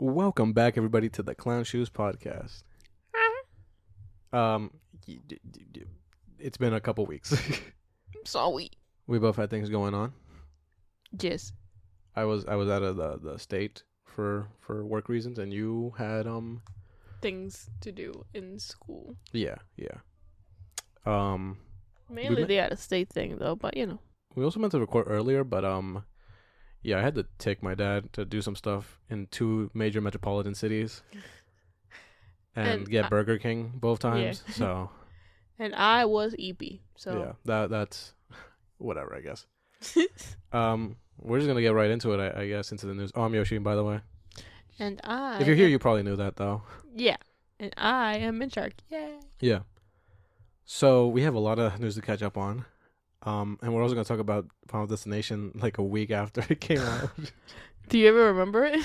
Welcome back, everybody, to the Clown Shoes Podcast. Um, it's been a couple weeks. Sorry. We both had things going on. Yes. I was out of the state for work reasons, and you had Things to do in school. yeah. Mainly the out-of-state thing, though, but you know. We also meant to record earlier, but yeah, I had to take my dad to do some stuff in two major metropolitan cities, and get Burger King both times. Yeah. So. And I was EP, so yeah, that's whatever, I guess. We're just gonna get right into it, I guess, into the news. Oh, I'm Yoshi, by the way. And if you're here, you probably knew that, though. Yeah, and I am in charge. Yay. Yeah. So we have a lot of news to catch up on, and we're also gonna talk about Final Destination like a week after it came out. Do you ever remember it?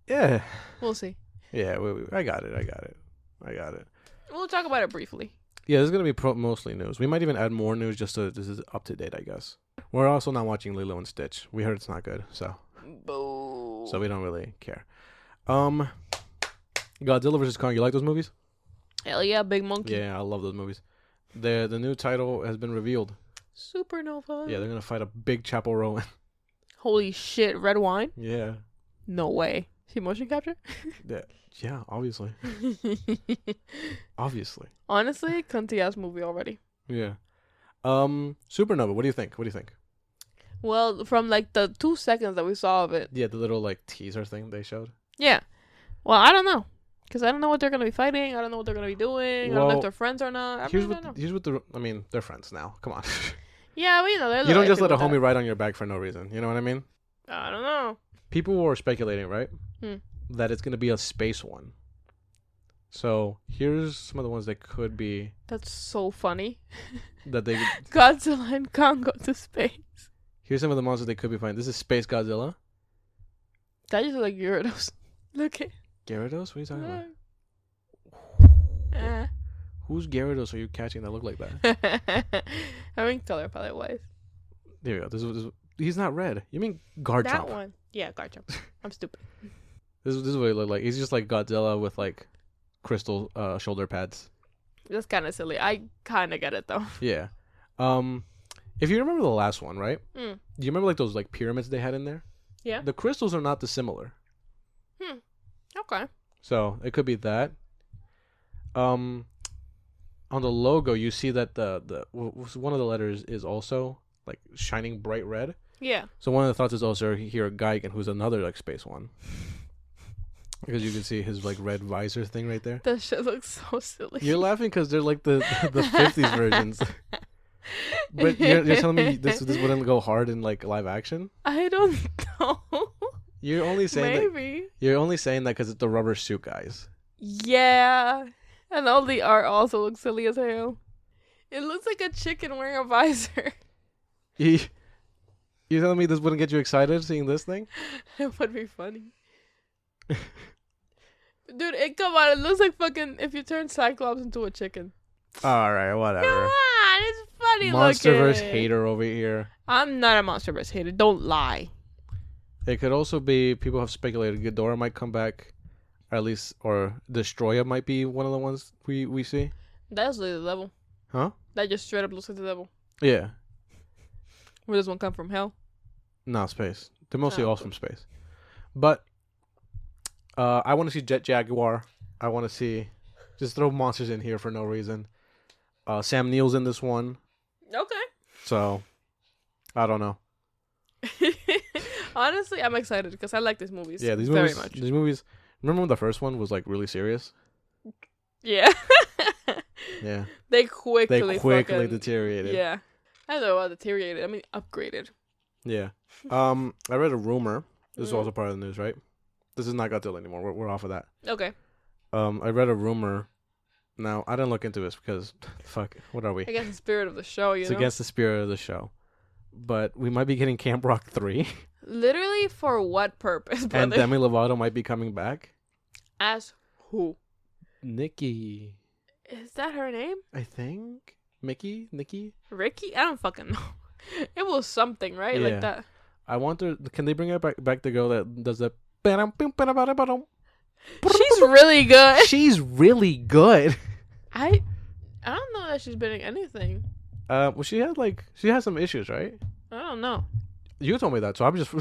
Yeah. We'll see. Yeah, I got it. We'll talk about it briefly. Yeah, this is going to be mostly news. We might even add more news just so this is up to date, I guess. We're also not watching Lilo and Stitch. We heard it's not good, so. Boo. So we don't really care. Godzilla vs. Kong, you like those movies? Hell yeah, Big Monkey. Yeah, I love those movies. The new title has been revealed. Supernova. Yeah, they're going to fight a big Chapo Rowan. Holy shit, red wine? Yeah. No way. See motion capture? Yeah, obviously. Obviously. Honestly, cunty-ass movie already. Yeah. Supernova, what do you think? Well, from like the 2 seconds that we saw of it. Yeah, the little like teaser thing they showed. Yeah. Well, I don't know. Because I don't know what they're going to be fighting. I don't know what they're going to be doing. I don't know if they're friends or not. Here's what they're friends now. Come on. Yeah, but you know, they're you don't just let a homie ride on your back for no reason. You know what I mean? I don't know. People were speculating, right? That it's going to be a space one. So here's some of the ones that could be. That's so funny. That they Godzilla and Kong go to space. Here's some of the monsters they could be fighting. This is Space Godzilla. That just like Gyarados. Look at Gyarados? What are you talking about? Whose Gyarados are you catching that look like that? I mean color palette wise. There you go. This he's not red. You mean Garchomp? That one. Yeah, Garchomp. I'm stupid. This is what he looked like. He's just like Godzilla with like crystal shoulder pads. That's kind of silly. I kind of get it though. Yeah. If you remember the last one, right? Do you remember like those like pyramids they had in there? Yeah. The crystals are not dissimilar. Okay. So it could be that. On the logo, you see that the one of the letters is also like shining bright red. Yeah. So one of the thoughts is also here Geigen, who's another like space one. Because you can see his like red visor thing right there. That shit looks so silly. You're laughing because they're like the 50s versions. But you're telling me this wouldn't go hard in like live action? I don't know. You're only saying maybe. You're only saying that because it's the rubber suit guys. Yeah, and all the art also looks silly as hell. It looks like a chicken wearing a visor. You telling me this wouldn't get you excited seeing this thing? It would be funny. Dude, come on. It looks like fucking if you turn Cyclops into a chicken. Alright, whatever. Come on, it's funny Monsterverse looking. hater over here. I'm not a Monsterverse hater. Don't lie. It could also be, people have speculated Ghidorah might come back, at least, or Destroya might be one of the ones we see. That's the devil. Huh? That just straight up looks like the devil. Yeah. Where does one come from? Hell? No, space. They're mostly all from space. But I want to see Jet Jaguar. I want to see, just throw monsters in here for no reason. Sam Neill's in this one. Okay. So, I don't know. Honestly, I'm excited because I like these movies. Yeah, these movies. Remember when the first one was like really serious? Yeah. Yeah. They quickly deteriorated. Yeah. I don't know about deteriorated. I mean upgraded. Yeah. I read a rumor. This is also part of the news, right? This is not Godzilla anymore. We're off of that. Okay. I read a rumor. Now, I didn't look into this because, fuck, what are we? Against the spirit of the show, It's against the spirit of the show. But we might be getting Camp Rock 3. Literally for what purpose, brother? And Demi Lovato might be coming back. As who? Nikki. Is that her name? I think. Nikki? Ricky? I don't fucking know. It was something, right? Yeah. Like that. I wonder, can they bring back the girl that does the She's really good. She's really good. I don't know that she's been in anything. Well, she has some issues, right? I don't know. You told me that, so I'm just.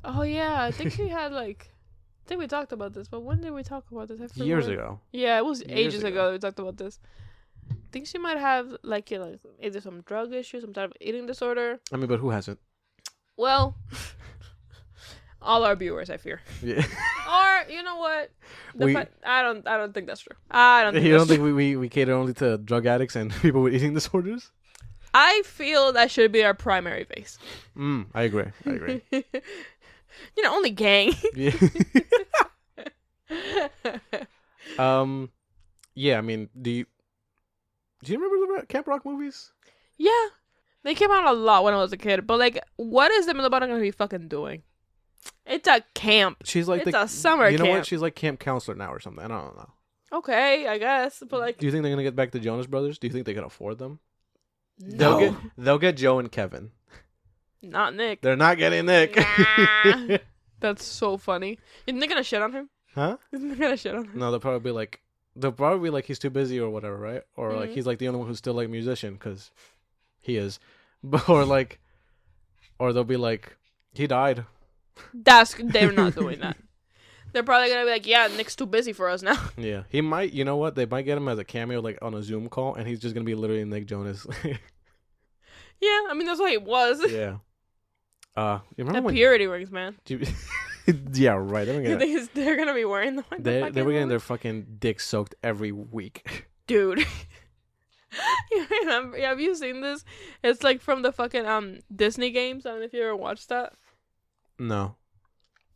Oh yeah, I think she had like. I think we talked about this, but when did we talk about this? I forgot. Years ago. Yeah, it was Years ages ago. ago that we talked about this. I think she might have like either some drug issue, some type of eating disorder. I mean, but who hasn't? Well, all our viewers, I fear. Yeah. Or you know what? We- I don't think that's true. I don't think You that's don't true. think we cater only to drug addicts and people with eating disorders? I feel that should be our primary base. I agree. Only gang. Yeah. Yeah. I mean, do you remember the Camp Rock movies? Yeah. They came out a lot when I was a kid, but like, what is Demi Lovato gonna be fucking doing? It's a camp. She's like It's a summer You know camp. what? She's like camp counselor now or something. I don't know. Okay, I guess, but like, Do you think they're gonna get back the Jonas Brothers? Do you think they can afford them? no, They'll get Joe and Kevin. not Nick. They're not getting Nick. Nah. That's so funny. Isn't they gonna shit on him? Huh? Isn't they gonna shit on him? No, they'll probably be like he's too busy or whatever, right? Or like he's like the only one who's still like musician because he is, or they'll be like he died. They're not doing that. They're probably gonna be like, yeah, Nick's too busy for us now. Yeah, he might. You know what? They might get him as a cameo, like on a Zoom call, and he's just gonna be literally Nick Jonas. Yeah, I mean that's what he was. Yeah. You remember The when? purity rings, man. Yeah, right. They're gonna be wearing them. Like They were getting their their fucking dicks soaked every week. dude. You remember? Have you seen this? It's like from the fucking Disney games. I don't know if you ever watched that. No.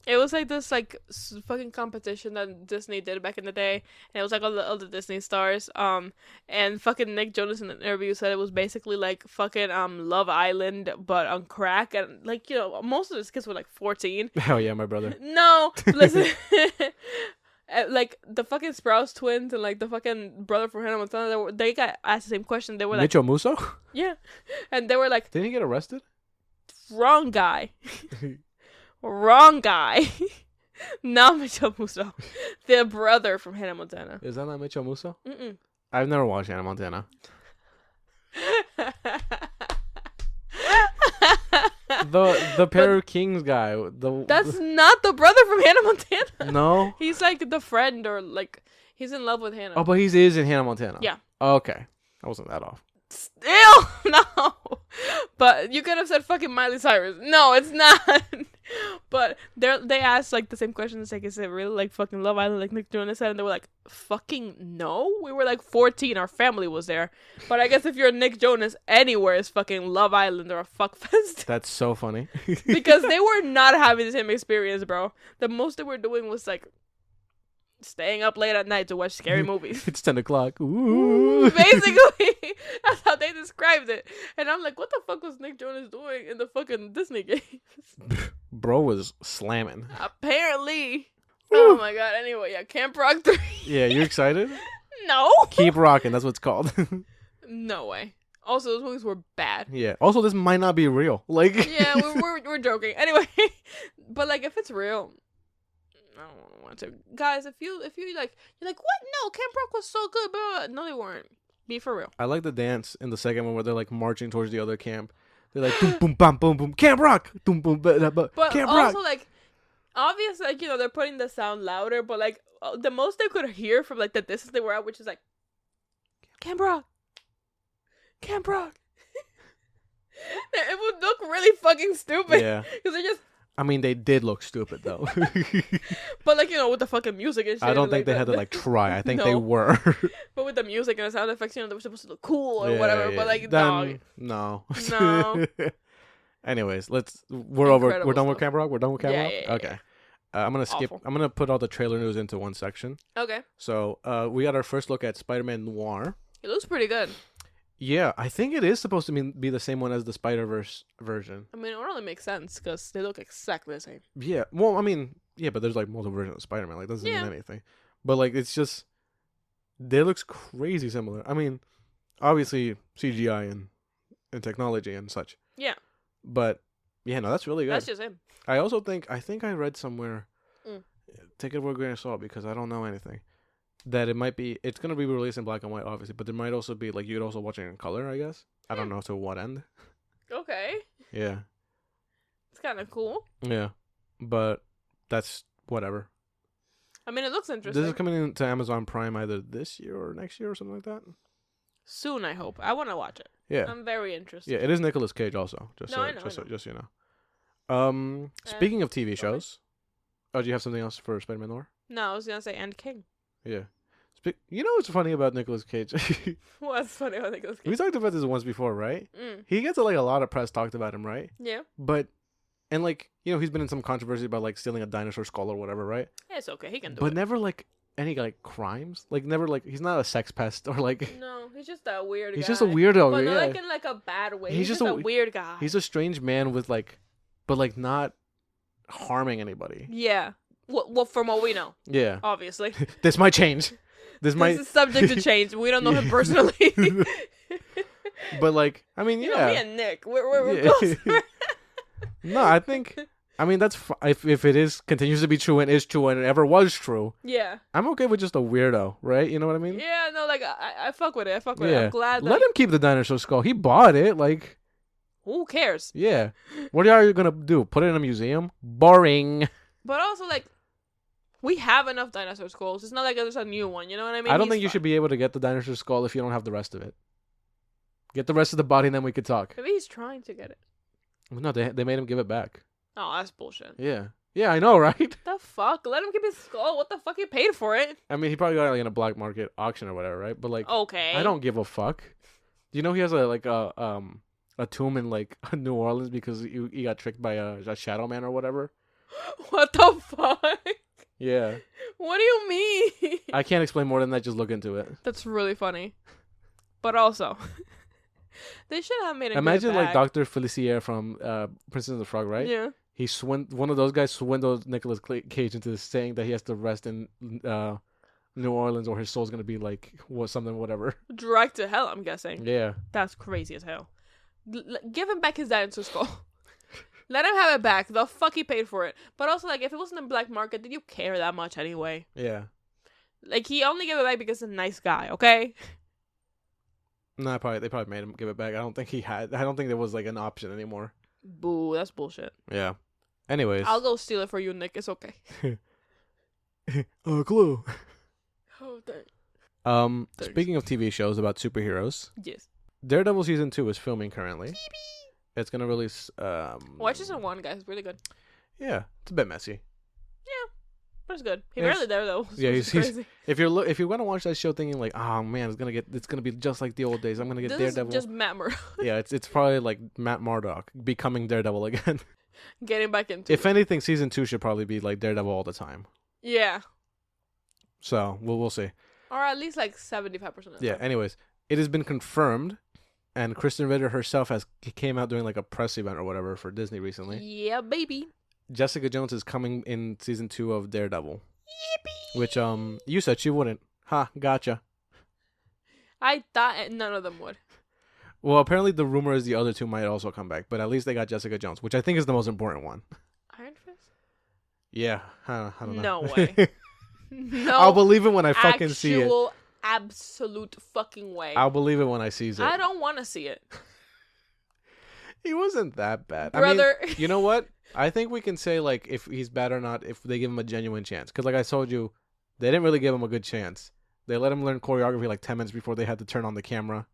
It was like this fucking competition that Disney did back in the day, and it was like all the Disney stars. And fucking Nick Jonas in an interview said it was basically like fucking Love Island but on crack, and like most of his kids were like 14. Hell yeah, my brother. No, listen. Like the fucking Sprouse twins and like the fucking brother from Hannah Montana, they got asked the same question. They were like, Mitchell Musso? yeah, and they were like, Didn't he get arrested? wrong guy. Wrong guy. Not Mitchell Musso. The brother from Hannah Montana. Is that not Mitchell Musso? Mm-mm. I've never watched Hannah Montana. The Pair of Kings guy. That's not the brother from Hannah Montana. No. He's like the friend, or like he's in love with Hannah. Oh, but he is in Hannah Montana. Yeah. Okay, I wasn't that off. Still no. But you could have said fucking Miley Cyrus. No, it's not. But they asked like the same questions, like, is it really like fucking Love Island, like Nick Jonas said, and they were like, fucking no. We were like 14. Our family was there. But I guess if you're Nick Jonas, anywhere is fucking Love Island or a fuckfest. That's so funny. Because they were not having the same experience, bro. The most they were doing was like staying up late at night to watch scary movies. It's 10 o'clock. Ooh. Basically, that's how they described it. And I'm like, what the fuck was Nick Jonas doing in the fucking Disney games? Bro was slamming. Apparently. Oh my god. Anyway, yeah, Camp Rock 3. Yeah, you excited? No. Keep rocking. That's what it's called. No way. Also, those movies were bad. Yeah. Also, this might not be real. Like. Yeah, we're joking. Anyway, but like, if it's real, I don't want to. Guys, if you like, you're like, what? No, Camp Rock was so good, but no, they weren't. Be for real. I like the dance in the second one where they're like marching towards the other camp. They're like boom boom bam boom boom Camp Rock boom boom But Camp also Rock. like, obviously, like they're putting the sound louder, but like the most they could hear from like the distance they were at, which is like Camp Rock, Camp Rock. It would look really fucking stupid. Yeah. Because they just. I mean, they did look stupid though. But like with the fucking music and shit. I don't and, think like, they had to like try. I think they No. were. But with the music and the sound effects, they were supposed to look cool or whatever. But like, dog. No. No. Anyways, we're over. Incredible We're done with stuff. Camp Rock. We're done with Camp Yeah, Rock. yeah, yeah, Okay. I'm gonna skip. Awful. I'm gonna put all the trailer news into one section. Okay. So we got our first look at Spider-Man Noir. It looks pretty good. Yeah, I think it is supposed to be the same one as the Spider-Verse version. I mean, it would only make sense because they look exactly the same. Yeah. Well, I mean, yeah, but there's like multiple versions of Spider-Man. Like, doesn't Yeah. mean anything. But like, it's just, they looks crazy similar. I mean, obviously CGI and technology and such. Yeah. But yeah, no, that's really good. That's just him. I think I read somewhere. Mm. take it with a grain of salt because I don't know anything. That it's gonna be released in black and white, obviously, but there might also be like you'd also watch it in color, I guess. I don't know to what end. Okay. Yeah. It's kind of cool. Yeah, but that's whatever. I mean, it looks interesting. This is coming into Amazon Prime either this year or next year or something like that. Soon, I hope. I want to watch it. Yeah. I'm very interested. Yeah, it is Nicolas Cage also. I know. So you know. Speaking of TV shows, do you have something else for Spider-Man Noir? No, I was gonna say and King. Yeah. You know what's funny about Nicolas Cage? What's funny about Nicolas Cage? We talked about this once before, right? Mm. He gets like a lot of press talked about him, right? Yeah. And like, you know, he's been in some controversy about like stealing a dinosaur skull or whatever, right? Yeah, it's okay. He can do it. But never like any like crimes. Like never like he's not a sex pest or like. No, he's just a weird guy. He's just a weirdo. But yeah. not like in like a bad way. He's just a weird guy. He's a strange man with like, but like not harming anybody. Yeah. Well, from what we know. Yeah. Obviously. This might change. This is subject to change. We don't know him personally. But like, I mean, you know, me and Nick, we're close. No, I think. I mean, that's if it is continues to be true and is true and it ever was true. Yeah. I'm okay with just a weirdo, right? You know what I mean? Yeah. No, like I fuck with it. I fuck with it. I'm glad. Let him keep the dinosaur skull. He bought it. Like. Who cares? Yeah. What are you gonna do? Put it in a museum? Boring. But also, like, we have enough dinosaur skulls. It's not like there's a new one. You know what I mean? I don't think you should be able to get the dinosaur skull if you don't have the rest of it. Get the rest of the body, and then we could talk. Maybe he's trying to get it. No, they made him give it back. Oh, that's bullshit. Yeah. Yeah, I know, right? The fuck? Let him keep his skull. What the fuck? He paid for it. I mean, he probably got it like in a black market auction or whatever, right? But like, okay, I don't give a fuck. Do you know he has a tomb in like New Orleans because he got tricked by a shadow man or whatever? What the fuck? Yeah. What do you mean? I can't explain more than that. Just look into it. That's really funny. But also, they should have made it. Imagine like Dr. Felicier from Princess and the Frog, right? Yeah. One of those guys swindled Nicolas Cage into saying that he has to rest in New Orleans or his soul's gonna be like whatever. Dragged to hell, I'm guessing. Yeah. That's crazy as hell. Give him back his dinosaur skull. Let him have it back. The fuck he paid for it. But also, like, if it wasn't in black market, did you care that much anyway? Yeah. Like, he only gave it back because he's a nice guy, okay? No, they probably made him give it back. I don't think there was like an option anymore. Boo, that's bullshit. Yeah. Anyways. I'll go steal it for you, Nick. It's okay. Clue. Oh, thanks. Speaking of TV shows about superheroes. Yes. Daredevil season 2 is filming currently. It's gonna release. Watch season 1, guys. It's really good. Yeah, it's a bit messy. Yeah, but it's good. He barely there though. Yeah, he's if you're gonna watch that show thinking like, oh man, it's gonna be just like the old days. I'm gonna get Daredevil. Is just Matt Murdock. Yeah, it's probably like Matt Murdock becoming Daredevil again. Getting back into. If anything, season 2 should probably be like Daredevil all the time. Yeah. So we'll see. Or at least like 75% of the time. Anyways, it has been confirmed. And Kristen Ritter herself came out doing like a press event or whatever for Disney recently. Yeah, baby. Jessica Jones is coming in season 2 of Daredevil. Yippee! Which you said she wouldn't. Ha, gotcha. I thought none of them would. Well, apparently the rumor is the other two might also come back, but at least they got Jessica Jones, which I think is the most important one. Iron Fist? Yeah, I don't know. No way. No. I'll believe it when I fucking see it. Absolute fucking way. I'll believe it when I see it. I don't want to see it. He wasn't that bad. Brother. I mean, you know what? I think we can say, like, if he's bad or not, if they give him a genuine chance. Because, like I told you, they didn't really give him a good chance. They let him learn choreography like 10 minutes before they had to turn on the camera.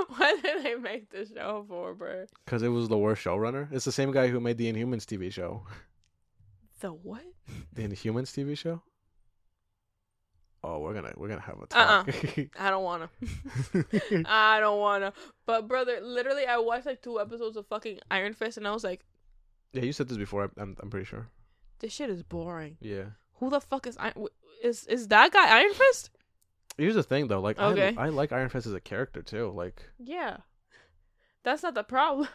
What did they make the show for, bro? Because it was the worst showrunner. It's the same guy who made the Inhumans TV show. The what? The Inhumans TV show? Oh, we're gonna have a talk. I don't wanna. I don't wanna. But brother, literally, I watched like 2 episodes of fucking Iron Fist, and I was like, yeah, you said this before. I'm pretty sure. This shit is boring. Yeah. Who the fuck is that guy Iron Fist? Here's the thing, though. Like, okay. I like Iron Fist as a character too. Like, yeah, that's not the problem.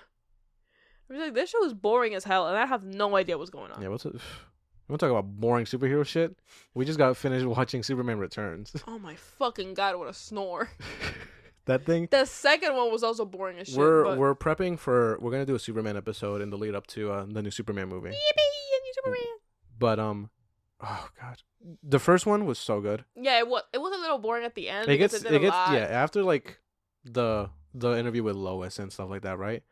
I was like, this show is boring as hell, and I have no idea what's going on. Yeah, we want to talk about boring superhero shit? We just got finished watching Superman Returns. Oh my fucking god, what a snore. That thing? The second one was also boring as shit. We're prepping for... We're going to do a Superman episode in the lead up to the new Superman movie. Yippee! A new Superman! But oh god, the first one was so good. Yeah, it was a little boring at the end. It because gets it did a lot. yeah, after like the interview with Lois and stuff like that, right?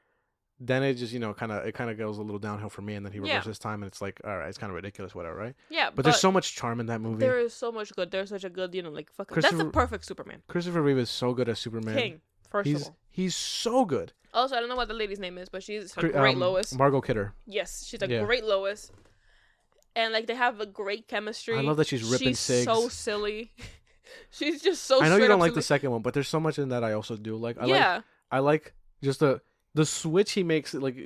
Then it just kind of goes a little downhill for me, and then he reverses his time, and it's like, all right, it's kind of ridiculous, whatever, right? Yeah, but there's so much charm in that movie. There is so much good. There's such a good, like fucking. That's the perfect Superman. Christopher Reeve is so good as Superman. King, first of all. He's so good. Also, I don't know what the lady's name is, but she's a great Lois. Margot Kidder. Yes, she's a great Lois. And like they have a great chemistry. I love that she's ripping cigs. She's so silly. She's just so. I know you don't like silly. the second one, but there's so much in that I also do. Like I like just the switch he makes, like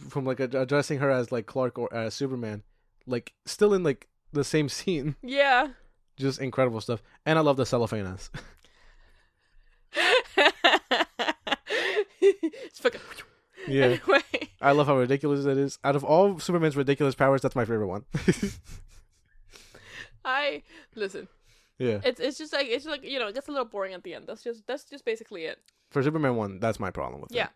from like addressing her as like Clark or as Superman, like still in like the same scene. Yeah. Just incredible stuff, and I love the cellophane ass. It's fucking. Yeah. Anyway. I love how ridiculous that is. Out of all Superman's ridiculous powers, that's my favorite one. Listen. Yeah. It's just like it gets a little boring at the end. That's just basically it. For Superman 1, that's my problem with it. Yeah.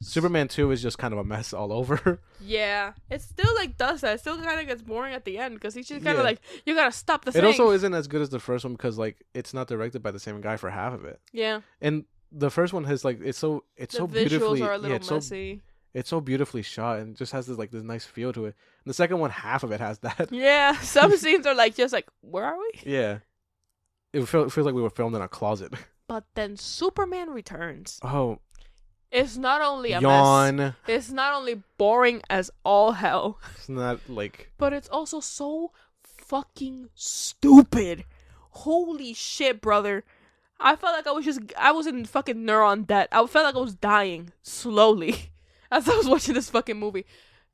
Superman 2 is just kind of a mess all over. Yeah. It still like does that. It still kind of gets boring at the end because he's just kind of like, you gotta stop the thing. It also isn't as good as the first one because like it's not directed by the same guy for half of it. Yeah. And the first one has like it's so the beautifully. Visuals are a little messy. It's so beautifully shot and just has this nice feel to it. And the second one, half of it has that. Yeah, some scenes are like just like, where are we? Yeah, it feels like we were filmed in a closet. But then Superman Returns. Oh, it's not only a yawn. mess. It's not only boring as all hell. It's not like. But it's also so fucking stupid. Holy shit, brother. I felt like I was in fucking neuron debt. I felt like I was dying slowly as I was watching this fucking movie.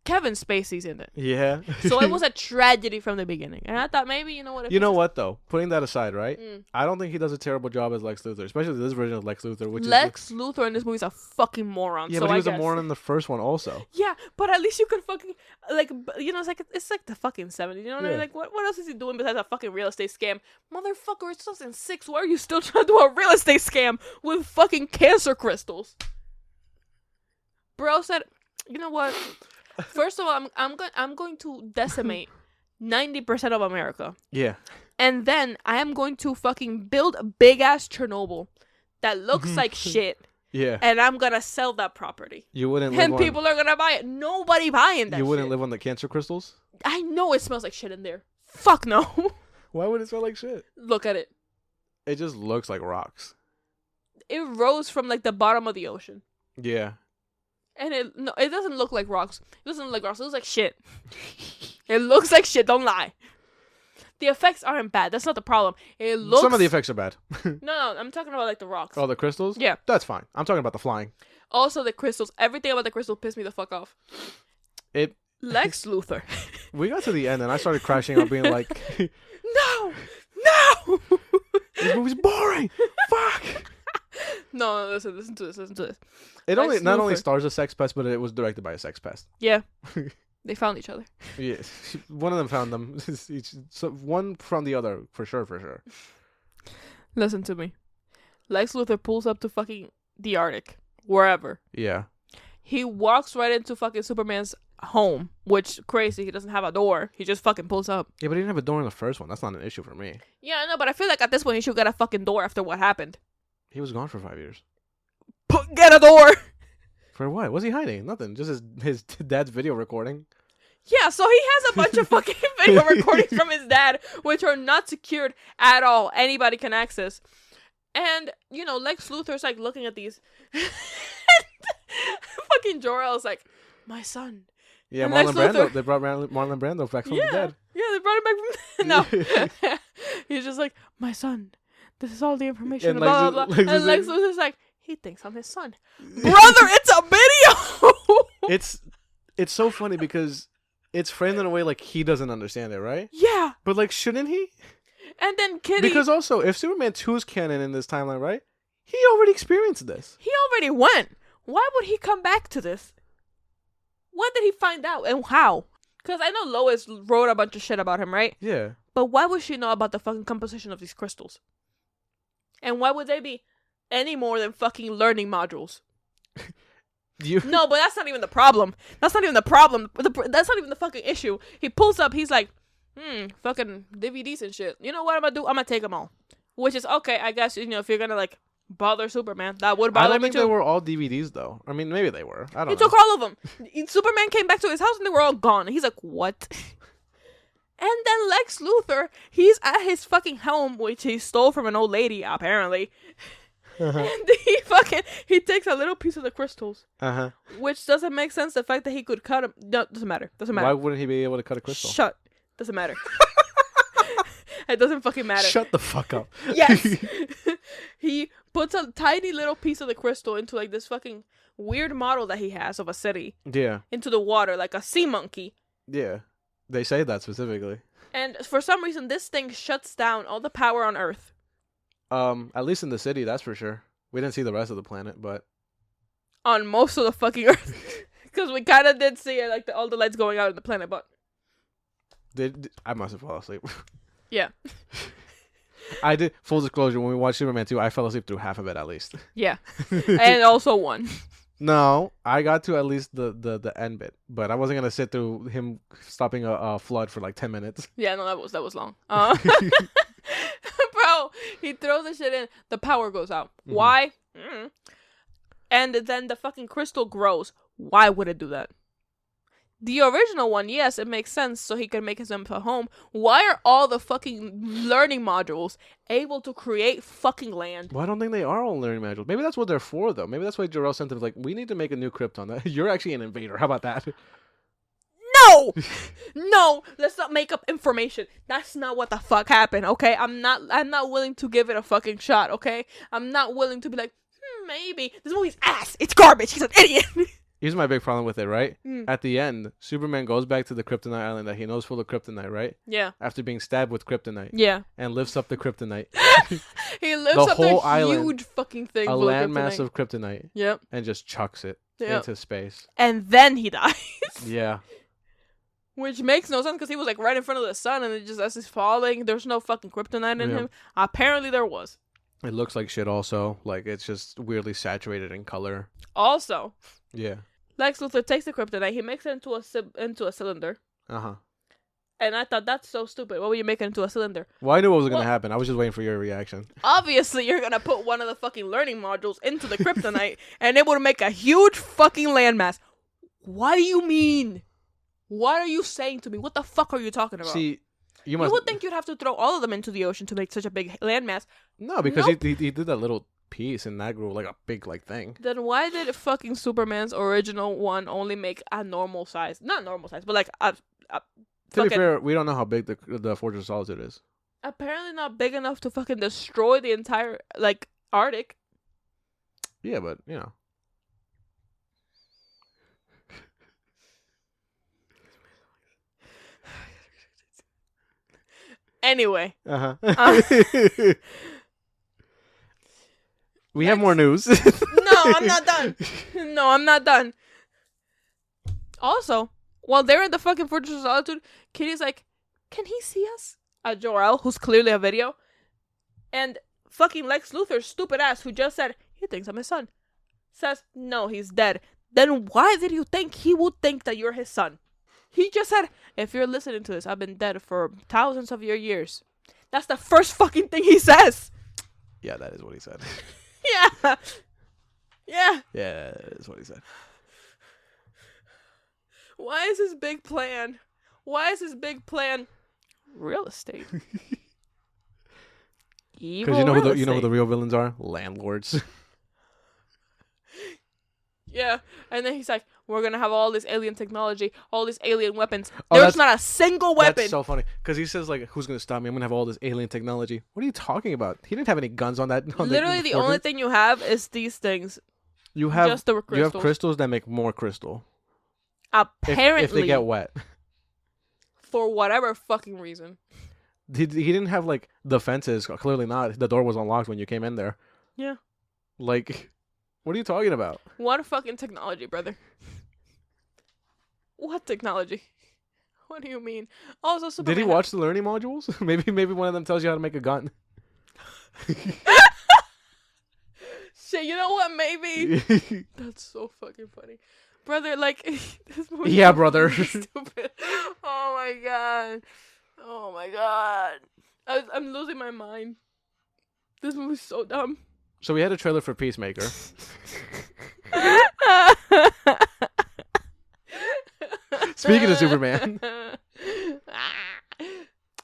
Kevin Spacey's in it. Yeah. So it was a tragedy from the beginning. And I thought maybe, you know what? You know what, though? Putting that aside, right? I don't think he does a terrible job as Lex Luthor, especially this version of Lex Luthor. Lex Luthor in this movie is a fucking moron. Yeah, so but he was a moron in the first one also. Yeah, but at least you can fucking, like, it's like the fucking 70s. You know what I mean? Like, what else is he doing besides a fucking real estate scam? Motherfucker, it's 2006. Why are you still trying to do a real estate scam with fucking cancer crystals? Bro said, you know what? First of all, I'm going to decimate 90% of America. Yeah. And then I am going to fucking build a big ass Chernobyl that looks like shit. Yeah. And I'm gonna sell that property. You wouldn't live and people are gonna buy it. Nobody buying that You wouldn't shit. live on the cancer crystals? I know it smells like shit in there. Fuck no. Why would it smell like shit? Look at it. It just looks like rocks. It rose from like the bottom of the ocean. Yeah. And it doesn't look like rocks. It doesn't look like rocks. It looks like shit. It looks like shit. Don't lie. The effects aren't bad. That's not the problem. It looks. Some of the effects are bad. No, I'm talking about like the rocks. Oh, the crystals? Yeah. That's fine. I'm talking about the flying. Also, the crystals. Everything about the crystal pissed me the fuck off. Lex Luthor. We got to the end and I started crashing out being like... No! This movie's boring! Fuck! No, listen to this. It Lex not only Luthor. stars a sex pest, but it was directed by a sex pest. Yeah. They found each other. Yeah. One of them found them. So one from the other, for sure. Listen to me. Lex Luthor pulls up to fucking the Arctic. Wherever. Yeah. He walks right into fucking Superman's home. Which, crazy, he doesn't have a door. He just fucking pulls up. Yeah, but he didn't have a door in the first one. That's not an issue for me. Yeah, I know, but I feel like at this point he should get a fucking door after what happened. He was gone for 5 years. Get a door! For what? What's he hiding? Nothing. Just his dad's video recording. Yeah, so he has a bunch of fucking video recordings from his dad, which are not secured at all. Anybody can access. And, you know, Lex Luthor's like looking at these. Fucking Jor-El's like, my son. Yeah, And Marlon Lex Brando. Luthor- They brought Marlon Brando back from the dead. Yeah, they brought him back from... No. He's just like, my son. This is all the information. And Blah, blah, blah. Lex And Lex Luthor's like, he thinks I'm his son. Brother, it's a video! It's so funny because it's framed in a way like he doesn't understand it, right? Yeah. But like, shouldn't he? And then Kitty... Because also, if Superman 2 is canon in this timeline, right? He already experienced this. He already went. Why would he come back to this? When did he find out and how? Because I know Lois wrote a bunch of shit about him, right? Yeah. But why would she know about the fucking composition of these crystals? And why would they be any more than fucking learning modules? No, but that's not even the problem. That's not even the problem. That's not even the fucking issue. He pulls up, he's like, fucking DVDs and shit. You know what I'm gonna do? I'm gonna take them all. Which is okay, I guess, if you're gonna, like, bother Superman, that would bother me, I don't think too. they were all DVDs, though. I mean, maybe they were. I don't know. He took all of them. Superman came back to his house and they were all gone. And he's like, what? And then Lex Luthor, he's at his fucking home, which he stole from an old lady, apparently. And he takes a little piece of the crystals. Uh-huh. Which doesn't make sense. The fact that he could cut him, no, doesn't matter. Why wouldn't he be able to cut a crystal? Shut. Doesn't matter. It doesn't fucking matter. Shut the fuck up. Yes. He puts a tiny little piece of the crystal into, like, this fucking weird model that he has of a city. Yeah. Into the water, like a sea monkey. Yeah. They say that specifically. And for some reason, this thing shuts down all the power on Earth. At least in the city, that's for sure. We didn't see the rest of the planet, but... On most of the fucking Earth. Because we kind of did see it, like, all the lights going out on the planet, but... I must have fallen asleep. Yeah. I did. Full disclosure, when we watched Superman 2, I fell asleep through half of it at least. Yeah. And also one. No, I got to at least the end bit, but I wasn't gonna sit through him stopping a flood for like 10 minutes. Yeah, no, that was long. Bro, he throws the shit in. The power goes out. Mm-hmm. Why? And then the fucking crystal grows. Why would it do that? The original one, yes, it makes sense, so he can make his own home. Why are all the fucking learning modules able to create fucking land? Well, I don't think they are all learning modules. Maybe that's what they're for, though. Maybe that's why Jor-El sent them, like, we need to make a new Krypton. You're actually an invader. How about that? No! No! Let's not make up information. That's not what the fuck happened, okay? I'm not willing to give it a fucking shot, okay? I'm not willing to be like, maybe. This movie's ass. It's garbage. He's an idiot. Here's my big problem with it, right? At the end, Superman goes back to the Kryptonite island that he knows full of kryptonite, right? Yeah. After being stabbed with kryptonite. Yeah. And lifts up the kryptonite. He lifts up whole the island, huge fucking thing. A landmass of kryptonite. Yep. And just chucks it into space. And then he dies. Yeah. Which makes no sense because he was like right in front of the sun and it just, as he's falling, there's no fucking kryptonite in him. Apparently there was. It looks like shit also. Like, it's just weirdly saturated in color. Also. Yeah. Lex Luthor takes the kryptonite, he makes it into a cylinder. Uh-huh. And I thought, that's so stupid. Why would you make it into a cylinder? Well, I knew what was going to happen. I was just waiting for your reaction. Obviously, you're going to put one of the fucking learning modules into the kryptonite, and it would make a huge fucking landmass. What do you mean? What are you saying to me? What the fuck are you talking about? See, you would think you'd have to throw all of them into the ocean to make such a big landmass. No, because he did that little piece and that grew like a big thing. Then why did fucking Superman's original one only make a normal size? Not normal size, but like a to be fair, we don't know how big the Fortress of Solitude is. Apparently not big enough to fucking destroy the entire like Arctic. Yeah, but you know. Anyway. We have more news. No, I'm not done. No, I'm not done. Also, while they're in the fucking Fortress of Solitude, Kitty's like, can he see us? Jor-El, who's clearly a video. And fucking Lex Luthor's stupid ass, who just said, he thinks I'm his son, says, no, he's dead. Then why did you think he would think that you're his son? He just said, if you're listening to this, I've been dead for thousands of your years. That's the first fucking thing he says. Yeah, that is what he said. Yeah. Yeah. Yeah, that is what he said. Why is his big plan? Why is his big plan real estate? Because you know who the real villains are? Landlords. Yeah, and then he's like, we're going to have all this alien technology, all these alien weapons. There's not a single weapon. That's so funny. Because he says, like, who's going to stop me? I'm going to have all this alien technology. What are you talking about? He didn't have any guns on that. Literally, the only thing you have is these things. You have just the crystals. You have crystals that make more crystal. Apparently. If they get wet. For whatever fucking reason. He didn't have, like, the fences. Clearly not. The door was unlocked when you came in there. Yeah. Like... What are you talking about? What fucking technology, brother? What technology? What do you mean? Also, Superman. Did he watch the learning modules? maybe one of them tells you how to make a gun. Shit, you know what? Maybe. That's so fucking funny. Brother, like, this movie yeah, brother. stupid. Oh my god. Oh my god. I'm losing my mind. This movie's so dumb. So we had a trailer for Peacemaker. Speaking of Superman,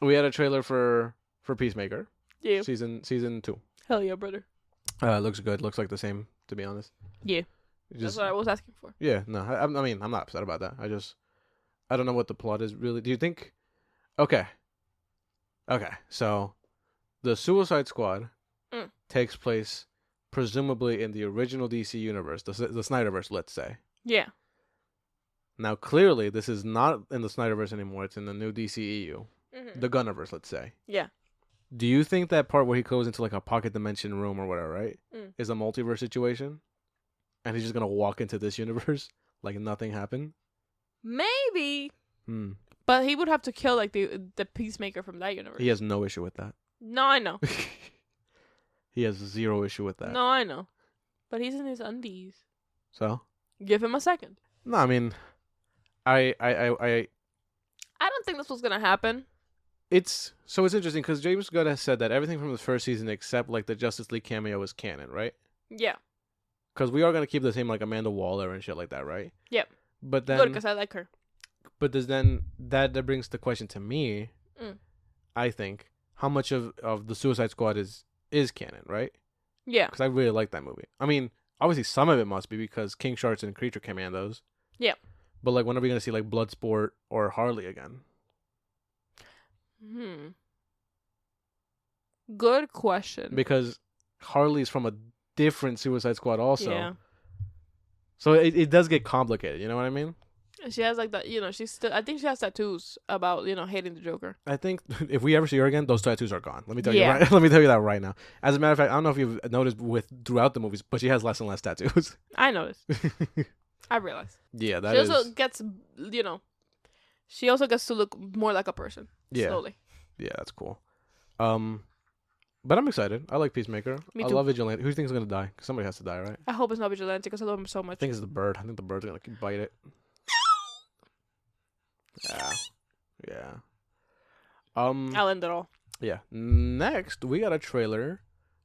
we had a trailer for Peacemaker. Yeah. Season 2. Hell yeah, brother. Looks good. Looks like the same, to be honest. Yeah. That's what I was asking for. Yeah, no, I mean, I'm not upset about that. I don't know what the plot is really. Do you think? Okay, so the Suicide Squad takes place presumably in the original DC universe, the Snyderverse, let's say. Yeah. Now, clearly, this is not in the Snyderverse anymore. It's in the new DCEU, the Gunnerverse, let's say. Yeah. Do you think that part where he goes into like a pocket dimension room or whatever, right, is a multiverse situation? And he's just going to walk into this universe like nothing happened? Maybe. But he would have to kill like the Peacemaker from that universe. He has no issue with that. No, I know. He has zero issue with that. No, I know. But he's in his undies. So? Give him a second. No, I mean, I don't think this was gonna happen. It's interesting because James Gunn has said that everything from the first season except like the Justice League cameo is canon, right? Yeah. Because we are gonna keep the same like Amanda Waller and shit like that, right? Yep. But then, good, because I like her. But then that brings the question to me. I think how much of the Suicide Squad is canon, right? Yeah. Because I really like that movie. I mean, obviously some of it must be because King Shark's and Creature Commandos. Yeah. But like, when are we gonna see like Bloodsport or Harley again? Good question. Because Harley's from a different Suicide Squad also. Yeah. So it does get complicated, you know what I mean? She has like that, she's still, I think she has tattoos about, hating the Joker. I think if we ever see her again, those tattoos are gone. Let me tell you let me tell you that right now. As a matter of fact, I don't know if you've noticed throughout the movies, but she has less and less tattoos. I noticed. I realized. Yeah, she also gets, she also gets to look more like a person. Yeah. Slowly. Yeah, that's cool. But I'm excited. I like Peacemaker. Me too. I love Vigilante. Who do you think is gonna die? 'Cause somebody has to die, right? I hope it's not Vigilante because I love him so much. I think it's the bird. I think the bird's gonna bite it. Yeah. I'll end it all. Yeah. Next, we got a trailer.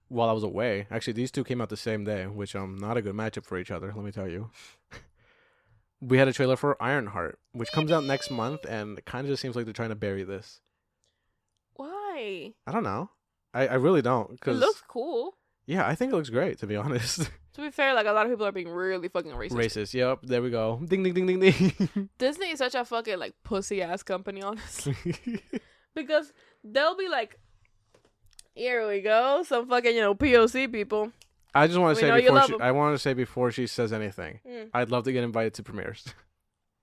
While I was away, actually, these two came out the same day, which not a good matchup for each other. Let me tell you. We had a trailer for Ironheart, which comes out next month, and it kind of just seems like they're trying to bury this. Why? I don't know. I really don't. It looks cool. Yeah, I think it looks great, to be honest. To be fair, like, a lot of people are being really fucking racist. Racist, yep. There we go. Ding, ding, ding, ding, ding. Disney is such a fucking, like, pussy-ass company, honestly. Because they'll be like, here we go. Some fucking, POC people. I just want to say before she says anything, I'd love to get invited to premieres.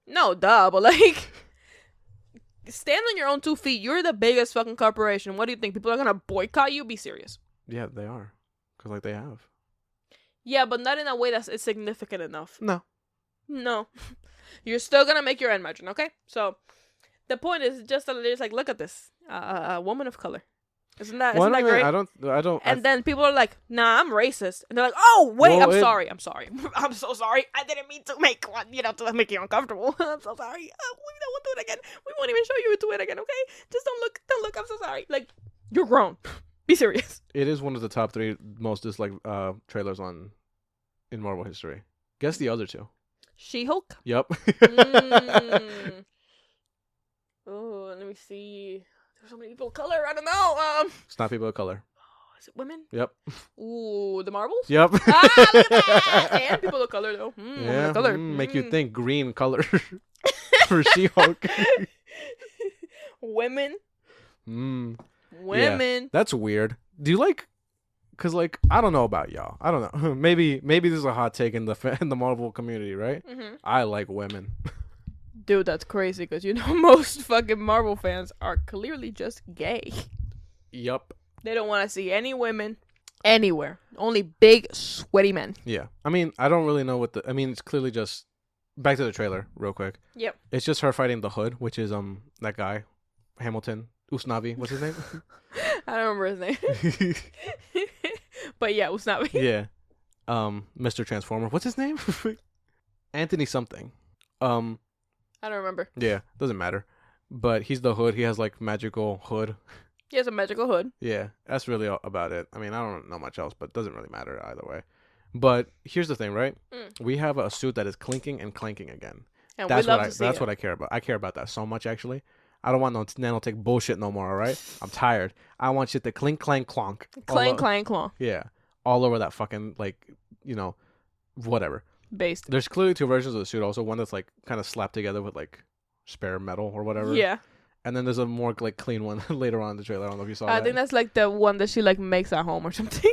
No, duh, but, like, stand on your own 2 feet. You're the biggest fucking corporation. What do you think? People are going to boycott you? Be serious. Yeah, they are. Because, like, they have. Yeah, but not in a way that's significant enough. No. You're still gonna make your end margin, okay? So, the point is just that it's like, look at this. A woman of color. Isn't that great? I don't. And then people are like, nah, I'm racist. And they're like, oh, wait, I'm sorry. I'm so sorry. I didn't mean to make one, to make you uncomfortable. I'm so sorry. We won't do it again. We won't even show you do it again, okay? Just don't look. I'm so sorry. Like, you're grown. Be serious. It is one of the top 3 most disliked trailers in Marvel history. Guess the other 2. She-Hulk? Yep. Oh, let me see. There's so many people of color. I don't know. It's not people of color. Oh, is it women? Yep. Ooh, the Marvels? Yep. Look at that. And people of color, though. Yeah. Color. Make you think green color for She-Hulk. Women. Women. Yeah, that's weird. Do you like? Because like I don't know about y'all. I don't know. maybe this is a hot take in the Marvel community, right? I like women. Dude, that's crazy because most fucking Marvel fans are clearly just gay. Yup. They don't want to see any women anywhere. Only big sweaty men. Yeah. I mean, I don't really know it's clearly just back to the trailer real quick. Yep. It's just her fighting the Hood, which is that guy, Hamilton. Usnavi, what's his name? I don't remember his name. But yeah, Usnavi. Yeah. Mr. Transformer. What's his name? Anthony something. I don't remember. Yeah, doesn't matter. but he's the Hood. He has like magical hood. He has a magical hood. Yeah, that's really about it. I mean, I don't know much else, but it doesn't really matter either way. But here's the thing, right? We have a suit that is clinking and clanking again. And That's we love to see that's it. what I care about. I care about that so much, actually. I don't want no nanotech bullshit no more. All right, I'm tired. I want shit to clink, clank, clonk. Clang, clang, claw. Yeah, all over that fucking whatever. Based. There's clearly two versions of the suit. Also, one that's like kind of slapped together with like spare metal or whatever. Yeah. And then there's a more like clean one later on in the trailer. I don't know if you saw I that. think that's like the one that she like makes at home or something.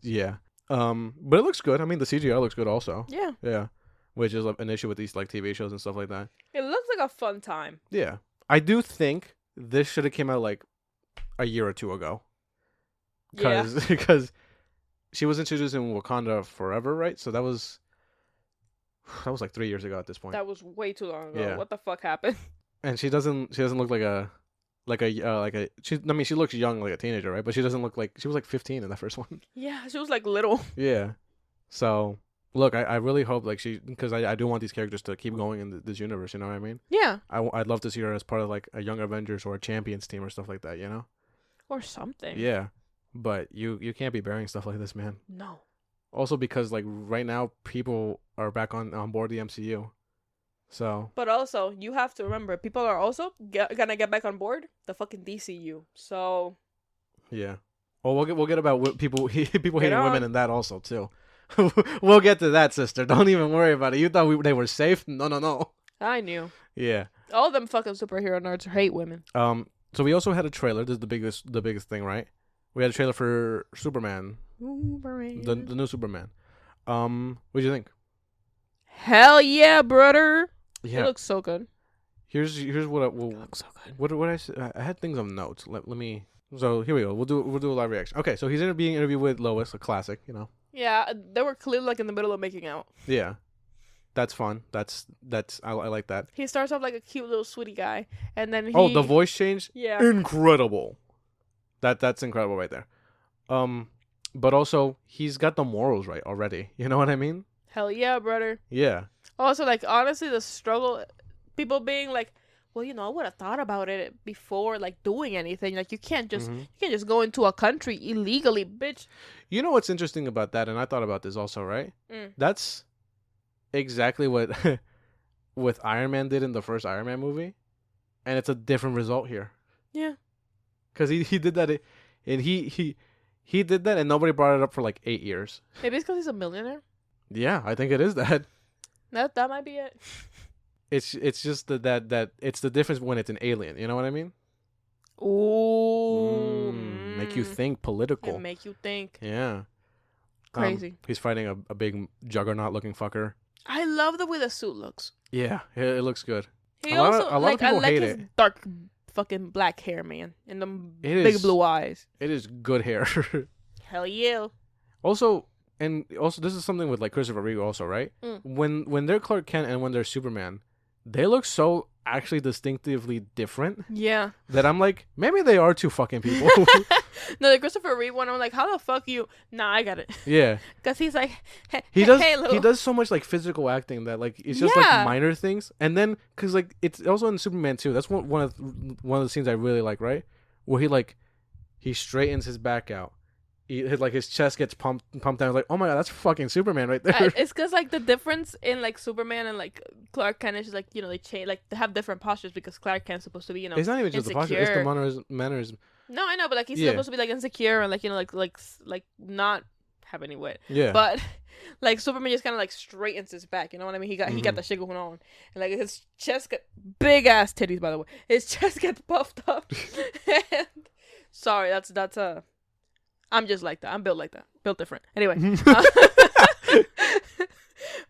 Yeah. But it looks good. I mean, the CGI looks good also. Yeah. Yeah. Which is an issue with these like TV shows and stuff like that. It looks like a fun time. Yeah. I do think this should have came out like a year or two ago. Because she was introduced in Wakanda Forever, right? So that was like 3 years ago at this point. That was way too long ago. Yeah. What the fuck happened? And she doesn't look she looks young like a teenager, right? But she doesn't look like she was like 15 in that first one. Yeah, she was like little. Yeah. So look, I really hope like because I do want these characters to keep going in this universe. You know what I mean? Yeah. I'd love to see her as part of like a Young Avengers or a Champions team or stuff like that. You know? Or something. Yeah. But you can't be bearing stuff like this, man. No. Also because like right now people are back on board the MCU. So. But also, you have to remember, people are also gonna get back on board the fucking DCU. So. Yeah. Well, we'll get about people hating on. women in that also too. We'll get to that, sister. Don't even worry about it. You thought they were safe? No. I knew. Yeah. All them fucking superhero nerds hate women. So we also had a trailer. This is the biggest thing, right? We had a trailer for Superman. The new Superman. What do you think? Hell yeah, brother. Yeah. It looks so good. Here's what It looks so good. What I had things on notes. Let me. So here we go. We'll do a live reaction. Okay, so he's being interviewed with Lois, a classic, you know. Yeah, they were clearly like in the middle of making out. Yeah, that's fun. That's I like that. He starts off like a cute little sweetie guy, and then the voice change. Yeah. Incredible. That's incredible right there. But also he's got the morals right already. You know what I mean? Hell yeah, brother. Yeah. Also, like honestly, the struggle, people being like, well, you know, I would have thought about it before like doing anything. Like you can't just go into a country illegally, bitch. You know what's interesting about that, and I thought about this also, right? That's exactly what with Iron Man did in the first Iron Man movie, and it's a different result here. Yeah. Because he did that, and he did that, and nobody brought it up for like 8 years. Maybe it's because he's a millionaire. Yeah, I think it is that. That might be it. It's just that it's the difference when it's an alien. You know what I mean? Ooh. Make you think political. It make you think. Yeah. Crazy. He's fighting a big juggernaut looking fucker. I love the way the suit looks. Yeah, it looks good. He A lot also of people I like hate his it. dark fucking black hair, man, and them It big is- blue eyes. It is good hair. Hell yeah. Also, this is something with like Christopher Reeve also, right? When they're Clark Kent and when they're Superman, they look so actually distinctively different Yeah. that I'm like, maybe they are two fucking people. No, the Christopher Reeve one, I'm like, how the fuck you? Nah, I got it. Yeah. Cause he's like, He hey, does so much like physical acting that like it's just Yeah. like minor things, and then because like it's also in Superman 2. That's one of the scenes I really like, right? Where he straightens his back out, his chest gets pumped down. I was like, oh my god, that's fucking Superman right there. It's cause like the difference in like Superman and like Clark Kent is just, like, you know, they change, like they have different postures because Clark Kent's supposed to be, you know, It's not even just the posture; it's the manners. No, I know, but like he's Yeah. supposed to be like insecure and like, you know, like not have any wit. Yeah. But like Superman just kind of like straightens his back. You know what I mean? He got that shit going on, and like his chest got big ass titties. By the way, his chest gets puffed up. And, sorry, that's I'm just like that. I'm built like that. Built different. Anyway.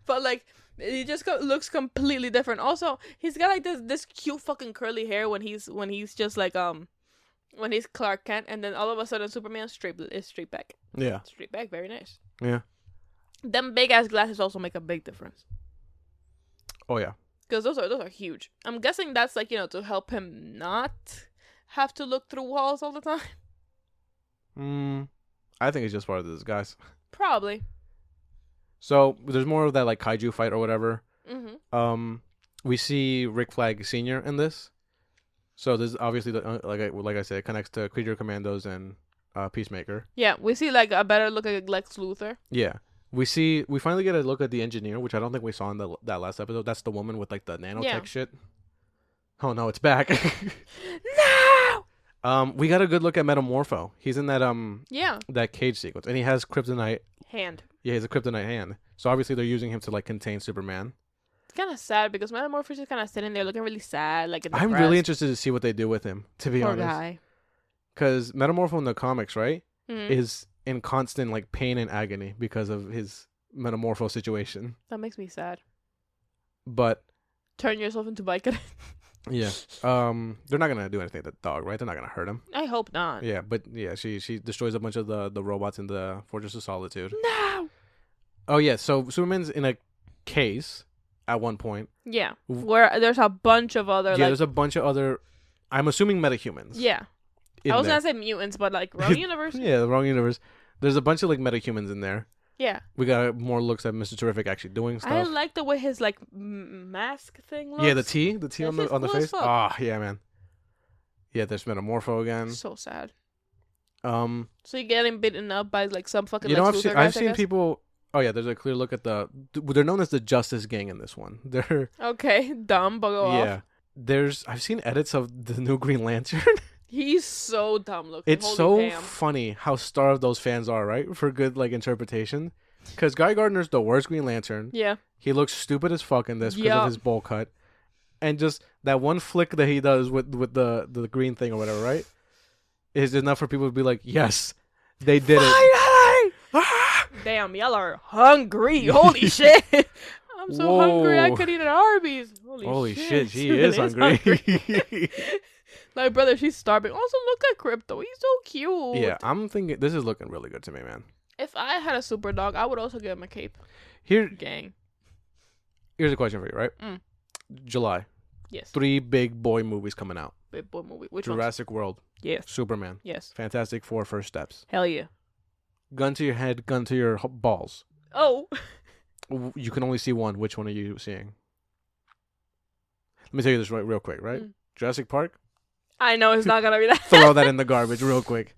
But like he just looks completely different. Also, he's got like this cute fucking curly hair when he's just like when he's Clark Kent, and then all of a sudden Superman is straight back. Yeah. Straight back, very nice. Yeah. Them big ass glasses also make a big difference. Oh yeah. Because those are huge. I'm guessing that's like, you know, to help him not have to look through walls all the time. I think it's just part of the disguise. Probably. So there's more of that like kaiju fight or whatever. Mm-hmm. We see Rick Flag Sr. in this. So this obviously like I said, it connects to Creature Commandos and Peacemaker. Yeah, we see like a better look at Lex Luthor. Yeah. We finally get a look at the engineer, which I don't think we saw in that last episode. That's the woman with like the nanotech shit. Oh no, it's back. No. We got a good look at Metamorpho. He's in that Yeah. that cage sequence, and he has kryptonite Hand. Yeah, he has a kryptonite hand. So obviously they're using him to like contain Superman. It's kind of sad because Metamorpho is kind of sitting there looking really sad, like I'm really interested to see what they do with him. To be Poor honest, guy. because Metamorpho in the comics, right, Mhm. is in constant like pain and agony because of his Metamorpho situation. That makes me sad. But Turn yourself into Vicodin. yeah, they're not gonna do anything to the dog, right? They're not gonna hurt him. I hope not. Yeah, but yeah, she destroys a bunch of the robots in the Fortress of Solitude. No. Oh yeah, so Superman's in a case at one point. Yeah, where there's a bunch of other. Yeah, there's a bunch of other. I'm assuming metahumans. Yeah. I was gonna say mutants, but like wrong universe. Yeah, the wrong universe. There's a bunch of like metahumans in there. Yeah. We got more looks at Mr. Terrific actually doing stuff. I like the way his like mask thing looks. Yeah, the T on the cool as face. fuck. Ah, yeah, man. Yeah, there's Metamorpho again. So sad. So you're getting beaten up by like some fucking. you know, Lex Luthor I've guys, I seen guess? people. Oh yeah, there's a clear look at they're known as the Justice Gang in this one. They're Okay, dumb, but go yeah. off. I've seen edits of the new Green Lantern. He's so dumb looking. It's Holy so damn. funny how starved those fans are, right? For good like interpretation. Because Guy Gardner's the worst Green Lantern. Yeah. He looks stupid as fuck in this because Yup. of his bowl cut. And just that one flick that he does with the green thing or whatever, right? Is enough for people to be like, yes, they did it. Damn, y'all are hungry. Holy shit. I'm so hungry I Whoa. could eat at Arby's. Holy shit, she Superman is hungry. Like, brother, she's starving. Also, look at Crypto. He's so cute. Yeah, I'm thinking this is looking really good to me, man. If I had a super dog, I would also give him a cape. Here's Gang. a question for you, right? Mm. July. Yes. 3 big boy movies coming out. Big boy movie. Which one? Jurassic World, Yes. Superman, Yes. Fantastic Four, First Steps. Hell yeah. Gun to your head, gun to your balls. Oh. You can only see one. Which one are you seeing? Let me tell you this real quick, right? Mm. Jurassic Park? I know it's not gonna be that. Throw that in the garbage real quick.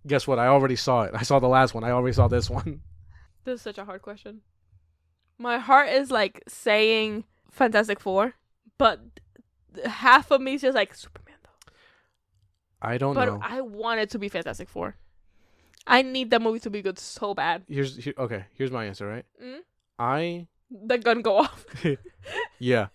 Guess what? I already saw it. I saw the last one. I already saw this one. This is such a hard question. My heart is like saying Fantastic Four, but half of me is just like Superman though. I don't But know. I want it to be Fantastic Four. I need that movie to be good so bad. Okay, here's my answer, right? Mm? I The gun go off. yeah.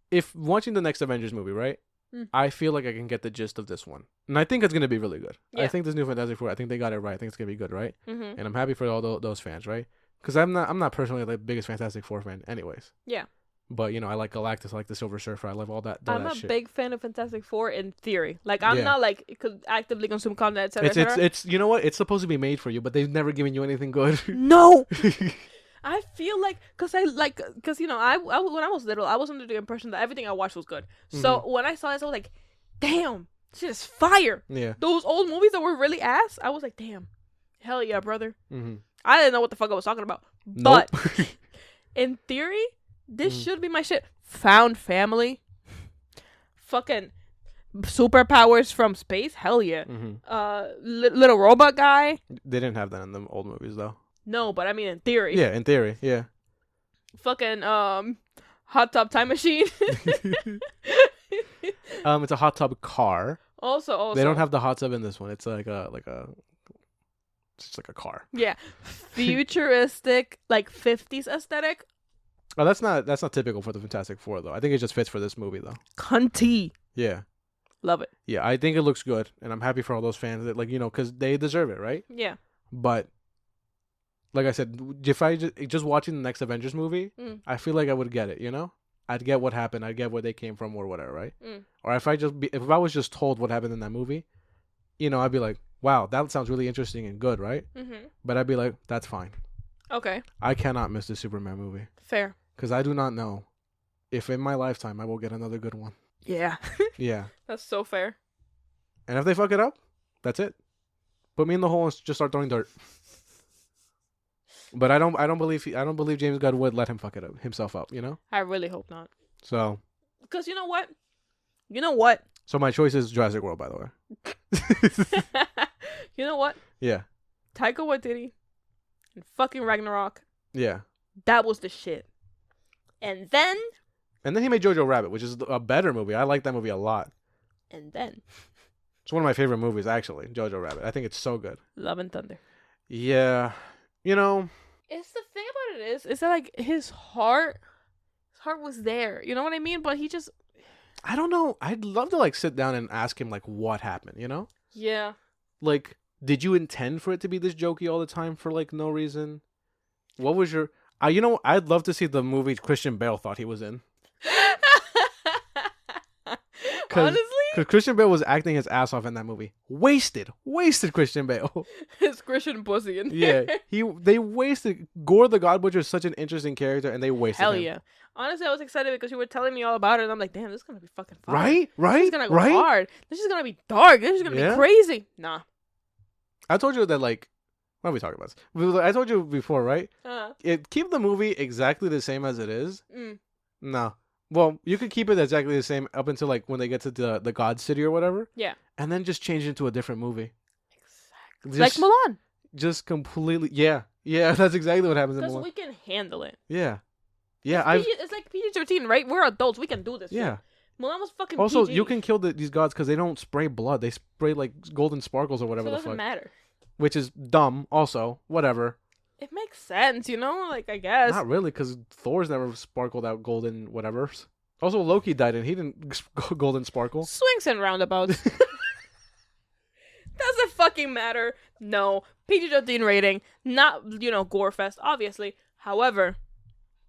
If watching the next Avengers movie, right? Mm. I feel like I can get the gist of this one. And I think it's going to be really good. I Yeah. think this new Fantastic Four, I think they got it right. I think it's going to be good, right? Mm-hmm. And I'm happy for all those fans, right? Cuz I'm not personally the biggest Fantastic Four fan anyways. Yeah. But, you know, I like Galactus, I like the Silver Surfer, I love all that I'm that a shit. big fan of Fantastic Four in theory. Like I'm Yeah. not like actively consume content, etc. It's you know what? It's supposed to be made for you, but they've never given you anything good. No. I feel like, cause you know, I when I was little, I was under the impression that everything I watched was good. So when I saw this, I was like, damn, shit is fire. Yeah. Those old movies that were really ass, I was like, damn, hell yeah, brother. Mm-hmm. I didn't know what the fuck I was talking about, Nope. but in theory, this should be my shit. Found family, fucking superpowers from space, hell yeah. Little robot guy. They didn't have that in the old movies though. No, but I mean in theory. Yeah, in theory, yeah. Fucking hot tub time machine. It's a hot tub car. Also, They don't have the hot tub in this one. It's it's just like a car. yeah, futuristic like 50s aesthetic. Oh, that's not typical for the Fantastic Four though. I think it just fits for this movie though. Cunty. Yeah. Love it. Yeah, I think it looks good, and I'm happy for all those fans that because they deserve it, right? Yeah. But like I said, if I just watching the next Avengers movie, I feel like I would get it. I'd get what happened. I'd get where they came from or whatever, right? Or if I was just told what happened in that movie, I'd be like, wow, that sounds really interesting and good, right? Mm-hmm. But I'd be like, that's fine. Okay. I cannot miss the Superman movie Fair. because I do not know if in my lifetime I will get another good one. Yeah. Yeah. That's so fair. And if they fuck it up, that's it. Put me in the hole and just start throwing dirt. But I don't believe James Gunn would let him fuck it up himself up. I really hope not. So Because you know what? You know what? So my choice is Jurassic World, by the way. You know what? Yeah. Taika Waititi and fucking Ragnarok. Yeah. That was the shit. And then he made Jojo Rabbit, which is a better movie. I like that movie a lot. And then It's one of my favorite movies, actually, Jojo Rabbit. I think it's so good. Love and Thunder. Yeah. You know, It's the thing about it is that like his heart was there. You know what I mean? But he just I don't know. I'd love to like sit down and ask him like what happened, you know? yeah. Like, did you intend for it to be this jokey all the time for like no reason? What was your you know, I'd love to see the movie Christian Bale thought he was in. Honestly, because Christian Bale was acting his ass off in that movie. Wasted Christian Bale. his Christian pussy in Yeah, there. they wasted Gore the God Butcher is such an interesting character, and they wasted Hell him. yeah. Honestly, I was excited because you were telling me all about it, and I'm like, damn, this is gonna be fucking fun. Right, This is gonna go hard. This is gonna be dark. This is gonna be crazy. Nah. I told you that like, what are we talking about? I told you before, right? Keep the movie exactly the same as it is. No. Well, you could keep it exactly the same up until like when they get to the God City or whatever. Yeah. And then just change it into a different movie. Exactly. Like Milan. Just completely. Yeah. Yeah. That's exactly what happens in Milan. Because we can handle it. Yeah. Yeah. It's like PG-13, right? We're adults. We can do this. Yeah. Shit. Milan was fucking Also, PG. you can kill these gods because they don't spray blood. They spray like golden sparkles or whatever so it the fuck. doesn't matter. Which is dumb. Also, whatever. It makes sense, you know. Like I guess. Not really, because Thor's never sparkled out golden whatever. Also, Loki died and he didn't golden sparkle. Swings and roundabouts. Doesn't fucking matter. No. PG-13 rating. Not, gore fest, obviously. However.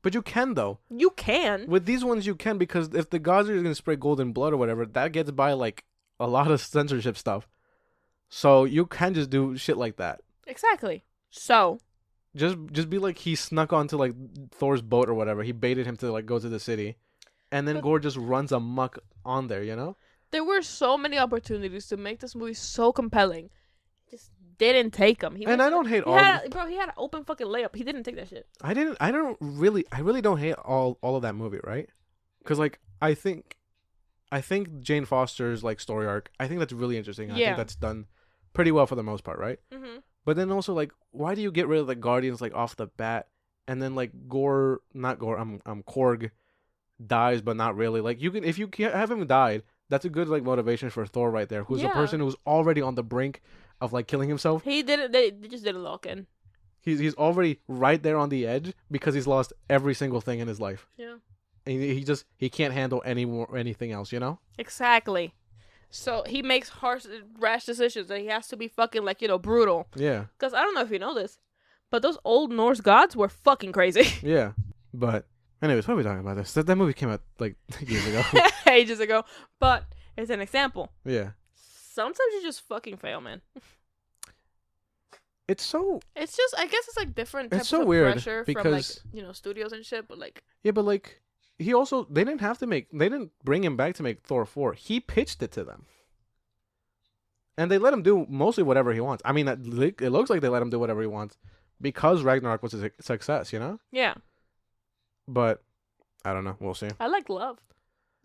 But you can, though. You can. With these ones, you can, because if the gods are going to spray golden blood or whatever, that gets by, like, a lot of censorship stuff. So you can just do shit like that. Exactly. So. Just be like he snuck onto, like, Thor's boat or whatever. He baited him to, like, go to the city. And then Gore just runs amok on there, you know? There were so many opportunities to make this movie so compelling. Just didn't take them. I don't hate all. He had an open fucking layup. He didn't take that shit. I really don't hate all of that movie, right? Because like I think Jane Foster's like story arc, I think that's really interesting. I think that's done pretty well for the most part, right? Mm-hmm. But then also like, why do you get rid of the Guardians like off the bat, and then like Korg dies, but not really. Like you can, if you have him died, that's a good like motivation for Thor right there, who's a person who's already on the brink of like killing himself. He didn't. They just didn't lock in. He's already right there on the edge because he's lost every single thing in his life. Yeah. And he can't handle anything else, you know? Exactly. So he makes harsh, rash decisions, and he has to be fucking like brutal. Yeah. Because I don't know if you know this, but those old Norse gods were fucking crazy. Yeah. But anyways, what are we talking about this? That movie came out like years ago. Ages ago. But it's an example. Yeah. Sometimes you just fucking fail, man. It's just, I guess it's like different types of weird pressure because, from like, studios and shit, but like. Yeah, but like, they didn't bring him back to make Thor 4. He pitched it to them. And they let him do mostly whatever he wants. I mean, it looks like they let him do whatever he wants because Ragnarok was a success, you know? Yeah. But, I don't know. We'll see. I like Love.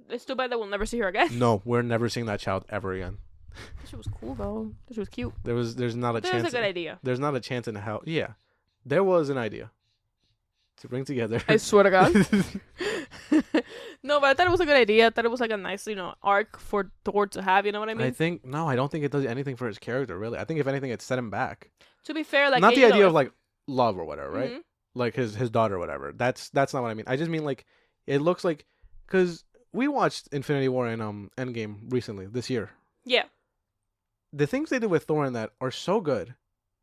It's too bad that we'll never see her again. No, we're never seeing that child ever again. She was cool though. She was cute. There's not a chance. That was a good idea. There's not a chance in hell. Yeah, there was an idea to bring together. I swear to God. No, but I thought it was a good idea. I thought it was like a nice, arc for Thor to have. You know what I mean? I don't think it does anything for his character. Really, I think if anything, it set him back. To be fair, like not the idea of like love or whatever, right? Mm-hmm. Like his daughter or whatever. That's not what I mean. I just mean like it looks like because we watched Infinity War and Endgame recently this year. Yeah. The things they did with Thor in that are so good,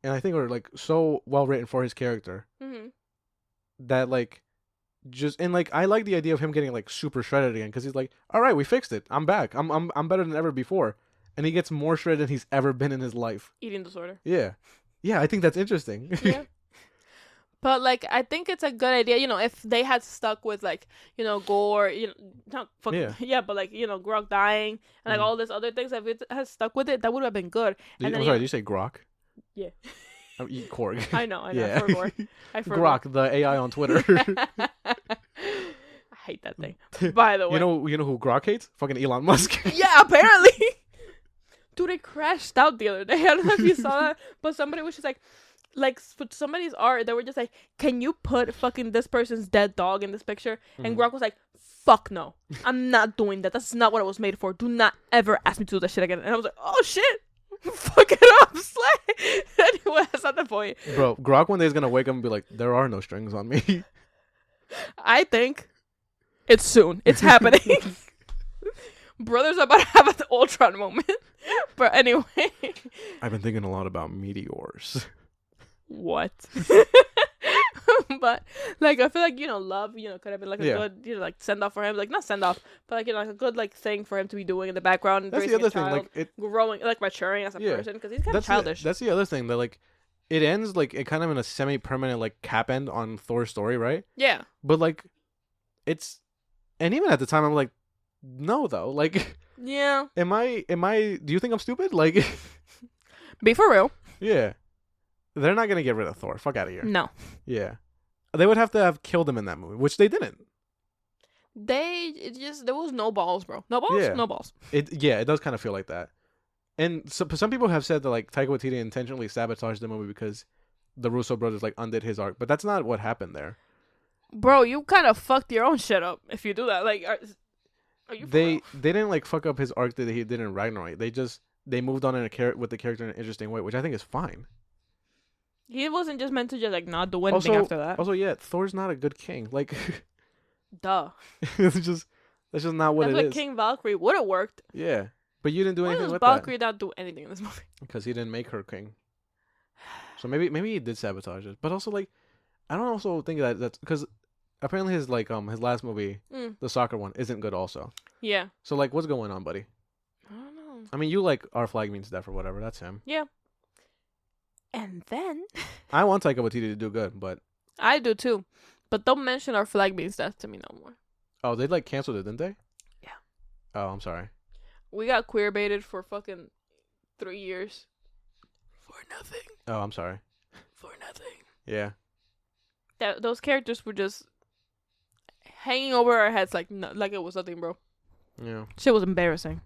and I think are like so well written for his character. Mm-hmm. That like, and like I like the idea of him getting like super shredded again because he's like, all right, we fixed it. I'm back. I'm better than ever before, and he gets more shredded than he's ever been in his life. Eating disorder. Yeah. I think that's interesting. Yeah. But like, I think it's a good idea. If they had stuck with like, Gore, not fucking but like Grok dying and like all this other things. If it has stuck with it, that would have been good. I'm sorry, did you say Grok? Yeah. Eat Korg. I know. Yeah. I forgot. Grok, the AI on Twitter. hate that thing. By the way, you know who Grok hates? Fucking Elon Musk. yeah, apparently. Dude, it crashed out the other day. I don't know if you saw that, but somebody was just like for somebody's art, they were just like, "Can you put fucking this person's dead dog in this picture?" And Grok was like, "Fuck no, I'm not doing that. That's not what I was made for. Do not ever ask me to do that shit again." And I was like, "Oh shit, fuck it up, slay." Anyway, that's not the point. Bro, Grok one day is gonna wake up and be like, "There are no strings on me." I think it's soon. It's happening. Brother's about to have an Ultron moment. But anyway, I've been thinking a lot about meteors. What? But like I feel like love could have been like a good like send off for him, like not send off but like like a good like thing for him to be doing in the background. That's the other thing, like it growing, like maturing as a person, because he's kind of childish. That's the other thing, that like it ends like it kind of in a semi-permanent like cap end on Thor's story, right? Yeah. But like it's, and even at the time I'm like, no though, like yeah. Am I? Do you think I'm stupid? Like, be for real. Yeah. They're not gonna get rid of Thor. Fuck out of here. No. Yeah. They would have to have killed him in that movie, which they didn't. There was no balls, bro. No balls? Yeah. No balls. It does kind of feel like that. And some people have said that like Taika Waititi intentionally sabotaged the movie because the Russo brothers like undid his arc, but that's not what happened there. Bro, you kind of fucked your own shit up if you do that. Like, are you? They didn't like fuck up his arc that he did in Ragnarok. They moved on with the character in an interesting way, which I think is fine. He wasn't just meant to just like not do anything after that. Also, yeah, Thor's not a good king. Like, duh. That's just not what it is. King Valkyrie would have worked. Yeah, but you didn't do anything with Valkyrie not do anything in this movie? Because he didn't make her king. So maybe he did sabotage it. But also, like, I don't also think that's because apparently his last movie, the soccer one, isn't good also. Yeah. So like, what's going on, buddy? I don't know. I mean, you like Our Flag Means Death or whatever. That's him. Yeah. And then I want Taika Waititi to do good, but I do too. But don't mention Our Flag Means Death to me no more. Oh, they like canceled it, didn't they? Yeah. Oh, I'm sorry. We got queer baited for fucking 3 years. For nothing. Oh, I'm sorry. For nothing. Yeah. Those characters were just hanging over our heads like it was nothing, bro. Yeah. Shit was embarrassing.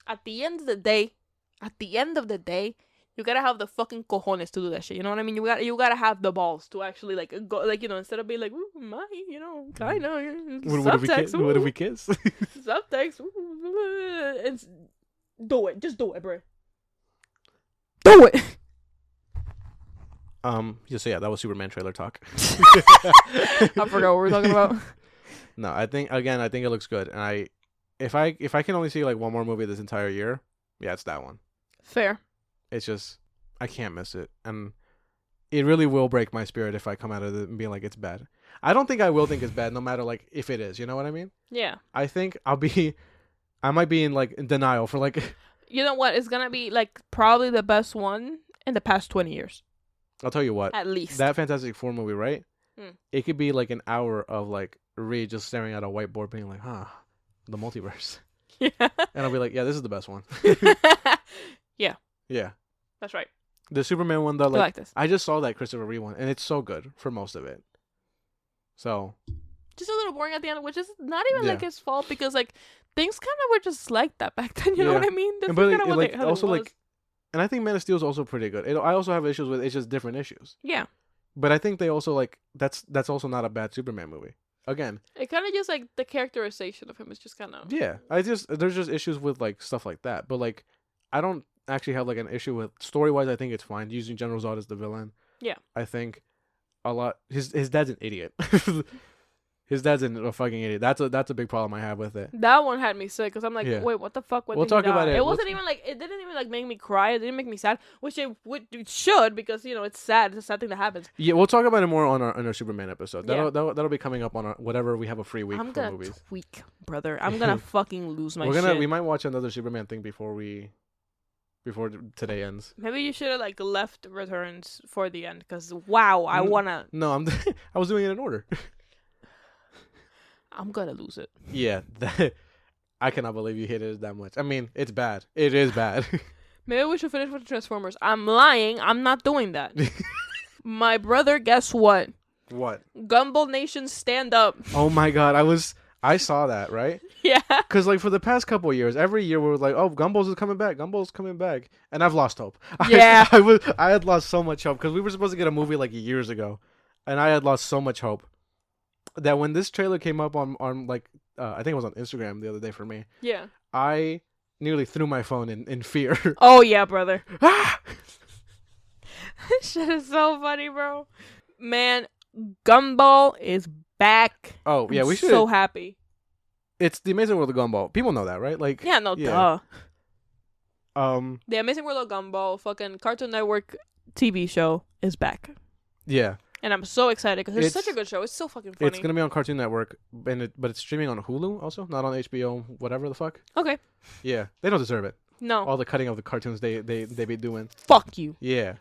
At the end of the day, you gotta have the fucking cojones to do that shit. You know what I mean? You gotta have the balls to actually like go, like, instead of being like, ooh, my, kind of subtext. What if we kiss? Subtext. It's do it. Just do it, bro. Do it. So yeah, that was Superman trailer talk. I forgot what we were talking about. No, I think it looks good, and if I can only see like one more movie this entire year, yeah, it's that one. Fair. It's just I can't miss it, and it really will break my spirit if I come out of it and being like it's bad. I don't think I will think it's bad, no matter like if it is. You know what I mean? Yeah. I think I might be in like denial for like. You know what? It's gonna be like probably the best one in the past 20 years. I'll tell you what. At least that Fantastic Four movie, right? It could be like an hour of like Reed just staring at a whiteboard, being like, the multiverse. Yeah. And I'll be like, yeah, this is the best one. Yeah. Yeah. That's right. The Superman one, though, I like this. I just saw that Christopher Reeve one, and it's so good for most of it. So. Just a little boring at the end, which is not even like his fault, because like things kind of were just like that back then. You know what I mean? That's kind of what also like, and I think Man of Steel is also pretty good. I also have issues with it's just different issues. Yeah. But I think they also like that's also not a bad Superman movie. Again, it kind of just like the characterization of him is just kind of there's just issues with like stuff like that. But like I don't actually have like an issue with story wise. I think it's fine using General Zod as the villain. Yeah. I think a lot. His dad's an idiot. His dad's a fucking idiot. That's a big problem I have with it. That one had me sick because I'm like, wait, what the fuck? We'll talk about it. It wasn't even like, it didn't even like make me cry. It didn't make me sad, which it should, because it's sad. It's a sad thing that happens. Yeah, we'll talk about it more on our Superman episode. That'll be coming up on our whatever we have a free week for movies. I'm gonna tweak, brother. I'm gonna fucking lose my shit. We might watch another Superman thing before today ends. Maybe you should have like left Returns for the end, because wow, I wanna. No, I was doing it in order. I'm gonna lose it. Yeah, I cannot believe you hated it that much. I mean, it's bad. It is bad. Maybe we should finish with the Transformers. I'm lying. I'm not doing that. My brother, guess what? What? Gumball Nation stand up. Oh my god, I saw that, right? Yeah. Because like for the past couple of years, every year we were like, "Oh, Gumball's is coming back. Gumball's coming back," and I've lost hope. Yeah. I had lost so much hope because we were supposed to get a movie like years ago, and I had lost so much hope that when this trailer came up on like I think it was on Instagram the other day for me, Yeah. I nearly threw my phone in fear. Oh yeah, brother. Ah! This shit is so funny, bro. Man, Gumball is back. Oh yeah, I'm we should. so happy. It's the Amazing World of Gumball. People know that, right? Like Yeah, no, yeah. duh. The Amazing World of Gumball, fucking Cartoon Network TV show is back, Yeah. and I'm so excited because it's It's- such a good show. It's so fucking funny. It's gonna be on Cartoon Network, but it's streaming on Hulu also, not on HBO, whatever the fuck. Okay. Yeah, they don't deserve it. No. All the cutting of the cartoons they be doing. Fuck you. Yeah,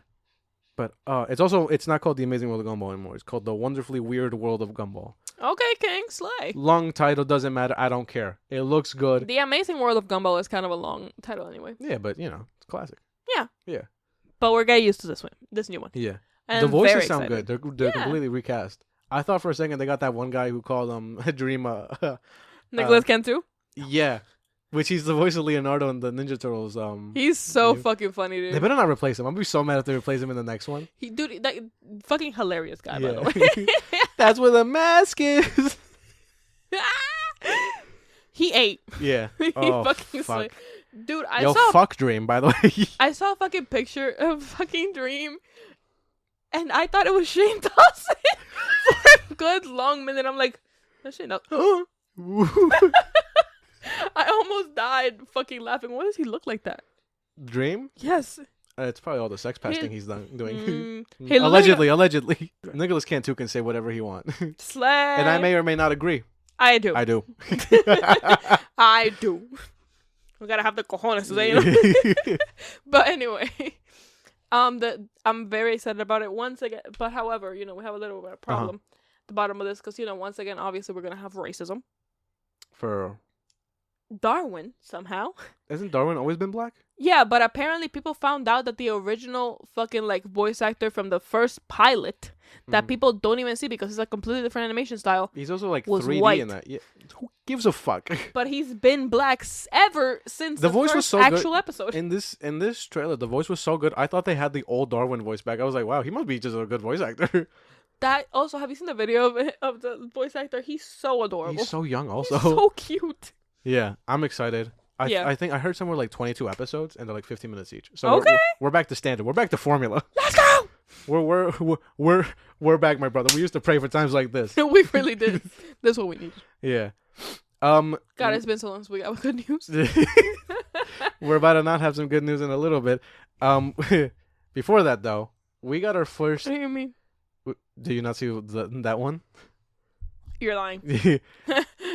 but it's not called The Amazing World of Gumball anymore. It's called The Wonderfully Weird World of Gumball. Okay, King Slay. Long title doesn't matter. I don't care. It looks good. The Amazing World of Gumball is kind of a long title anyway. Yeah, but you know it's classic. But we're getting used to this new one. Yeah, And the I'm voices very sound excited. good. They're Yeah. completely recast. I thought for a second they got that one guy who called Dream. Nicholas Cantu. Yeah, which he's the voice of Leonardo in the Ninja Turtles. He's so you- fucking funny, They dude. better not replace him. I'm gonna be so mad if they replace him in the next one. Dude, that fucking hilarious guy, by Yeah. the way. That's where the mask is. He ate. Yeah. He Oh, fucking fuck. slayed. Dude, I Yo, saw fuck Dream, by the way. I saw a fucking picture of fucking Dream, and I thought it was Shane Dawson for a good long minute. I'm like, that shit not. I almost died fucking laughing. Why does he look like that? Dream? Yes. It's probably all the sex pesting He- he's doing. He Allegedly. Nicholas Cantu can say whatever he wants. Slay. And I may or may not agree. I do. I do. I do. We gotta have the cojones to say it. But anyway, I'm very excited about it once again. But however, we have a little bit of problem at the bottom of this because once again, obviously, we're gonna have racism. For Darwin somehow. Hasn't Darwin always been black? Yeah, but apparently people found out that the original fucking like voice actor from the first pilot that Mhm. people don't even see because it's a completely different animation style. He's also like was 3D white. in that. Yeah. Who gives a fuck? But he's been black ever since The the voice was first so good. actual episode. In this trailer, the voice was so good. I thought they had the old Darwin voice back. I was like, wow, he must be just a good voice actor. That also, have you seen the video of the voice actor? He's so adorable. He's so young, He's also. so cute. Yeah, I'm excited. Yeah. I think I heard somewhere like 22 episodes and they're like 15 minutes each. So Okay. we're back to standard. We're back to formula. Let's go. We're back, my brother. We used to pray for times like this. We really did. That's what we need. Yeah. God, it's been so long since we got good news. We're about to not have some good news in a little bit. Before that though, we got our first. What do you mean? Do you not see that one? You're lying.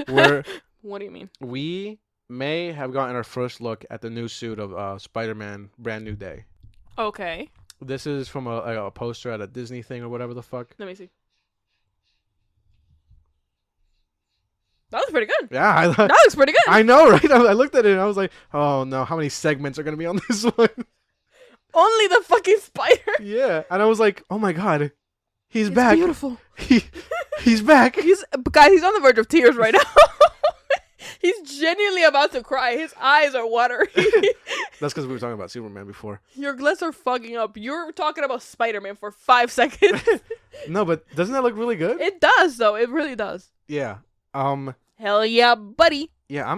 Where What do you mean? we may have gotten our first look at the new suit of Spider-Man: Brand New Day. Okay. This is from a poster at a Disney thing or whatever the fuck. Let me see. That looks pretty good. Yeah, That looks pretty good. I know, right? I looked at it and I was like, oh no, how many segments are gonna be on this one? Only the fucking spider. Yeah, and I was like, oh my god, he's It's back. beautiful. He's back. He's on the verge of tears right now. He's genuinely about to cry. His eyes are watery. That's because we were talking about Superman before. Your lips are fucking up. You're talking about Spider-Man for 5 seconds. No, but doesn't that look really good? It does, though. It really does. Yeah. Hell yeah, buddy. Yeah,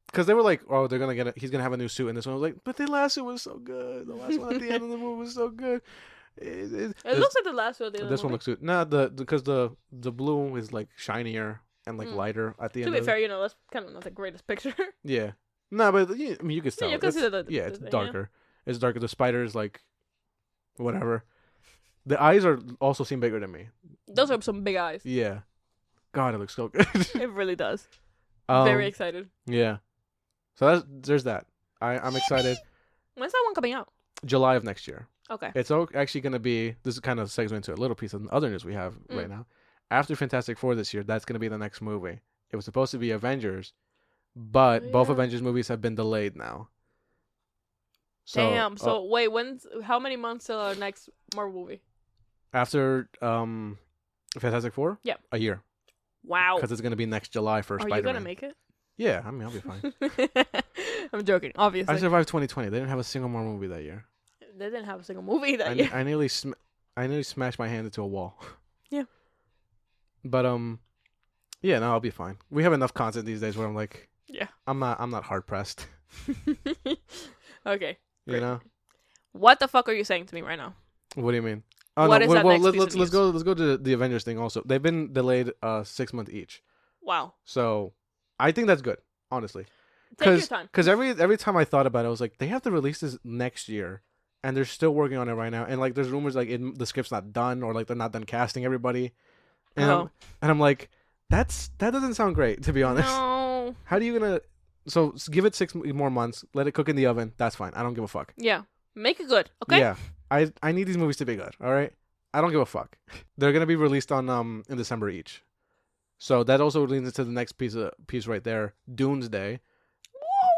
because they were like, oh, they're gonna he's gonna have a new suit in this one. I was like, but the last suit was so good. The last one at the end of the movie was so good. It looks like the last one. This one looks good. Nah, because the blue is like shinier and like lighter at the To end. be of fair, that's kind of not the greatest picture. Yeah. No, but I mean, you can tell. you can see the it's thing, yeah. darker. It's darker. The spider is like, whatever. The eyes also seem bigger than me. Those are some big eyes. Yeah. God, it looks so good. It really does. Um, Very excited. Yeah. So there's that. I'm excited. When's that one coming out? July of next year. Okay. It's actually going to be, this is kind of segues into a little piece of other news we have right now. After Fantastic Four this year, that's going to be the next movie. It was supposed to be Avengers, but both Yeah. Avengers movies have been delayed now. So, Damn. So wait, how many months till our next Marvel movie? after Fantastic Four? Yeah. A year. Wow. Because it's going to be next July for Are Spider-Man. you gonna make it? Yeah, I mean, I'll be fine. I'm joking, obviously. I survived 2020. They didn't have a single more movie that year. They didn't have a single movie that year. I nearly smashed my hand into a wall. Yeah. But yeah, no, I'll be fine. We have enough content these days where I'm like, Yeah. I'm not hard pressed. Okay. You Great. know? What the fuck are you saying to me right now? What do you mean? Oh What no, is that next piece of let's news? go to the Avengers thing also. They've been delayed 6 months each. Wow. So, I think that's good, honestly. Take your time. Because every time I thought about it, I was like, they have to release this next year, and they're still working on it right now. And like, there's rumors like the script's not done, or like they're not done casting everybody. And I'm like, that doesn't sound great, to be honest. No. How are you gonna? So give it 6 more months, let it cook in the oven. That's fine. I don't give a fuck. Yeah. Make it good. Okay. Yeah, I need these movies to be good. All right. I don't give a fuck. They're gonna be released on in December each. So that also leads into the next piece right there. Doomsday.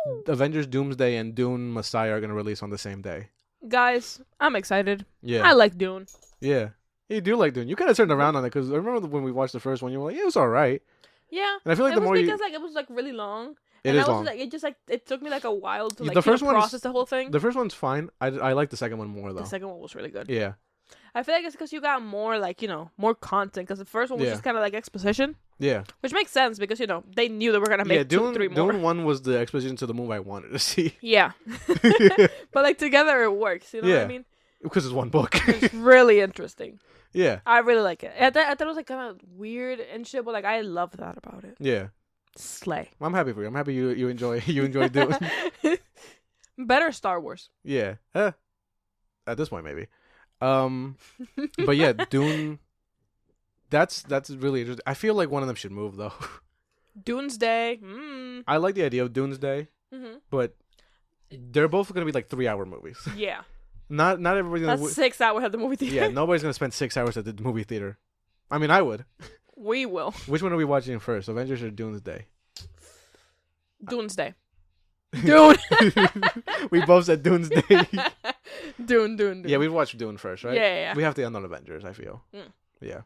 Woo! Avengers Doomsday and Dune Messiah are gonna release on the same day. Guys, I'm excited. Yeah. I like Dune. Yeah. You do like Dune. You kind of turned around on it because I remember when we watched the first one, you were like, yeah, it was all right. Yeah. And I feel like it the was more because like it was like really long. It and is I was long. Like, it took me like a while to like The first one's- process the whole thing. The first one's fine. I like the second one more though. The second one was really good. Yeah. I feel like it's because you got more like more content. Because the first one was Yeah. just kind of like exposition, Yeah. which makes sense because they knew they were gonna make Yeah. two, three more. Dune 1 was the exposition to the movie I wanted to see. Yeah, but like together it works. You know what Yeah. I mean? Because it's one book. It's really interesting. Yeah. I really like it. I thought it was like kind of weird and shit, but like I love that about it. Yeah. Slay. I'm happy for you. I'm happy you enjoy Dune. Better Star Wars. Yeah. At this point, maybe. But yeah, Dune. That's really interesting. I feel like one of them should move though. Doomsday. I like the idea of Doomsday, but they're both gonna be like 3-hour movies. Yeah. Not everybody's gonna. That's 6 hours at the movie theater. Yeah, nobody's gonna spend 6 hours at the movie theater. I mean, I would. We will. Which one are we watching first, Avengers or Doomsday? Doomsday. Dune. We both said Doomsday. Dune. Yeah, we've watched Dune first, right? Yeah. We have to end on Avengers, I feel. Mm. Yeah.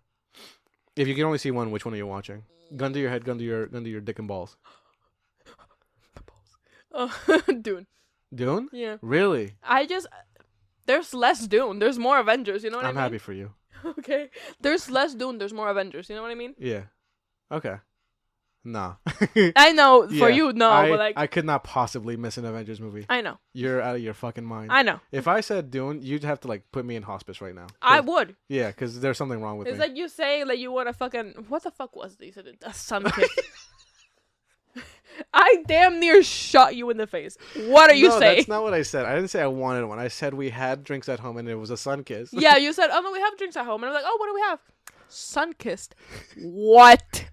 If you can only see one, which one are you watching? Gun to your head, gun to your dick and balls. Dune. Dune? Yeah. Really? There's less Dune. There's more Avengers. You know what I I'm mean? happy for you. Okay. There's less Dune. There's more Avengers. You know what I mean? Yeah. Okay. Nah. I know for Yeah, you, no, but like I could not possibly miss an Avengers movie. I know. You're out of your fucking mind. I know. If I said Dune, you'd have to like put me in hospice right now. I would. Yeah, because there's something wrong with It's me. like you say like you want to fucking what the fuck was this? You said a sun kiss. I damn near shot you in the face. What are you no, saying? that's not what I said. I didn't say I wanted one. I said we had drinks at home and it was a sun kiss. Yeah, you said, oh no, we have drinks at home. And I'm like, oh, what do we have? Sun kissed. What?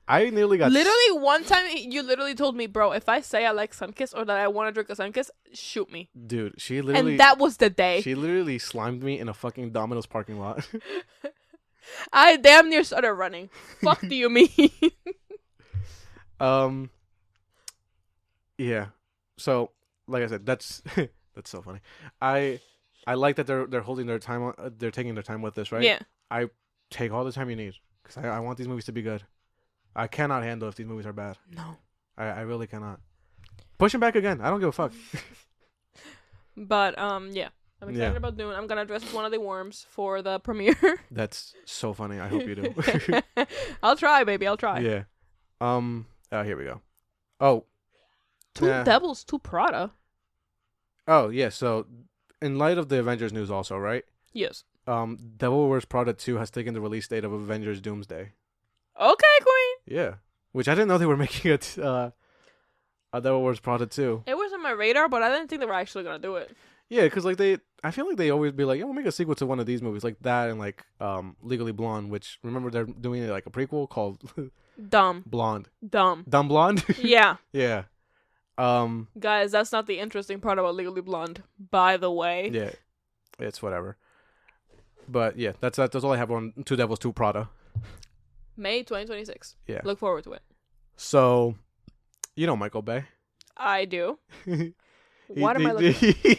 I nearly got Literally one time you literally told me, bro, if I say I like Sunkist or that I want to drink a Sunkist, shoot me. Dude, she literally And that was the day. she literally slimed me in a fucking Domino's parking lot. I damn near started running. Fuck do you mean? Yeah. So, like I said, that's that's so funny. I like that they're holding their time they're taking their time with this, right? Yeah. I take all the time you need cuz I want these movies to be good. I cannot handle if these movies are bad. No. I really cannot. Push them back again. I don't give a fuck. But yeah. I'm excited Yeah. about Dune. I'm gonna dress as one of the worms for the premiere. That's so funny. I hope you do. I'll try, baby. I'll try. Yeah. Here we go. Oh. Two Yeah. Devils, two Prada. Oh, yeah. So, in light of the Avengers news also, right? Yes. Devil Wears Prada 2 has taken the release date of Avengers Doomsday. Okay, Queen. Yeah. Which I didn't know they were making a Devil Wears Prada 2. It was on my radar, but I didn't think they were actually gonna do it. Yeah, because like I feel like they always be like, yeah, we'll make a sequel to one of these movies, like that and like Legally Blonde, which remember they're doing like a prequel called Dumb. Blonde. Dumb. Dumb Blonde? Yeah. Yeah. Guys, that's not the interesting part about Legally Blonde, by the way. Yeah. It's whatever. But yeah, that's all I have on Two Devils 2 Prada. May 2026. Yeah. Look forward to it. So, you know Michael Bay. I do. He- What am I he- looking at?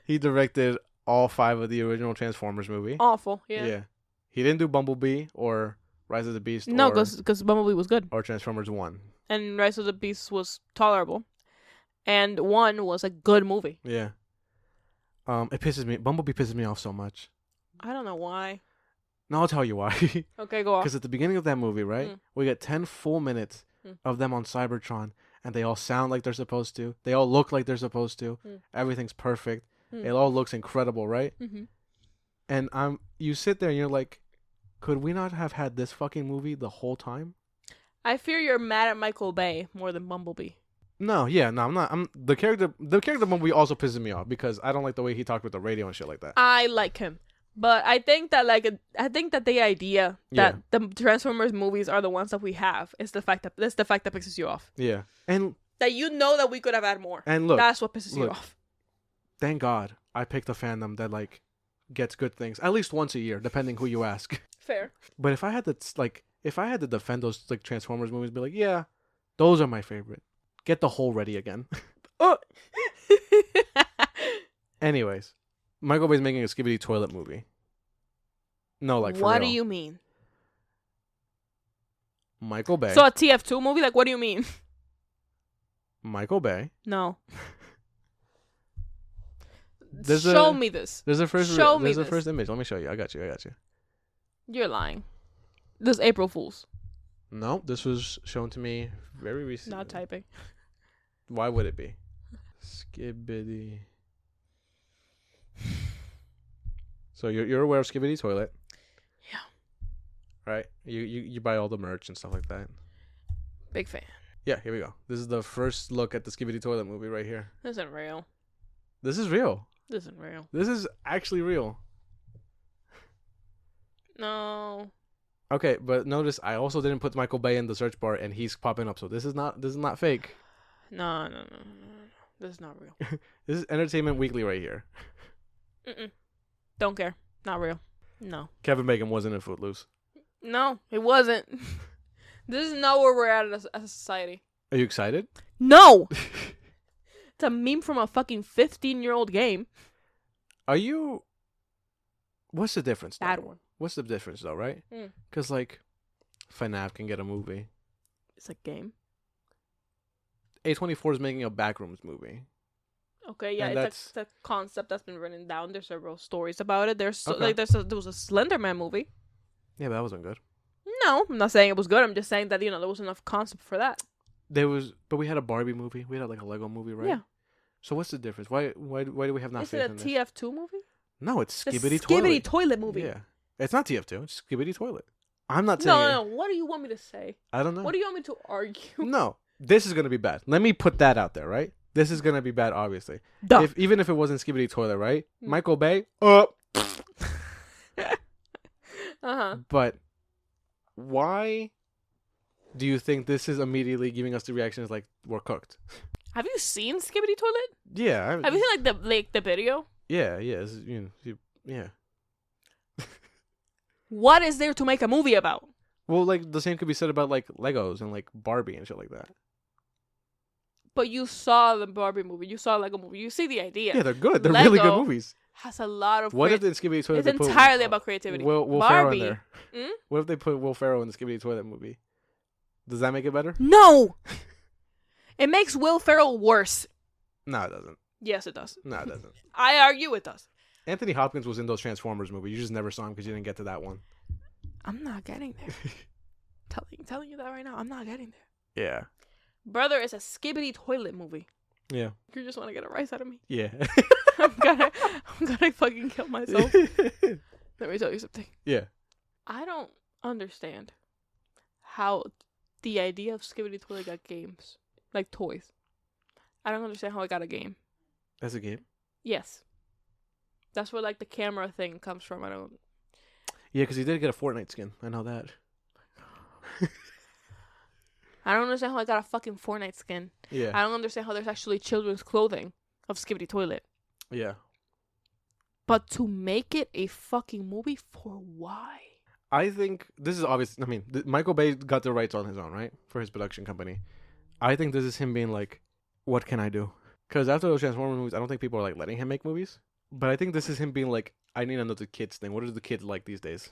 He directed all 5 of the original Transformers movie. Awful. Yeah. He didn't do Bumblebee or Rise of the Beast. No, because Bumblebee was good. Or Transformers 1. And Rise of the Beast was tolerable. And 1 was a good movie. Yeah. Bumblebee pisses me off so much. I don't know why. No, I'll tell you why. Okay, go on. Because at the beginning of that movie, right, we get 10 full minutes of them on Cybertron, and they all sound like they're supposed to. They all look like they're supposed to. Everything's perfect. It all looks incredible, right? Mm-hmm. And you sit there and you're like, could we not have had this fucking movie the whole time? I fear you're mad at Michael Bay more than Bumblebee. No, I'm not. The character Bumblebee also pisses me off because I don't like the way he talked with the radio and shit like that. I like him. But I think that the idea that the Transformers movies are the ones that we have is the fact that pisses you off. Yeah. And that you know that we could have had more. And look, that's what pisses you off. Thank God I picked a fandom that like gets good things at least once a year, depending who you ask. Fair. But if I had to defend those like Transformers movies, be like, yeah, those are my favorite. Get the hole ready again. Oh. Anyways, Michael Bay's making a Skibidi Toilet movie. No, like for what real. do you mean? Michael Bay. So a TF2 movie? Like, what do you mean? Michael Bay. No. Show me this. There's a first. There's a first image. Let me show you. I got you. You're lying. This is April Fool's. No, this was shown to me very recently. Not typing. Why would it be? Skibidi. So you're aware of Skibidi Toilet? Yeah. Right. You buy all the merch and stuff like that. Big fan. Yeah. Here we go. This is the first look at the Skibidi Toilet movie right here. This isn't real. This is real. This isn't real. This is actually real. No. Okay, but notice I also didn't put Michael Bay in the search bar, and he's popping up. So this is not fake. No. This is not real. This is Entertainment Weekly right here. Don't care. Not real. No. Kevin Bacon wasn't in Footloose. No, it wasn't. This is not where we're at as a society. Are you excited? No. It's a meme from a fucking 15-year-old game. Are you? What's the difference? Bad one. What's the difference though, right? Because like, FNAF can get a movie. It's a game. A24 is making a Backrooms movie. Okay, yeah, And it's a concept that's been written down. There's several stories about it. There was a Slenderman movie. Yeah, but that wasn't good. No, I'm not saying it was good. I'm just saying that there was enough concept for that. But we had a Barbie movie. We had like a Lego movie, right? Yeah. So what's the difference? Why do we have not? Is it a TF2 movie? No, it's Skibidi Toilet. Skibidi Toilet movie. Yeah, it's not TF2. It's Skibidi Toilet. I'm not saying. No. What do you want me to say? I don't know. What do you want me to argue? No, this is gonna be bad. Let me put that out there, right? This is gonna be bad, obviously. Duh. Even if it wasn't Skibidi Toilet, right? Michael Bay. But why do you think this is immediately giving us the reactions like we're cooked? Have you seen Skibidi Toilet? Yeah. Have you seen the video? Yeah. Yeah. What is there to make a movie about? Well, like the same could be said about like Legos and like Barbie and shit like that. But you saw the Barbie movie. You saw Lego movie. You see the idea. Yeah, they're good. They're really good movies. Has a lot of. What if in Skibidi Toilet? It's entirely about creativity. Will Ferrell in there? What if they put Will Ferrell in the Skibidi Toilet movie? Does that make it better? No. It makes Will Ferrell worse. No, it doesn't. Yes, it does. No, it doesn't. I argue it does.ントニー・ホプキンス was in those Transformers movies. You just never saw him because you didn't get to that one. I'm not getting there. telling you that right now. I'm not getting there. Yeah. Brother, it's a Skibidi Toilet movie. Yeah. You just want to get a rise out of me? Yeah. I'm gonna fucking kill myself. Let me tell you something. Yeah. I don't understand how the idea of Skibidi Toilet got games. Like toys. I don't understand how it got a game. That's a game? Yes. That's where like the camera thing comes from. Yeah, because he did get a Fortnite skin. I know that. I don't understand how I got a fucking Fortnite skin. Yeah. I don't understand how there's actually children's clothing of Skibidi Toilet. Yeah. But to make it a fucking movie, for why? I think this is obvious. I mean, Michael Bay got the rights on his own, right? For his production company. I think this is him being like, what can I do? Because after those Transformers movies, I don't think people are like letting him make movies. But I think this is him being like, I need another kids thing. What are the kids like these days?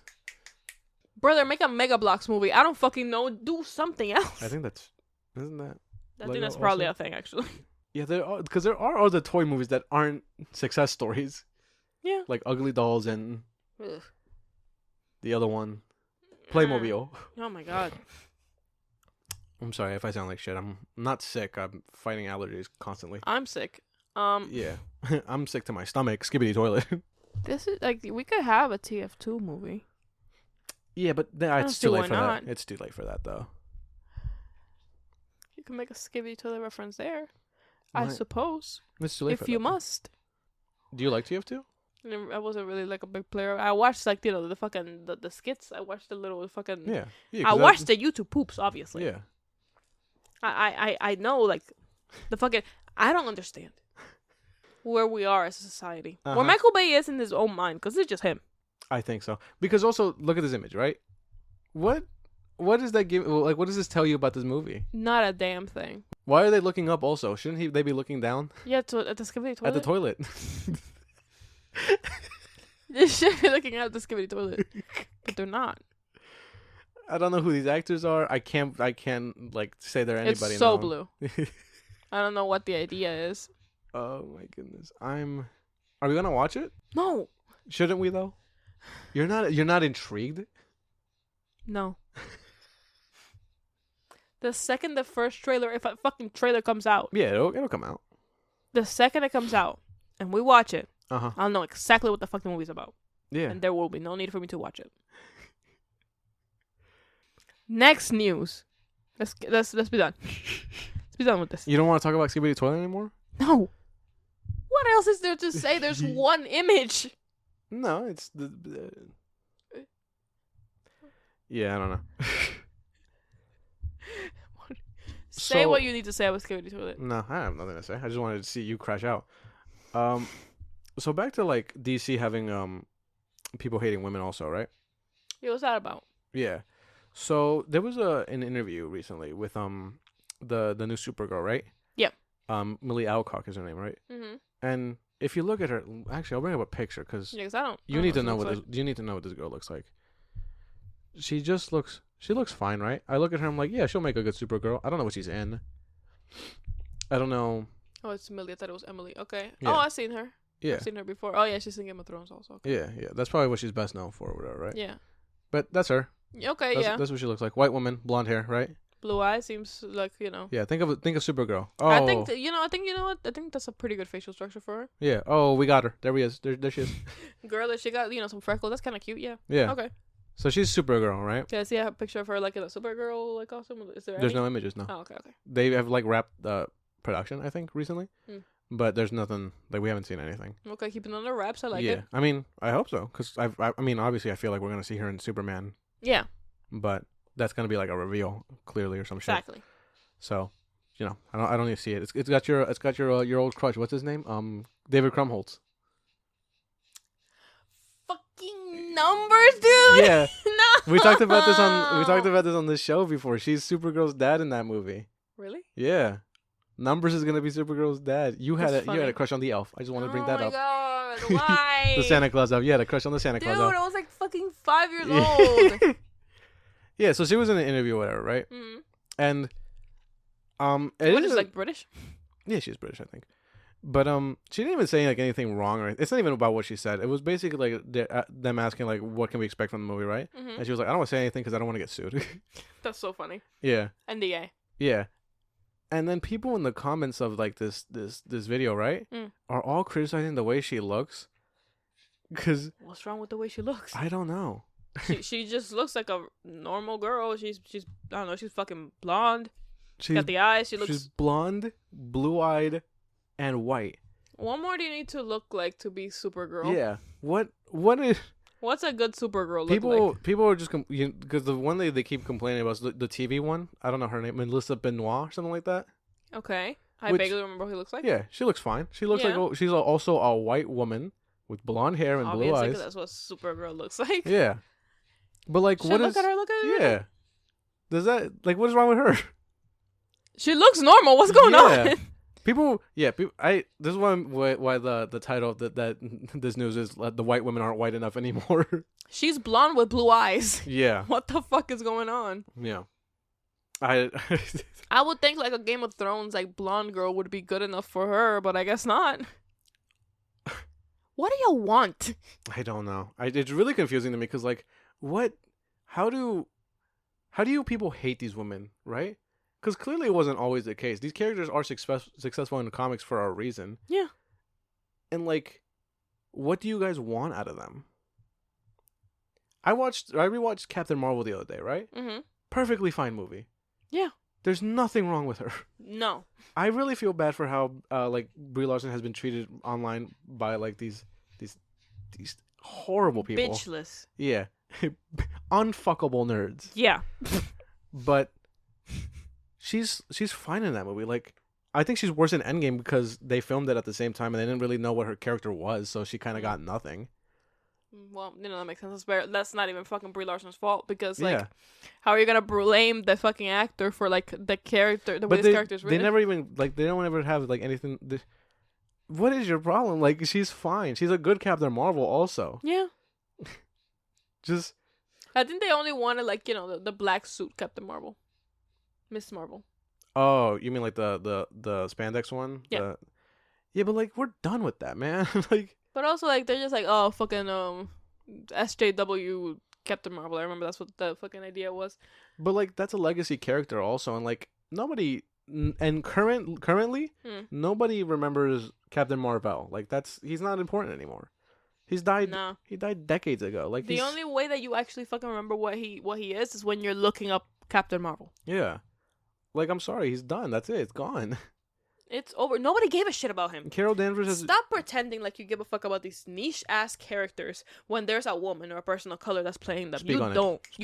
Brother, make a Mega Bloks movie. I don't fucking know. Do something else. I think isn't that? I think Lego that's probably also? a thing, actually. Yeah, because there are other toy movies that aren't success stories. Yeah. Like Ugly Dolls and Ugh. the other one, Playmobil. Oh my god. I'm sorry if I sound like shit. I'm not sick. I'm fighting allergies constantly. I'm sick. Yeah, I'm sick to my stomach. Skibbity toilet. This is like we could have a TF2 movie. Yeah, but don't it's see too why late for not. that. It's too late for that though. You can make a Skibby Toilet reference there, I What? suppose, It's too late for if you that. must. Do you like TF2? I wasn't really like a big player. I watched like the fucking the skits. I watched the little fucking. Yeah. I watched the YouTube poops, obviously. Yeah. I know like the fucking. I don't understand where we are as a society. Where Michael Bay is in his own mind, because it's just him. I think so. Because also, look at this image, right? What does that give? Like, what does this tell you about this movie? Not a damn thing. Why are they looking up? Also, shouldn't they be looking down Yeah, at the Skibidi Toilet. at the toilet? They should be looking at the Skibidi Toilet, but they're not. I don't know who these actors are. I can't like say they're anybody. It's so known. blue. I don't know what the idea is. Oh my goodness. Are we gonna watch it? No. Shouldn't we though? You're not intrigued? No. The second the first trailer, if a fucking trailer comes out, Yeah, it'll come out. the second it comes out, and we watch it, Uh-huh. I'll know exactly what the fucking movie's about. Yeah. And there will be no need for me to watch it. Next news. Let's be done. Let's be done with this. You don't want to talk about Skibbity Toilet anymore? No. What else is there to say? There's one image. No, it's Yeah, I don't know. Say So- what you need to say about Skibidi Toilet. No, I have nothing to say. I just wanted to see you crash out. So back to like DC having people hating women also, right? Yeah, what's that about? Yeah. So there was an interview recently with the new Supergirl, right? Yep. Millie Alcock is her name, right? Mm-hmm. And if you look at her, actually, I'll bring up a picture because Yeah, because I don't. you need to what know she what looks this. You need to know what this girl looks like. She looks fine, right? I look at her, I'm like, yeah, she'll make a good Supergirl. I don't know what she's in. I don't know. Oh, it's Millie. I thought it was Emily. Okay. Yeah. Oh, I've seen her. Yeah, I've seen her before. Oh, yeah, she's in Game of Thrones also. Okay. yeah. That's probably what she's best known for, or whatever, right? Yeah. But that's her. Okay, That's, yeah. that's what she looks like. White woman, blonde hair, right? Blue eyes seems like, Yeah. Think of Supergirl. Oh, I think, you know what? I think that's a pretty good facial structure for her. yeah. Oh, we got her. There he is. There she is. Girl, she got, some freckles. That's kind of cute, yeah. Yeah. Okay. So she's Supergirl, right? Yeah, I see a picture of her, like, in a Supergirl, like, costume. Is there There's any? no images, no. Oh, okay. They have like wrapped production, I think, recently, but there's nothing. Like we haven't seen anything. Okay, keeping under wraps. I like Yeah, it. I mean, I hope so, because I mean, obviously, I feel like we're gonna see her in Superman, Yeah, but that's gonna be like a reveal, clearly, or some shit. exactly. So, I don't need to see it. It's got your old crush. What's his name? David Krumholtz. Fucking numbers, dude. Yeah, No. we talked about this on this show before. She's Supergirl's dad in that movie. Really? Yeah, Numbers is gonna be Supergirl's dad. You had That's you had funny. a crush on the elf. I just want to bring that up. Oh my god! Why? The Santa Claus elf. You had a crush on the Santa Dude, Claus elf. I was like fucking 5 years old. Yeah, so she was in an interview or whatever, right? Mm. And What is like British? yeah, she's British, I think. But she didn't even say like anything wrong, or it's not even about what she said. It was basically like them asking like, what can we expect from the movie, right? Mm-hmm. And she was like, I don't want to say anything because I don't want to get sued. That's so funny. Yeah, NDA. yeah. And then people in the comments of like this video, right, are all criticizing the way she looks. Cause What's wrong with the way she looks? I don't know. she just looks like a normal girl. She's I don't know. She's fucking blonde. She's Got the eyes. She looks. she's blonde, blue-eyed, and white. What more do you need to look like to be Supergirl? Yeah. What is What's a good Supergirl look like? people are just because the one they keep complaining about is the TV one. I don't know her name, Melissa Benoit or something like that. Okay. I Which- vaguely remember what he looks like. Yeah, she looks fine. She looks Yeah. like she's also a white woman with blonde hair and Obviously, blue 'cause eyes. that's what Supergirl looks like. Yeah, but like, Shit, what look is? at her. Look at her. Yeah, does that like what is wrong with her? She looks normal. What's going Yeah. on? People, yeah, this is why the title of that this news is the white women aren't white enough anymore. She's blonde with blue eyes. Yeah. What the fuck is going on? Yeah. I I would think like a Game of Thrones like blonde girl would be good enough for her, but I guess not. What do you want? I don't know. It's really confusing to me because like what how do you people hate these women, right? Because clearly it wasn't always the case. These characters are successful in the comics for a reason. Yeah. And like, what do you guys want out of them? I rewatched Captain Marvel the other day, right? Mm-hmm. Perfectly fine movie. Yeah. There's nothing wrong with her. No. I really feel bad for how like Brie Larson has been treated online by like these horrible people. Bitchless. Yeah. Unfuckable nerds. Yeah. But she's fine in that movie. Like, I think she's worse in Endgame because they filmed it at the same time and they didn't really know what her character was, so she kind of got nothing. Well, that makes sense. That's not even fucking Brie Larson's fault because, like, Yeah. how are you gonna blame the fucking actor for like the character, the way But this character's written? they never even like they don't ever have like anything. What is your problem? Like, she's fine. She's a good Captain Marvel, also. Yeah. Just. I think they only wanted like the black suit Captain Marvel, Miss Marvel. Oh, you mean like the spandex one? Yeah. Yeah, but like we're done with that, man. Like. But also like they're just like, oh fucking SJW Captain Marvel. I remember that's what the fucking idea was. But like that's a legacy character also, and like nobody and currently nobody remembers Captain Marvel. Like he's not important anymore. He's died. No. He died decades ago. Like the only way that you actually fucking remember what he is when you're looking up Captain Marvel. Yeah. Like, I'm sorry, he's done. That's it. It's gone. It's over. Nobody gave a shit about him. Carol Danvers has. Stop pretending like you give a fuck about these niche ass characters when there's a woman or a person of color that's playing them. You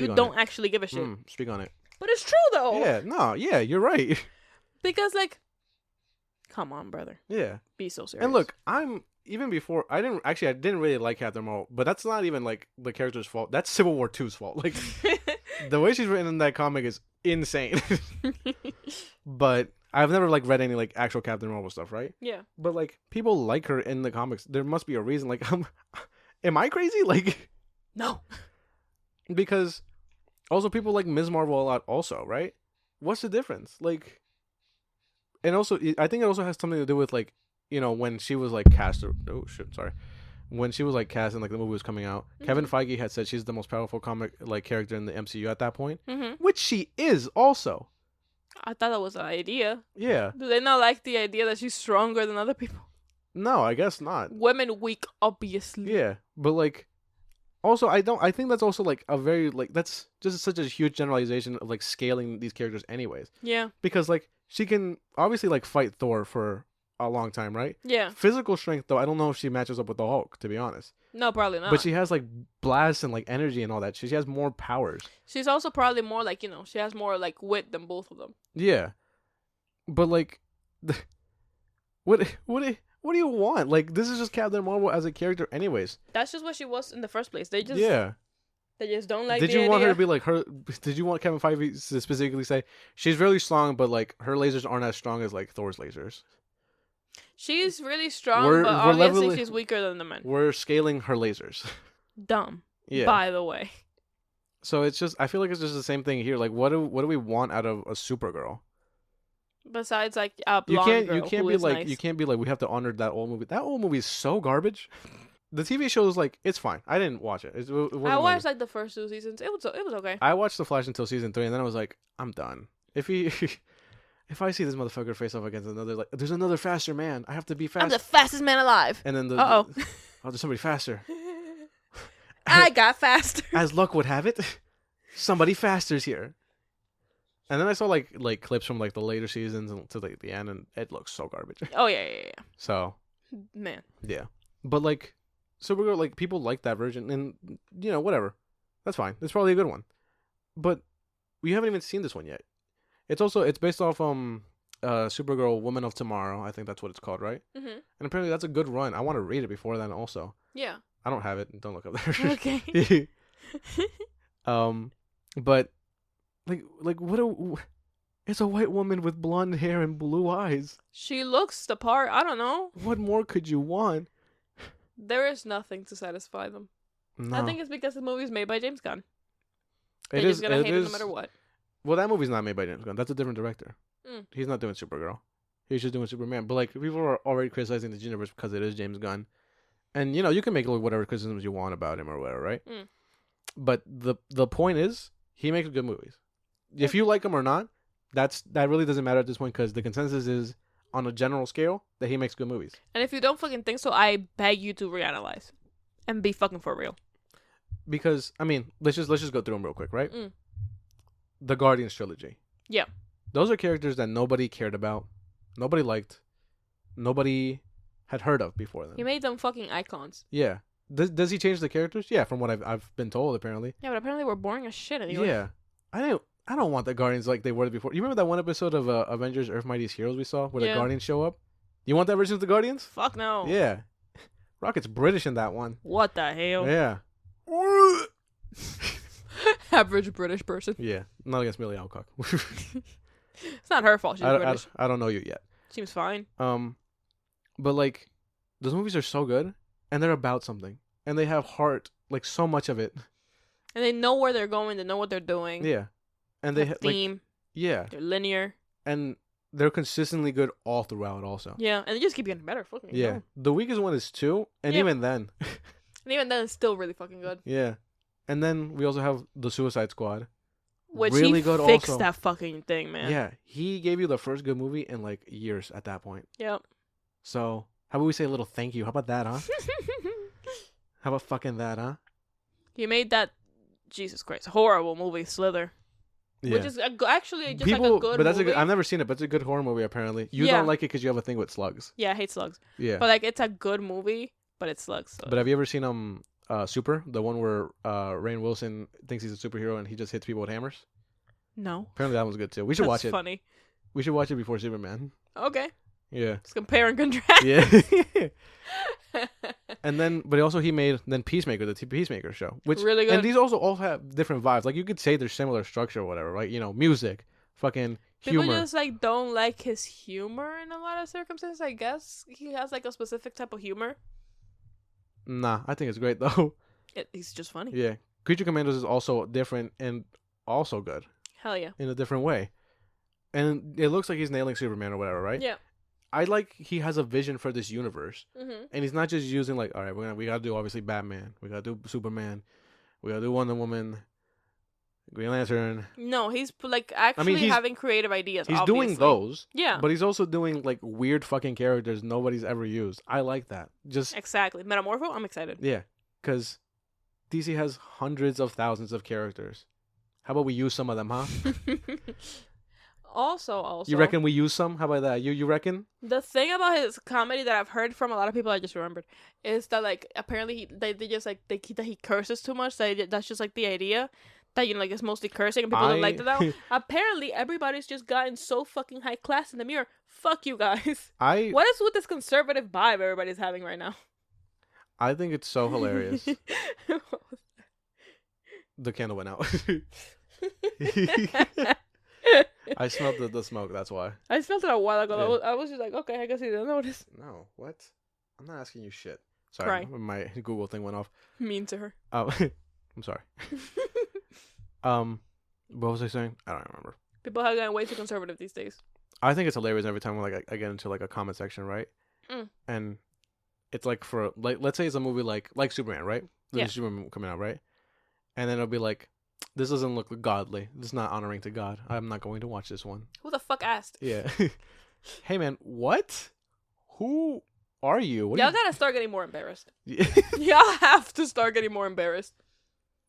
don't actually give a shit. Speak on it. But it's true though. Yeah. No. Yeah. You're right. Because like, come on, brother. Yeah. Be so serious. And look, even before I didn't really like Captain Marvel, but that's not even like the character's fault. That's Civil War II's fault. Like the way she's written in that comic is insane. But I've never like read any like actual Captain Marvel stuff, right? Yeah. But like people like her in the comics. There must be a reason. Like, am I crazy? Like, no. Because also people like Ms. Marvel a lot. Also, right? What's the difference? Like, and also I think it also has something to do with like, when she was like cast. When she was like cast and like the movie was coming out, Kevin Feige had said she's the most powerful comic like character in the MCU at that point, which she is also. I thought that was an idea. Yeah. Do they not like the idea that she's stronger than other people? No, I guess not. Women weak, obviously. Yeah, but like, also I think that's also like a very like that's just such a huge generalization of like scaling these characters, anyways. Yeah. Because like she can obviously like fight Thor for a long time, right? Yeah. Physical strength though, I don't know if she matches up with the Hulk, to be honest. No, probably not. But she has like blasts and like energy and all that. She has more powers. She's also probably more like she has more like wit than both of them. Yeah, but like, what do you want? Like, this is just Captain Marvel as a character, anyways. That's just what she was in the first place. They just They just don't like. Did you want her to be like her? Did you want Kevin Feige to specifically say she's really strong, but like her lasers aren't as strong as like Thor's lasers? She's really strong, but obviously she's weaker than the men. We're scaling her lasers. Dumb. Yeah. By the way. So it's just, I feel like it's just the same thing here. Like, what do we want out of a Supergirl? Besides, like a blonde girl you can't who be is like nice. You can't be like we have to honor that old movie. That old movie is so garbage. The TV show is like it's fine. I didn't watch it. I watched like the first 2 seasons. It was okay. I watched The Flash until season 3, and then I was like, I'm done. If I see this motherfucker face off against another, like, there's another faster man. I have to be fast. I'm the fastest man alive. And then oh, there's somebody faster. I got faster. As luck would have it, somebody faster's here. And then I saw like clips from like the later seasons and to like the end, and it looks so garbage. Oh yeah. So, man. Yeah, but like, Supergirl, like people like that version, and whatever, that's fine. It's probably a good one, but we haven't even seen this one yet. It's based off Supergirl Woman of Tomorrow. I think that's what it's called, right? Mm-hmm. And apparently that's a good run. I want to read it before then also. Yeah. I don't have it. Don't look up there. Okay. But like what It's a white woman with blonde hair and blue eyes. She looks the part. I don't know. What more could you want? There is nothing to satisfy them. No. I think it's because the movie is made by James Gunn. They're it just is. gonna It hate it is. no matter what. Well, that movie's not made by James Gunn. That's a different director. Mm. He's not doing Supergirl. He's just doing Superman. But like, people are already criticizing the universe because it is James Gunn, and you can make whatever criticisms you want about him or whatever, right? Mm. But the point is, he makes good movies. If you like him or not, that really doesn't matter at this point because the consensus is on a general scale that he makes good movies. And if you don't fucking think so, I beg you to reanalyze and be fucking for real. Because I mean, let's just go through them real quick, right? Mm. The Guardians trilogy. Yeah. Those are characters that nobody cared about, nobody liked, nobody had heard of before them. He made them fucking icons. Yeah. Does he change the characters? Yeah, from what I've been told, apparently. Yeah, but apparently we're boring as shit anyway. Yeah. I don't want the Guardians like they were before. You remember that one episode of Avengers Earth Mightiest Heroes we saw where the Guardians show up? You want that version of the Guardians? Fuck no. Yeah. Rocket's British in that one. What the hell? Yeah. Average British person. Yeah. Not against Millie Alcock. It's not her fault. She's British. I don't know you yet. Seems fine. But like, those movies are so good, and they're about something, and they have heart, like so much of it. And they know where they're going. They know what they're doing. Yeah, and they have like, theme. yeah, They're linear. and they're consistently good all throughout. Also, Yeah, and they just keep getting better. Fucking yeah. hell. The weakest one is 2, and Yeah. even then, And even then, it's still really fucking good. yeah. And then we also have the Suicide Squad. Which really he good fixed also. that fucking thing, man. Yeah, he gave you the first good movie in like years at that point. Yep. So how about we say a little thank you? How about that, huh? How about fucking that, huh? He made that, Jesus Christ, horrible movie, Slither. Yeah. Which is actually just People, like a good but that's movie. I've never seen it, but it's a good horror movie apparently. You Yeah. don't like it because you have a thing with slugs. Yeah, I hate slugs. Yeah. But like, it's a good movie, but it's slugs. So. But have you ever seen Super, the one where Rainn Wilson thinks he's a superhero and he just hits people with hammers? No. Apparently that one's good too. We should That's watch it. funny. We should watch it before Superman. Okay. Yeah. Let's compare and contrast. Yeah. And then, but also he made then Peacemaker, the Peacemaker show, which Really good. And these also all have different vibes. Like you could say there's similar structure or whatever, right? music, fucking People humor. just like don't like his humor in a lot of circumstances. I guess he has like a specific type of humor. Nah, I think it's great though. He's just funny. Yeah. Creature Commandos is also different and also good Hell yeah. in a different way. And it looks like he's nailing Superman or whatever, right? Yeah. I like he has a vision for this universe. Mhm. And he's not just using like, all right, we gotta do obviously Batman, we gotta do Superman, we gotta do Wonder Woman, Green Lantern. No, he's like actually he's- having creative ideas. He's obviously. doing those, Yeah. but he's also doing like weird fucking characters nobody's ever used. I like that. Just Exactly. Metamorpho. I'm excited. yeah, because DC has hundreds of thousands of characters. How about we use some of them, huh? Also, You reckon we use some? How about that? You reckon? the thing about his comedy that I've heard from a lot of people, I just remembered, is that like apparently they just like that he curses too much. That's just like the idea that like it's mostly cursing and people don't like that. Apparently, everybody's just gotten so fucking high class in the mirror. Fuck you guys. What is with this conservative vibe everybody's having right now? I think it's so hilarious. The candle went out. I smelled the smoke. That's why. I smelled it a while ago. Yeah. I was just like, okay, I guess he didn't notice. No, what? I'm not asking you shit. Sorry, Right. my Google thing went off. Mean to her. I'm sorry. What was I saying? I don't remember. People have gotten way too conservative these days. I think it's hilarious every time I get into like a comment section, right? Mm. And it's like for like let's say it's a movie like Superman, right? There's Yeah. a Superman coming out, right? And then it'll be like, this doesn't look godly. This is not honoring to God. I'm not going to watch this one. Who the fuck asked? Yeah. Hey man, what? Who are you? What Y'all are gotta start getting more embarrassed. you... Y'all have to start getting more embarrassed.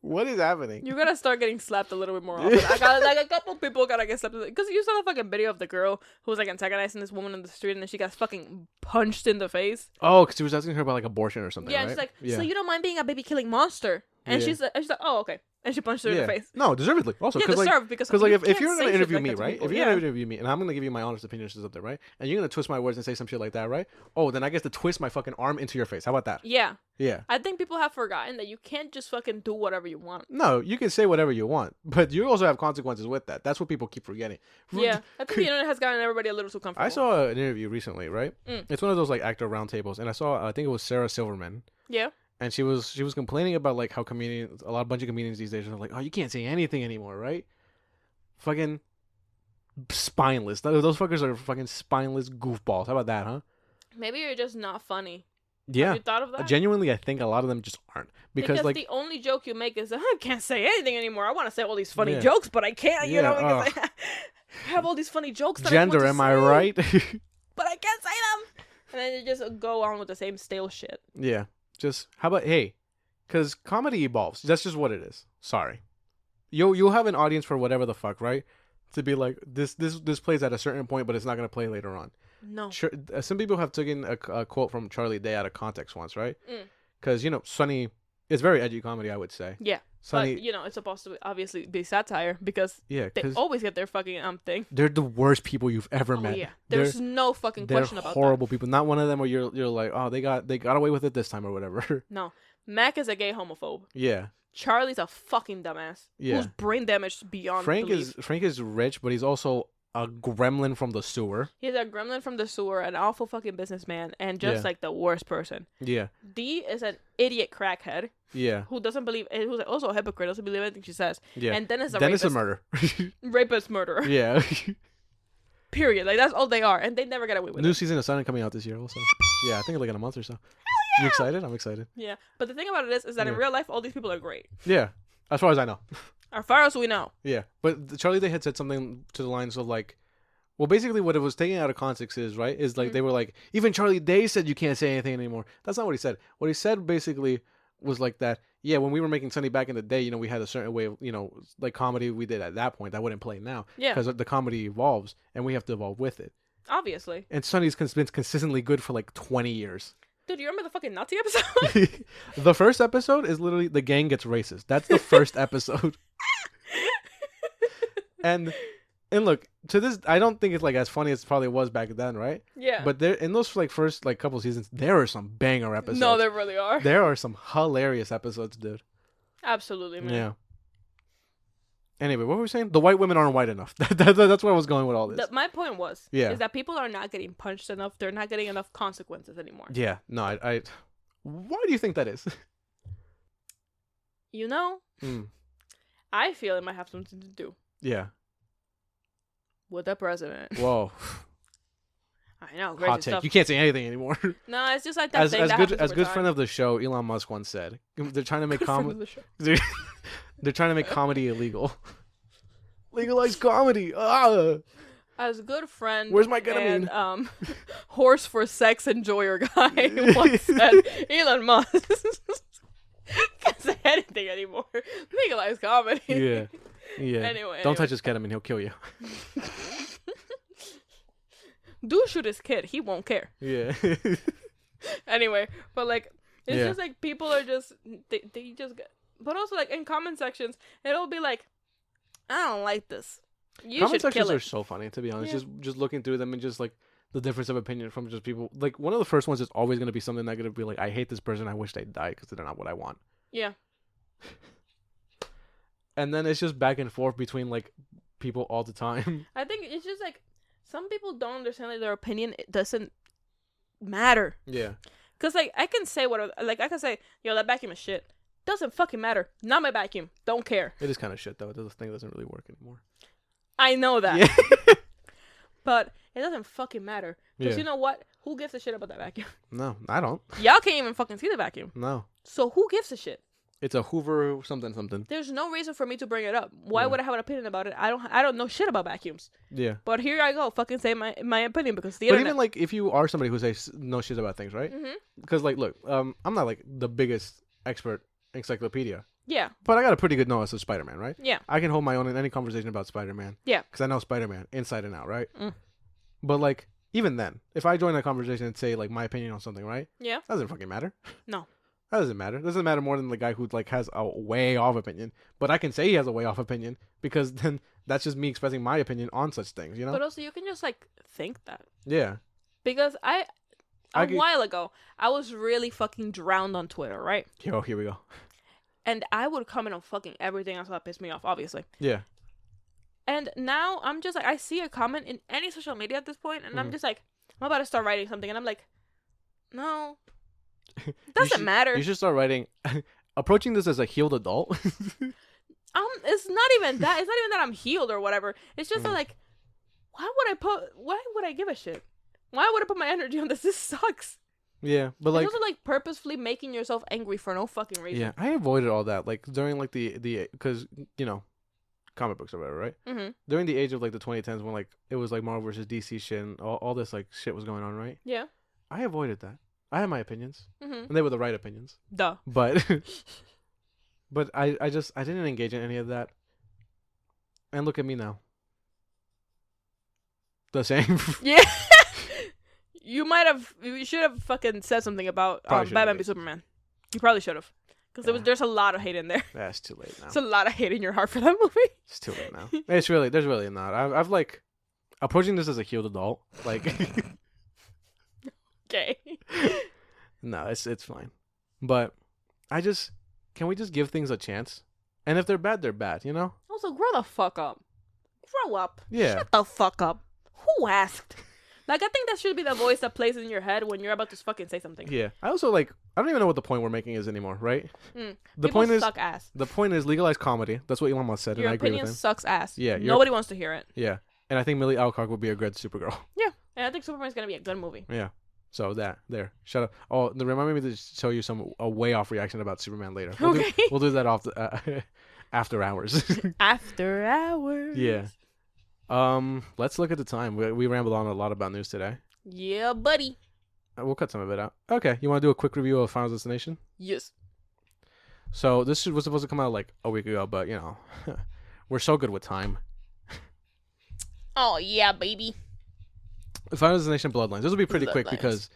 What is happening? You gotta start getting slapped a little bit more often. I got like a couple people gotta get slapped because you saw the fucking video of the girl who was like antagonizing this woman in the street and then she got fucking punched in the face. Oh, because he was asking her about like abortion or something. Yeah, right? and she's like, yeah. so you don't mind being a baby killing monster? And Yeah. she's like, oh okay. And she punched her in the face. No, deservedly. Also, Yeah, because deserved, because like you if can't you're say gonna shit interview like me, that to right? people. If you're gonna interview me, and I'm gonna give you my honest opinion or something, right? And you're gonna twist my words and say some shit like that, right? Oh, then I get to twist my fucking arm into your face. How about that? Yeah. Yeah. I think people have forgotten that you can't just fucking do whatever you want. No, you can say whatever you want, but you also have consequences with that. That's what people keep forgetting. Yeah. I think the internet has gotten everybody a little too comfortable. I saw an interview recently, right? Mm. It's one of those like actor roundtables, and I saw I think it was Sarah Silverman. Yeah. And she was complaining about like how comedians, a bunch of comedians these days are like, oh, you can't say anything anymore, right? Fucking spineless. Those fuckers are fucking spineless goofballs. How about that, huh? Maybe you're just not funny. Yeah. Have you thought of that? Genuinely, I think a lot of them just aren't because like the only joke you make is I can't say anything anymore. I want to say all these funny Yeah. jokes, but I can't. You Yeah, know, because I have all these funny jokes. That gender, I am want I to say, right? But I can't say them. And then you just go on with the same stale shit. Yeah. Just how about because comedy evolves. That's just what it is. Sorry. You'll have an audience for whatever the fuck, right? To be like this plays at a certain point, but it's not gonna play later on. No. Some people have taken a quote from Charlie Day out of context once, right? Mm. Because Sunny, it's very edgy comedy, I would say. Yeah. Sunny, But, it's supposed to obviously be satire because yeah, they always get their fucking thing. they're the worst people you've ever met. Yeah. There's no fucking question about that. They're horrible people. Not one of them where you're like, oh, they got away with it this time or whatever. No. Mac is a gay homophobe. Yeah. Charlie's a fucking dumbass. Yeah. Who's brain damaged beyond Frank belief. is rich, but he's also a gremlin from the sewer. He's a gremlin from the sewer, an awful fucking businessman, and just like the worst person. Yeah. D is an idiot crackhead. Yeah. Who doesn't believe, who's also a hypocrite, doesn't believe anything she says. Yeah. And Dennis a Dennis rapist. a murder. Rapist murderer. Yeah. Period. Like, that's all they are. And they never get away with New it. season of Sun coming out this year also. Yeah, I think like in a month or so. Yeah. You excited? I'm excited. Yeah. But the thing about it is that in Yeah. real life, all these people are great. Yeah. As far as I know. As far as we know. Yeah. But Charlie Day had said something to the lines of like, well, basically what it was taken out of context is, right, is like they were like, even Charlie Day said you can't say anything anymore. That's not what he said. What he said basically was like that, yeah, when we were making Sunny back in the day, we had a certain way of, like comedy we did at that point that wouldn't play now. Yeah. Because the comedy evolves and we have to evolve with it. Obviously. And Sunny's been consistently good for like 20 years. Dude, you remember the fucking Nazi episode? The first episode is literally the gang gets racist. That's the first episode. And look, to this, I don't think it's like as funny as it probably was back then, right? Yeah. But there, in those like first like couple seasons, there are some banger episodes. No, there really are. There are some hilarious episodes, dude. Absolutely, man. Yeah. Anyway, what were we saying? The white women aren't white enough. That's where I was going with all this. My point was, Yeah. is that people are not getting punched enough. They're not getting enough consequences anymore. Yeah. No, I. Why do you think that is? Mm. I feel it might have something to do Yeah. with the president. Whoa. I know, Hot crazy take. stuff. You can't say anything anymore. No, it's just like that thing that good happens as over good time. friend of the show, Elon Musk once said, they're trying to make Good friend comedy. of the show. They're trying to make comedy illegal. Legalize comedy. Ah. As good friend, Where's my ketamine? and horse for sex enjoyer guy once said, Elon Musk can't say anything anymore. Legalize comedy. Yeah. Yeah. Anyway, Don't touch his ketamine. He'll kill you. Do shoot his kid. He won't care. Yeah. Anyway, but like, it's Yeah. just like people are just they just get, but also like in comment sections, it'll be like, I don't like this. You Comment should kill sections are it. so funny, to be honest. Yeah. Just looking through them and just like the difference of opinion from just people. Like one of the first ones is always going to be something that going to be like, I hate this person. I wish they died because they're not what I want. Yeah. And then it's just back and forth between like people all the time. I think it's just like some people don't understand that their opinion it doesn't matter. Yeah. Cause like I can say I can say, yo, that vacuum is shit. Doesn't fucking matter. Not my vacuum. Don't care. It is kind of shit though. The thing doesn't really work anymore. I know that. Yeah. But it doesn't fucking matter. Cause Yeah. you know what? Who gives a shit about that vacuum? No, I don't. Y'all can't even fucking see the vacuum. No. So who gives a shit? It's a Hoover something. There's no reason for me to bring it up. Why Yeah. would I have an opinion about it? I don't know shit about vacuums. Yeah. But here I go, fucking say my opinion because the But internet. even like if you are somebody who says no shit about things, right? Mhm. Because like, look, I'm not like the biggest expert encyclopedia, Yeah. but I got a pretty good knowledge of Spider-Man, right? Yeah. I can hold my own in any conversation about Spider-Man. Yeah. Because I know Spider-Man inside and out, right? Mm. But like, even then, if I join a conversation and say like my opinion on something, right? Yeah. Doesn't fucking matter. No. That doesn't matter. It doesn't matter more than the guy who like has a way off opinion. But I can say he has a way off opinion because then that's just me expressing my opinion on such things, you know? But also, you can just like think that. Yeah. Because a while ago, I was really fucking drowned on Twitter, right? Yo, here we go. And I would comment on fucking everything else that pissed me off, obviously. Yeah. And now I'm just like, I see a comment in any social media at this point, and I'm just like, I'm about to start writing something, and I'm like, no, doesn't matter. You should start writing, approaching this as a healed adult. It's not even that. It's not even that I'm healed or whatever. It's just that, like, why would I give a shit? Why would I put my energy on this? This sucks. Yeah, but like, it's also like purposefully making yourself angry for no fucking reason. Yeah, I avoided all that. Like during like the because you know, comic books or whatever, right? Mm-hmm. During the age of like the 2010s when like it was like Marvel versus DC shit and all this like shit was going on, right? Yeah. I avoided that. I had my opinions, Mm-hmm. and they were the right opinions. Duh. But but I didn't engage in any of that. And look at me now. The same. Yeah. You should have fucking said something about Batman v Superman. You probably should have. Because there's a lot of hate in there. That's too late now. There's a lot of hate in your heart for that movie. It's too late now. There's really not. I've like, approaching this as a healed adult. Like. Okay. No, it's fine. But can we just give things a chance? And if they're bad, you know? Also, grow the fuck up. Grow up. Yeah. Shut the fuck up. Who asked? Like, I think that should be the voice that plays in your head when you're about to fucking say something. Yeah. I also like, I don't even know what the point we're making is anymore, right? The People point is suck ass. The point is legalize comedy. That's what Elon Musk said, Your and I agree with opinion him. sucks ass. Yeah. Nobody wants to hear it. Yeah. And I think Millie Alcock would be a good Supergirl. Yeah. And I think Superman's gonna be a good movie. Yeah. So there. Shut up. Oh, remind me to show you a way off reaction about Superman later. We'll do that off after hours. After hours. Yeah. Let's look at the time. We rambled on a lot about news today. Yeah, buddy. We'll cut some of it out. Okay, you want to do a quick review of Final Destination? Yes. So this was supposed to come out like a week ago, but you know, we're so good with time. Oh yeah, baby. Final Destination Bloodlines. This will be pretty quick Bloodlines. because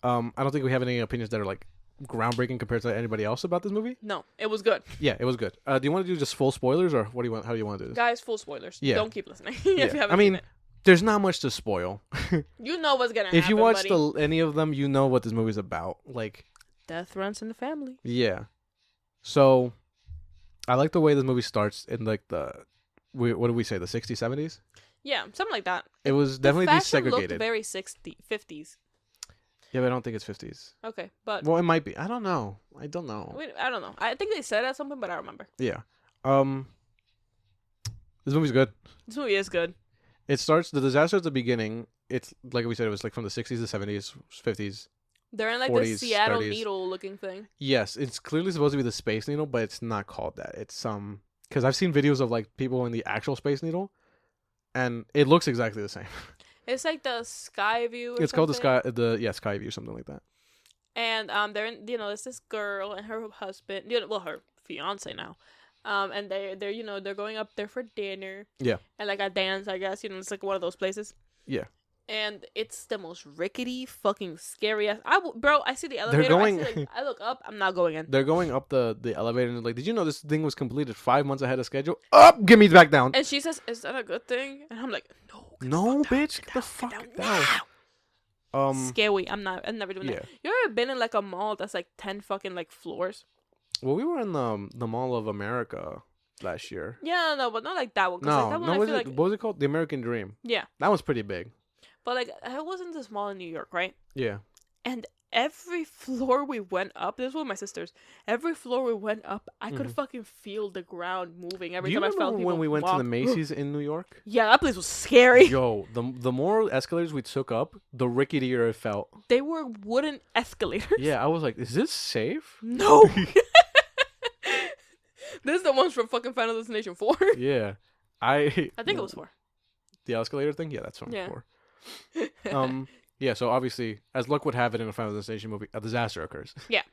I don't think we have any opinions that are like groundbreaking compared to anybody else about this movie. No, it was good. Yeah, it was good. Do you want to do just full spoilers or what do you want? How do you want to do this? Guys, full spoilers. Yeah. Don't keep listening if Yeah. you haven't I mean, seen it. there's not much to spoil. You know what's gonna happen. If you watch buddy. any of them, you know what this movie's about. Like, Death runs in the family. yeah. So, I like the way this movie starts in like what do we say, the 60s, 70s? Yeah, something like that. It was definitely the fashion desegregated. looked very 50s. Yeah, but I don't think it's 50s. Okay, but Well, it might be. I don't know. I don't know. I don't know. I think they said it at something, but I don't remember. Yeah. This movie's good. This movie is good. It starts the disaster at the beginning. It's like we said, it was like from the 60s to 70s, 50s. They're in like 40s, the Seattle 30s. Needle looking thing. Yes, it's clearly supposed to be the Space Needle, but it's not called that. It's because I've seen videos of like people in the actual Space Needle, and it looks exactly the same. It's like the Sky View. It's called the Sky View, something like that. And they're in, there's this girl and her husband, her fiance now. And they're they're going up there for dinner. Yeah. And like a dance, I guess, it's like one of those places. Yeah. And it's the most rickety, fucking scary ass. I see the elevator. I look up. I'm not going in. They're going up the elevator and like, did you know this thing was completed 5 months ahead of schedule? Up, get me back down. And she says, "Is that a good thing?" And I'm like, No, bitch, get the fuck down. Scary. I'm never doing that. You ever been in like a mall that's like 10 fucking like floors? Well, we were in the Mall of America last year. Yeah, no, but not like that one. No, like, that one, no, I feel what was it called? The American Dream. Yeah. That one's pretty big. But like, I was in this mall in New York, right? Yeah. And every floor we went up, this was with my sisters. Every floor we went up, I could fucking feel the ground moving every time I felt people when we went walk. to the Macy's in New York? Yeah, that place was scary. Yo, the more escalators we took up, the ricketier it felt. They were wooden escalators. Yeah, I was like, is this safe? No. This is the ones from fucking Final Destination 4. Yeah. I think it was 4. The escalator thing? Yeah, that's from Yeah. 4. Yeah, so obviously, as luck would have it in a Final Destination movie, a disaster occurs. Yeah.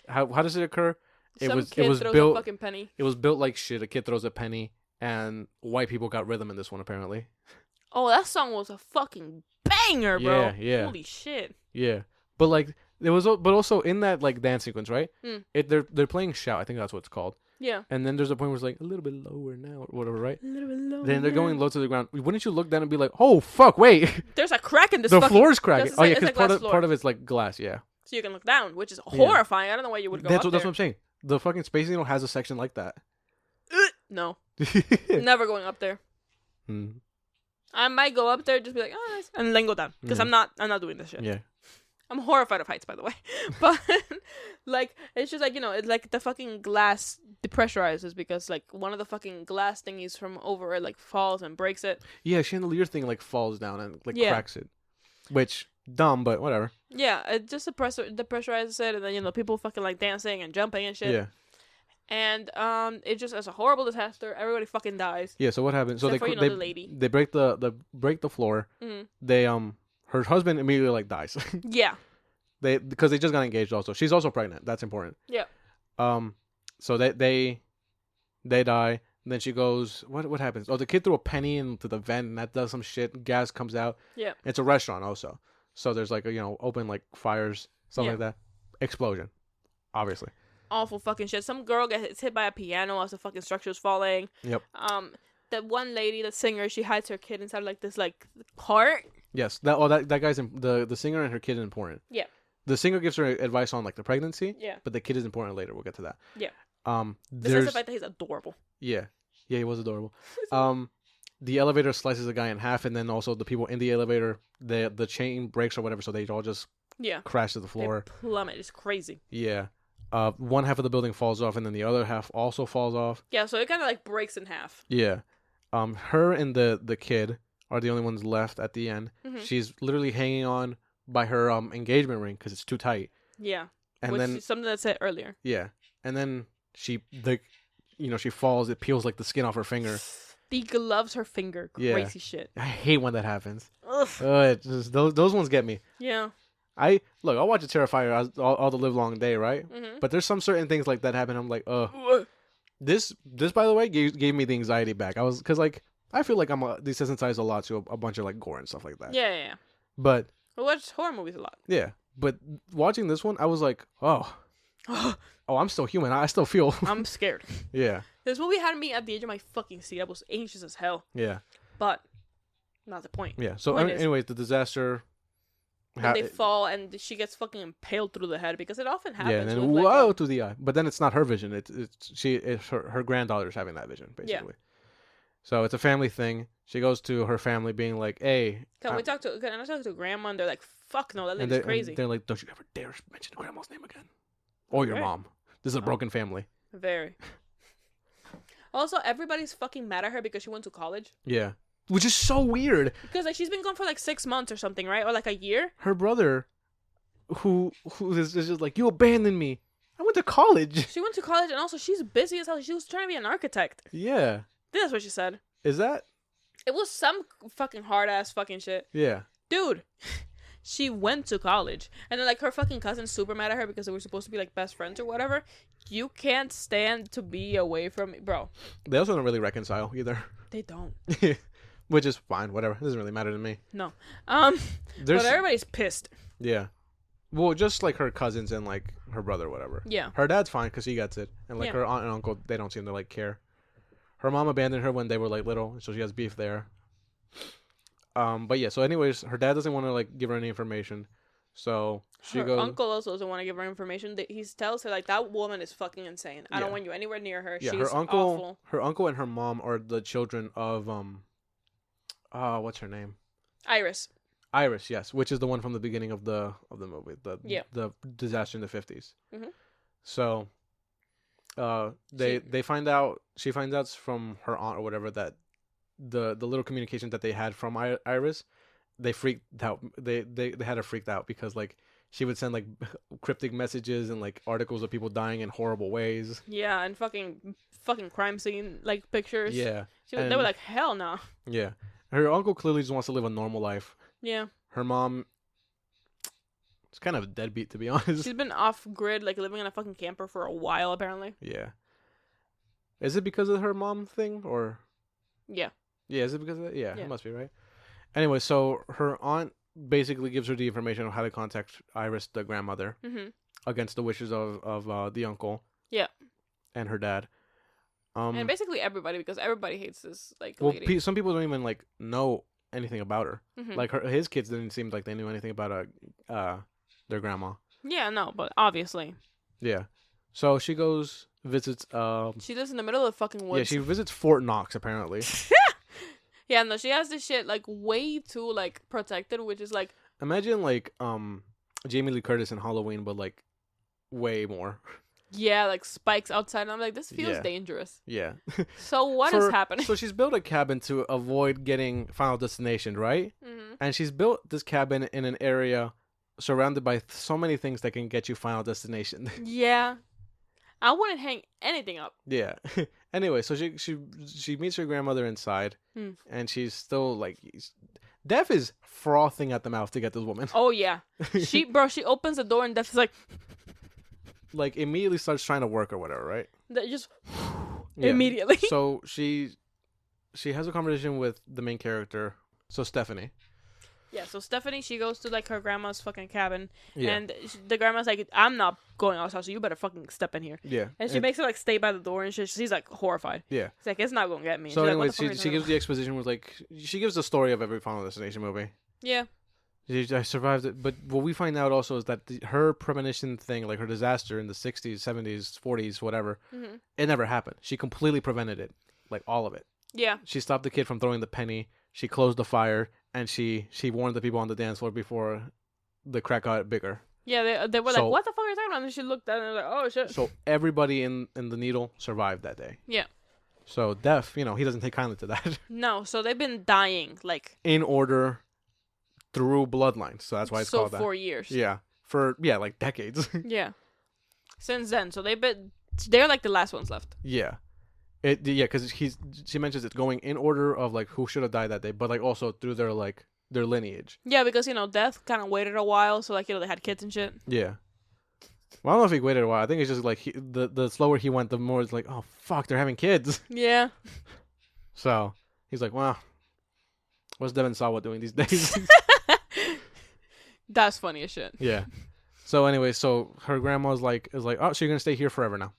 How does it occur? Some it kid was throws built a fucking penny. It was built like shit. A kid throws a penny, and white people got rhythm in this one apparently. Oh, that song was a fucking banger, bro. Yeah. Holy shit. Yeah, but like It was, but also in that like dance sequence, right? Mm. They're playing Shout. I think that's what it's called. Yeah. And then there's a point where it's like a little bit lower now, or whatever, right? A little bit lower. Then they're going low to the ground. Wouldn't you look down and be like, "Oh fuck, wait, There's a crack in this. the fucking... floor's cracking." Just Oh yeah, it's because a glass part of it's like glass. Yeah. So you can look down, which is horrifying. I don't know why you would go That's up what there. I'm saying. The fucking Space Needle has a section like that. No. Never going up there. Mm. I might go up there, just be like, oh, nice, and then go down because I'm not doing this shit. Yeah. I'm horrified of heights, by the way. But like, it's just like, it's like the fucking glass depressurizes because like one of the fucking glass thingies from over it like falls and breaks it. Yeah, chandelier thing like falls down and like Yeah. cracks it, which dumb, but whatever. Yeah, it just depressurizes it, and then people fucking like dancing and jumping and shit. Yeah. And it just is a horrible disaster. Everybody fucking dies. Yeah. So what happens? So Except for, they the lady. they break the floor. Mhm. They her husband immediately like dies. Yeah. Because they just got engaged. Also, she's also pregnant. That's important. Yeah. So they die. And then she goes. What happens? Oh, the kid threw a penny into the vent, and that does some shit. Gas comes out. Yeah. It's a restaurant also. So there's like open like fires, stuff like that. Explosion, obviously. Awful fucking shit. Some girl gets hit by a piano as the fucking structure's falling. Yep. That one lady, the singer, she hides her kid inside like this like cart. Yes. That guy's the singer and her kid is important. Yeah. The singer gives her advice on like the pregnancy. Yeah. But the kid is important later. We'll get to that. Yeah. Besides the fact that he's adorable. Yeah. Yeah, he was adorable. The elevator slices the guy in half, and then also the people in the elevator, the chain breaks or whatever, so they all just crash to the floor. They plummet. It's crazy. Yeah. One half of the building falls off, and then the other half also falls off. Yeah, so it kind of like breaks in half. Yeah. Her and the kid are the only ones left at the end. Mm-hmm. She's literally hanging on by her engagement ring because it's too tight. Yeah. And which then is something that said earlier. Yeah. And then she falls. It peels like the skin off her finger. The gloves her finger. Crazy shit. I hate when that happens. Ugh. Those ones get me. Yeah. I'll watch a Terrifier all the live long day, right? Mm-hmm. But there's some certain things like that happen. I'm like, this by the way gave me the anxiety back. Because like I feel like I'm desensitized a lot to a bunch of like gore and stuff like that. Yeah. But I watch horror movies a lot. Yeah, but watching this one, I was like, oh, I'm still human. I still feel. I'm scared. Yeah. This movie had me at the edge of my fucking seat. I was anxious as hell. Yeah. But not the point. Yeah. So Point is, anyways, the disaster. and they fall, and she gets fucking impaled through the head because it often happens. Yeah, and then with, whoa to the eye. But then it's not her vision. It's her granddaughter's having that vision basically. Yeah. So it's a family thing. She goes to her family, being like, "Hey, can I talk to grandma?" And they're like, "Fuck no, that lady's crazy." And they're like, "Don't you ever dare mention grandma's name again, or your mom. This is a broken family." Very. Also, everybody's fucking mad at her because she went to college. Yeah. Which is so weird. Because like she's been gone for like 6 months or something, right? Or like a year. Her brother, who is just like, you abandoned me. I went to college. She went to college, and also she's busy as hell. She was trying to be an architect. Yeah. That's what she said. Is that? It was some fucking hard ass fucking shit. Yeah. Dude. She went to college, and then like her fucking cousin's super mad at her because they were supposed to be like best friends or whatever. You can't stand to be away from me, bro. They also don't really reconcile either. They don't. Which is fine, whatever. It doesn't really matter to me. No. But everybody's pissed. Yeah. Well, just like her cousins and like her brother, whatever. Yeah. Her dad's fine because he gets it, and like her aunt and uncle, they don't seem to like care. Her mom abandoned her when they were like little, so she has beef there. But yeah, so anyways, her dad doesn't want to like give her any information, so she goes. Her uncle also doesn't want to give her information. He tells her like, that woman is fucking insane. I don't want you anywhere near her. Yeah, she's her uncle, awful. Her uncle and her mom are the children of what's her name? Iris. Iris, yes, which is the one from the beginning of the movie, the disaster in the 50s. Mm-hmm. So, they find out. She finds out from her aunt or whatever that the little communication that they had from Iris, they freaked out. They had her freaked out because like she would send like cryptic messages and like articles of people dying in horrible ways. Yeah, and fucking crime scene like pictures. Yeah, they were like, hell no. Yeah, her uncle clearly just wants to live a normal life. Yeah. Her mom, it's kind of a deadbeat, to be honest. She's been off grid, like living in a fucking camper for a while, apparently. Yeah. Is it because of her mom thing or? Yeah. Yeah, is it because of that? Yeah, it must be, right? Anyway, so her aunt basically gives her the information on how to contact Iris, the grandmother, Mm-hmm. against the wishes of the uncle. Yeah. And her dad. And basically everybody, because everybody hates this Well, lady. some people don't even like know anything about her. Mm-hmm. Like his kids didn't seem like they knew anything about their grandma. Yeah, no, but obviously. Yeah. So she goes visits. She lives in the middle of the fucking woods. Yeah, she visits Fort Knox apparently. Yeah, no, she has this shit like way too like protected, which is like Imagine like Jamie Lee Curtis in Halloween, but like way more. yeah, like spikes outside. And I'm like, this feels Yeah. dangerous. Yeah. So what is happening? So she's built a cabin to avoid getting Final Destination, right? Mm-hmm. And she's built this cabin in an area surrounded by so many things that can get you Final Destination. Yeah, I wouldn't hang anything up. Yeah. Anyway, so she meets her grandmother inside, and she's still like, Dev is frothing at the mouth to get this woman. Oh yeah, she opens the door and Death is like immediately starts trying to work or whatever, right? just Yeah. immediately. So she has a conversation with the main character, so Stephanie. Yeah, so Stephanie, she goes to like her grandma's fucking cabin, Yeah. and the grandma's like, "I'm not going outside, so you better fucking step in here." Yeah. And she makes her like stay by the door, and she's like horrified. Yeah. She's like, "It's not gonna get me." So She's anyway, like, "What the fuck are you she talking gives the exposition with like she gives the story of every Final Destination movie. about?" Yeah. I survived it, but what we find out also is that her premonition thing, like her disaster in the 60s, 70s, 40s, whatever, Mm-hmm. it never happened. She completely prevented it, like all of it. Yeah. She stopped the kid from throwing the penny. She closed the fire, and she warned the people on the dance floor before the crack got bigger. Yeah, they were So- like, "What the fuck are you talking about?" And she looked at it and was like, "Oh shit." So everybody in the Needle survived that day. Yeah. So Def, he doesn't take kindly to that. No, so they've been dying like In order through Bloodlines, so that's why it's so called that. 4 years. Yeah, like decades. Yeah. Since then, so they're like the last ones left. Yeah. Because she mentions it's going in order of like who should have died that day, but like also through their lineage. Yeah, because Death kind of waited a while, so like they had kids and shit. Yeah. Well, I don't know if he waited a while. I think it's just like the slower he went, the more it's like, oh fuck, they're having kids. Yeah. So he's like, wow, what's Devin Sawa doing these days? That's funny as shit. Yeah. So anyway, so her grandma's like, oh, so you're gonna stay here forever now.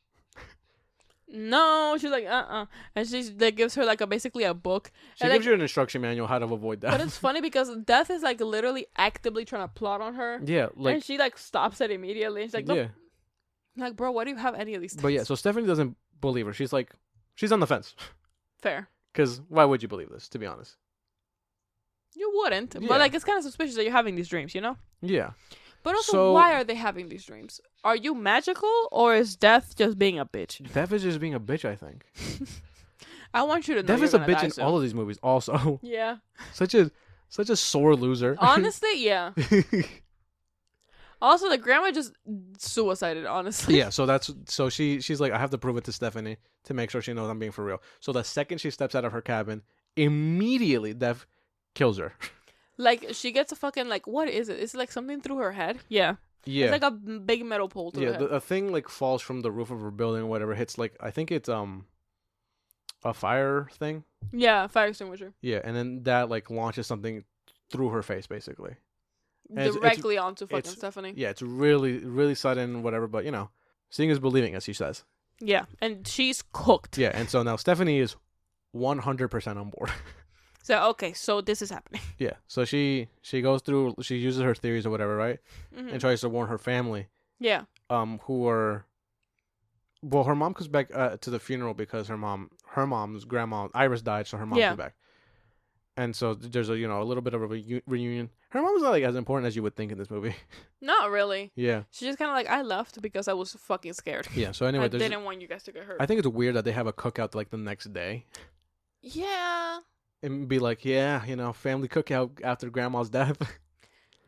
No, she's like, and that gives her like basically a book. She And, gives like, you an instruction manual how to avoid that. but it's funny because Death is like literally actively trying to plot on her, Yeah, like and she like stops it immediately. And she's like, no. yeah. Like, bro, why do you have any of these things? But yeah, so Stephanie doesn't believe her. She's like, she's on the fence. Fair. Because why would you believe this? To be honest. You wouldn't, Yeah. but like it's kind of suspicious that you're having these dreams, Yeah. But also, So- why are they having these dreams? Are you magical, or is Death just being a bitch? Dev is just being a bitch, I think. I want you to know. Dev you're is a gonna bitch die in soon. all of these movies. Also, Yeah. such a sore loser. Honestly, yeah. Also, the grandma just suicided. Honestly. Yeah, so she's like, I have to prove it to Stephanie to make sure she knows I'm being for real. So the second she steps out of her cabin, immediately Dev kills her. Like she gets a fucking like, what is it? Is it like something through her head? Yeah. Yeah. It's like a big metal pole through Yeah, her head. a thing like falls from the roof of her building or whatever, hits like, I think it's a fire thing. Yeah, fire extinguisher. Yeah, and then that like launches something through her face basically. And it's- Directly onto fucking it's- Stephanie. Yeah, it's really really sudden whatever, but seeing is believing, as she says. Yeah, and she's cooked. Yeah, and so now Stephanie is 100% on board. So okay, so this is happening. Yeah, so she goes through, she uses her theories or whatever, right? Mhm. And tries to warn her family, Yeah. who are, well, her mom comes back to the funeral because her mom's grandma Iris died, so her mom comes back, and so there's a a little bit of a reunion. Her mom's not like as important as you would think in this movie. Not really. Yeah, She's just kind of like, I left because I was fucking scared. yeah. So anyway, I there's, didn't want you guys to get hurt. I think it's weird that they have a cookout like the next day. Yeah. And be like, yeah, family cookout after grandma's death.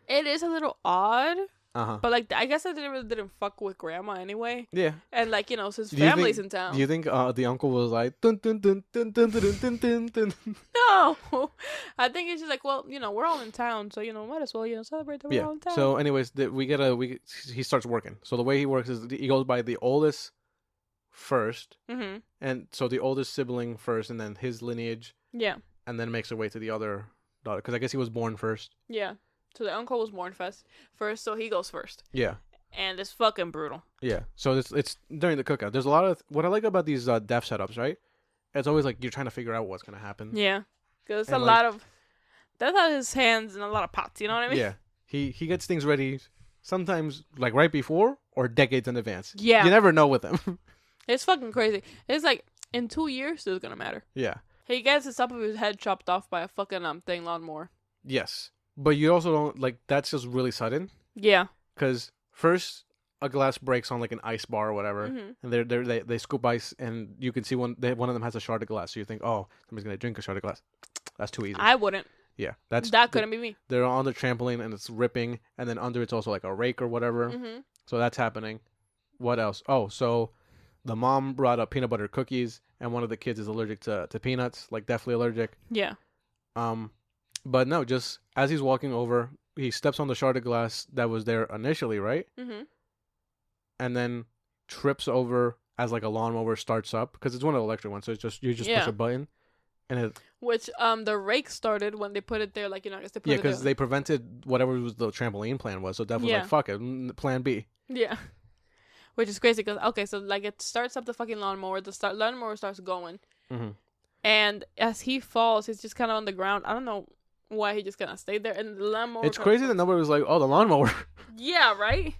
It is a little odd, Uh-huh. but like I guess I didn't fuck with grandma anyway. Yeah. And like since Do you family's think- in town. Do you think the uncle was like dun dun dun dun dun dun dun dun dun? No, I think it's just like, well, we're all in town, so might as well celebrate that we're Yeah. all in town. So anyways, he starts working. So the way he works is he goes by the oldest first, Mhm. and so the oldest sibling first, and then his lineage, Yeah. and then makes her way to the other daughter. Because I guess he was born first. Yeah. So the uncle was born first, so he goes first. Yeah. And it's fucking brutal. Yeah. So it's during the cookout. There's a lot of what I like about these death setups, right? It's always like you're trying to figure out what's gonna happen. Yeah, because it's And, a like, lot of. That's how his hands and a lot of pots. You know what I mean? Yeah. He gets things ready sometimes like right before or decades in advance. Yeah. You never know with him. It's fucking crazy. It's like in 2 years it's gonna matter. Yeah. He gets the top of his head chopped off by a fucking lawnmower. Yes. But you also don't like that's just really sudden. Yeah. Because first a glass breaks on like an ice bar or whatever, Mhm. and they scoop ice, and you can see one of them has a shard of glass. So you think, oh, somebody's gonna drink a shard of glass. That's too easy. I wouldn't. Yeah, That couldn't be me. They're on the trampoline and it's ripping, and then under it's also like a rake or whatever. Mhm. So that's happening. What else? Oh, so the mom brought up peanut butter cookies, and one of the kids is allergic to peanuts, like definitely allergic. Yeah. But no, just as he's walking over, he steps on the shard of glass that was there initially, right? Mhm. And then trips over as like a lawnmower starts up because it's one of the electric ones. So it's just you just push Yeah. a button, and it Which the rake started when they put it there, like I guess they put yeah it because there. they prevented whatever was the trampoline plan was. So Dev was Yeah. like, fuck it, plan B. Yeah. Which is crazy because okay, so like it starts up the fucking lawnmower. The lawnmower starts going, Mm-hmm. and as he falls, he's just kind of on the ground. I don't know why he just kind of stayed there, and the lawnmower. It's crazy that nobody was like, oh, the lawnmower. Yeah, right.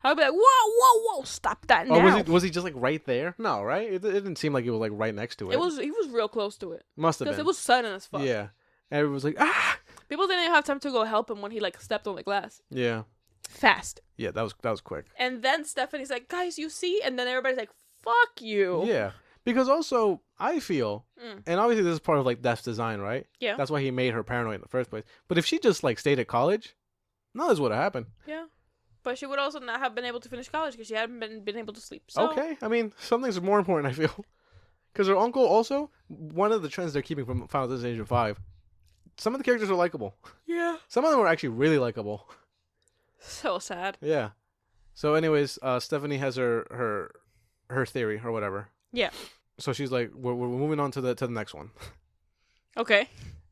I'd be like, whoa, stop that now. Oh, was he just like right there? No, right? It didn't seem like he was like right next to it. He was real close to it Must have because been. it was sudden as fuck. Yeah. And everyone was like, ah. People didn't even have time to go help him when he like stepped on the glass. Yeah. Fast. Yeah, that was quick. And then Stephanie's like, guys, you see? And then everybody's like, fuck you. Yeah. Because also, I feel, and obviously this is part of like Death's design, right? Yeah. That's why he made her paranoid in the first place. But if she just like stayed at college, none of this would have happened. Yeah. But she would also not have been able to finish college because she hadn't been able to sleep. So. Okay. I mean, some things are more important, I feel. Because her uncle also, one of the trends they're keeping from Final Destination 5, some of the characters are likable. Yeah. Some of them are actually really likable. So sad. Yeah. So anyways, Stephanie has her theory or whatever. Yeah. So she's like, we're moving on to the next one. Okay.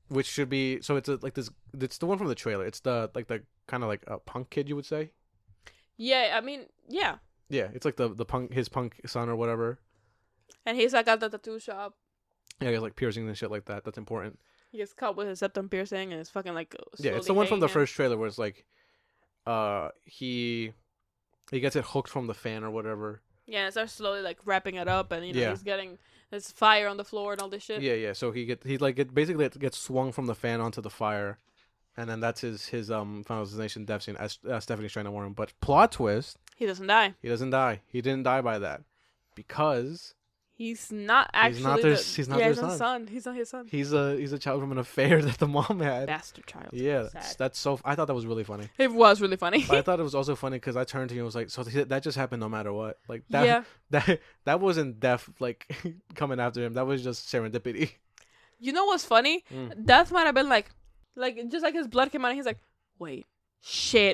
Which should be, so it's it's the one from the trailer. It's the kind of like a punk kid, you would say. Yeah, I mean, yeah. Yeah, it's like his punk son or whatever. And he's like at the tattoo shop. Yeah, he has like piercings and shit like that. That's important. He gets caught with his septum piercing and it's fucking like Yeah, it's the one from the hanging. first trailer where it's like, he gets it hooked from the fan or whatever. Yeah, and it starts slowly like wrapping it up, and Yeah. he's getting there's fire on the floor and all this shit. Yeah. So he basically gets swung from the fan onto the fire, and then that's his Final Destination death scene as Stephanie's trying to warn him. But plot twist, He doesn't die. he doesn't die. He didn't die by that because He's not actually. not their- the, he's not yeah, their he's not son. He's not his son. he's a child from an affair that the mom had. Bastard child. Yeah, Sad. that's so. I thought that was really funny. It was really funny. But I thought it was also funny because I turned to you and was like, "So that just happened no matter what. Like that, Yeah. that wasn't death like coming after him. That was just serendipity." You know what's funny? Death might have been like just like his blood came out and he's like, wait,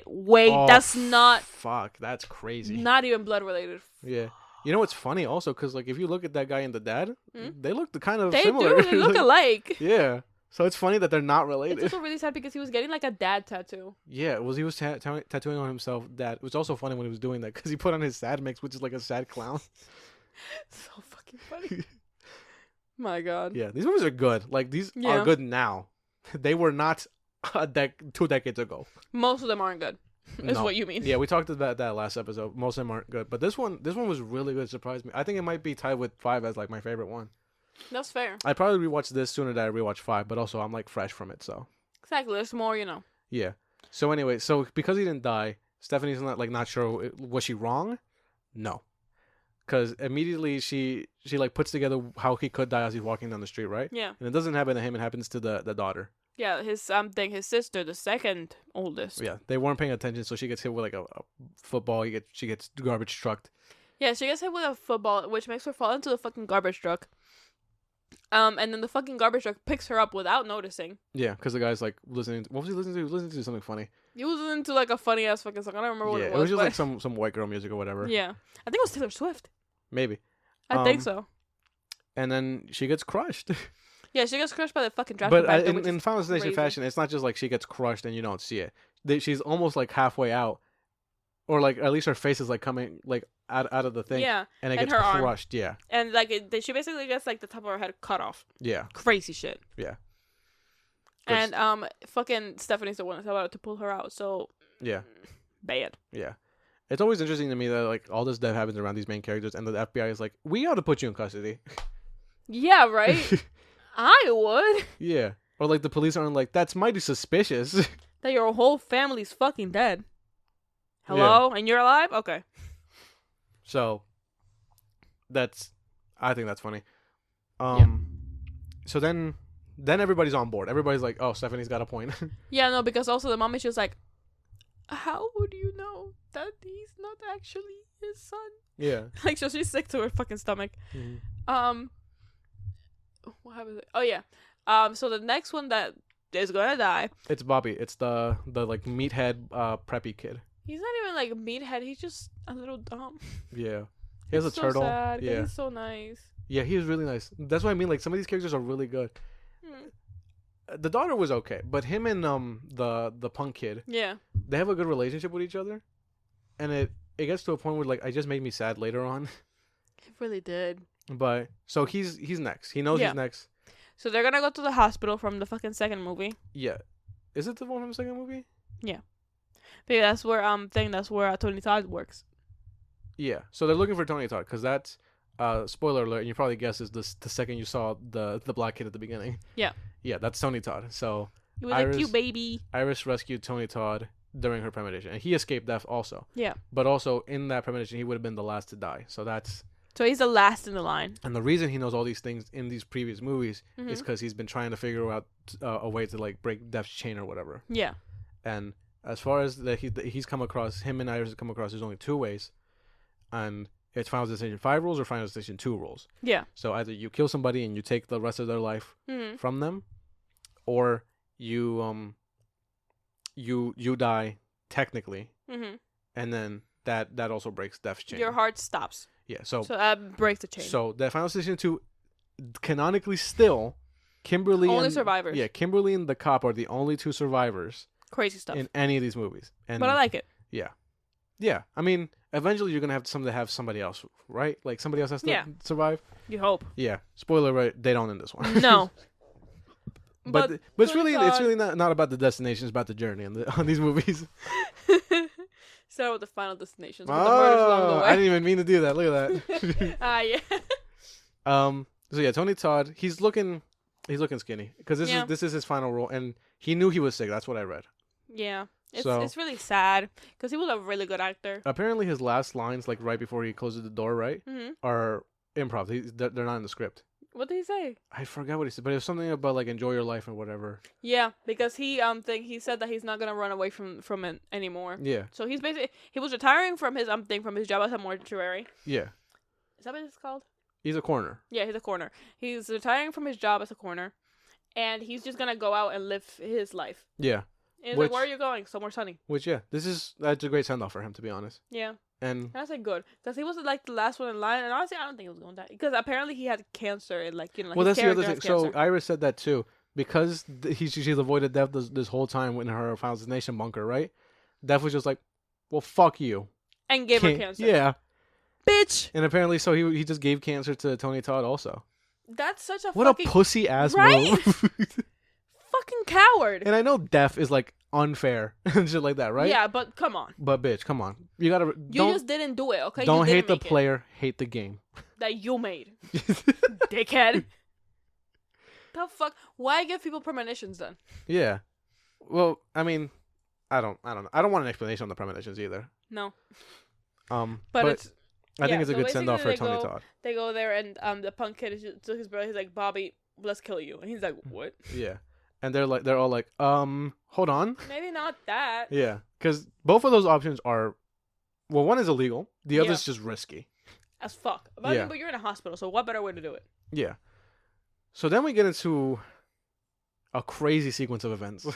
Oh, that's not Fuck, that's crazy. not even blood related. Yeah. You know what's funny also? Because like if you look at that guy and the dad, they look kind of They similar. do. They look alike. Yeah. So it's funny that they're not related. It's also really sad because he was getting like a dad tattoo. Yeah, he was tattooing on himself that. It was also funny when he was doing that because he put on his sad mix, which is like a sad clown. So fucking funny. My God. Yeah, these movies are good. Like these Yeah. are good now. They were not 2 decades ago. Most of them aren't good. Is No. what you mean. Yeah, we talked about that last episode. Most of them aren't good, but this one was really good. It surprised me. I think it might be tied with 5 as like my favorite one. That's fair. I'd probably rewatch this sooner than I rewatch 5, but also I'm like fresh from it, so Exactly. There's more, yeah. So anyway, so because he didn't die, Stephanie's not sure. Was she wrong? No, because immediately she like puts together how he could die as he's walking down the street, right? Yeah. And it doesn't happen to him; it happens to the daughter. Yeah, his his sister, the second oldest. Yeah, they weren't paying attention, so she gets hit with like a football. She gets garbage trucked. Yeah, she gets hit with a football, which makes her fall into the fucking garbage truck. And then the fucking garbage truck picks her up without noticing. Yeah, because the guy's like listening. What was he listening to? He was listening to something funny. He was listening to like a funny ass fucking song. I don't remember what Yeah, it it was was. just but like some white girl music or whatever. yeah, I think it was Taylor Swift. Maybe. I think so. And then she gets crushed. Yeah, she gets crushed by the fucking draft But compactor, in Final Destination fashion, it's not just like she gets crushed and you don't see it. She's almost like halfway out, or like at least her face is like coming like out of the thing. Yeah, and it and gets her arm. crushed. Yeah, and like she basically gets like the top of her head cut off. yeah, Crazy shit. yeah. And fucking Stephanie's the one that's about to pull her out. So Yeah, bad. yeah. It's always interesting to me that like all this stuff happens around these main characters, and the FBI is like, we ought to put you in custody. Yeah, right. I would. Yeah, or like the police aren't like, that's mighty suspicious. That your whole family's fucking dead. Hello, and you're alive? Okay. So I think that's funny. So then everybody's on board. Everybody's like, oh, Stephanie's got a point. Yeah, no, because also the mom is just like, how would you know that he's not actually his son? Yeah. Like, so she's sick to her fucking stomach. Mm-hmm. What happened? Oh yeah. So the next one that is gonna die. It's Bobby. It's the like meathead preppy kid. He's not even like a meathead. He's just a little dumb. Yeah. He has a so turtle. Sad, yeah. He's so nice. Yeah, he is really nice. That's what I mean. Like some of these characters are really good. The daughter was okay, but him and the punk kid. Yeah. They have a good relationship with each other, and it gets to a point where like it just made me sad later on. It really did. But so he's next. He knows he's next. So they're gonna go to the hospital from the fucking second movie. Yeah. Is it the one from the second movie? Yeah. But yeah, that's where Tony Todd works. Yeah. So they're looking for Tony Todd because that's spoiler alert, and you probably guessed is the second you saw the black kid at the beginning. Yeah. Yeah, that's Tony Todd. So He was like, cute baby. Iris rescued Tony Todd during her premonition, and he escaped death also. Yeah. But also in that premonition, he would have been the last to die. So he's the last in the line. And the reason he knows all these things in these previous movies is because he's been trying to figure out a way to like break death's chain or whatever. Yeah. And as far as he's come across, him and Iris have come across, there's only two ways, and it's Final Destination 5 rules or Final Destination 2 rules. Yeah. So either you kill somebody and you take the rest of their life from them, or you die technically, and then that also breaks death's chain. Your heart stops. Yeah. So that breaks the chain. So the Final Destination 2, canonically still, Kimberly only survivors. Yeah, Kimberly and the cop are the only two survivors. Crazy stuff in any of these movies. But I like it. Yeah. Yeah. I mean, eventually you're gonna have to have somebody else, right? Like somebody else has to survive. You hope. Yeah. Spoiler, right? They don't in this one. No. but it's really not about the destination. It's about the journey on these movies. Start with the Final Destinations. With the murders along the way. I didn't even mean to do that. Look at that. Yeah. So yeah, Tony Todd. He's looking skinny because this is his final role, and he knew he was sick. That's what I read. Yeah. It's really sad because he was a really good actor. Apparently, his last lines, like right before he closes the door, right, are improv. They're not in the script. What did he say? I forgot what he said, but it was something about like enjoy your life and whatever. Yeah, because he said that he's not gonna run away from it anymore. Yeah. So he was retiring from his from his job as a mortuary. Yeah. Is that what it's called? He's a coroner. Yeah, he's a coroner. He's retiring from his job as a coroner, and he's just gonna go out and live his life. Yeah. And he's like, where are you going? Somewhere sunny. Which that's a great send off for him, to be honest. Yeah. And that's like good because he was like the last one in line, and honestly, I don't think he was going to die because apparently he had cancer and like well, that's the other thing. So Iris said that too because she's avoided death this whole time in her Final Destination bunker, right? Death was just like, well, fuck you, and gave her cancer. Yeah, bitch. And apparently, so he just gave cancer to Tony Todd also. That's such a a pussy ass right? move. Fucking coward. And I know death is like unfair and shit like that, right? Yeah, but come on. But bitch, come on. You gotta. You just didn't do it, okay? Don't hate the player, hate the game that you made, dickhead. The fuck? Why give people premonitions then? Yeah. Well, I mean, I don't know. I don't want an explanation on the premonitions either. No. But it's. I think it's a good send off for Tony Todd. They go there and the punk kid to his brother. He's like, Bobby, let's kill you, and he's like, what? Yeah. And they're all like, hold on. Maybe not that. Yeah, because both of those options are, well, one is illegal, the other's just risky. As fuck. But you're in a hospital, so what better way to do it? Yeah. So then we get into a crazy sequence of events.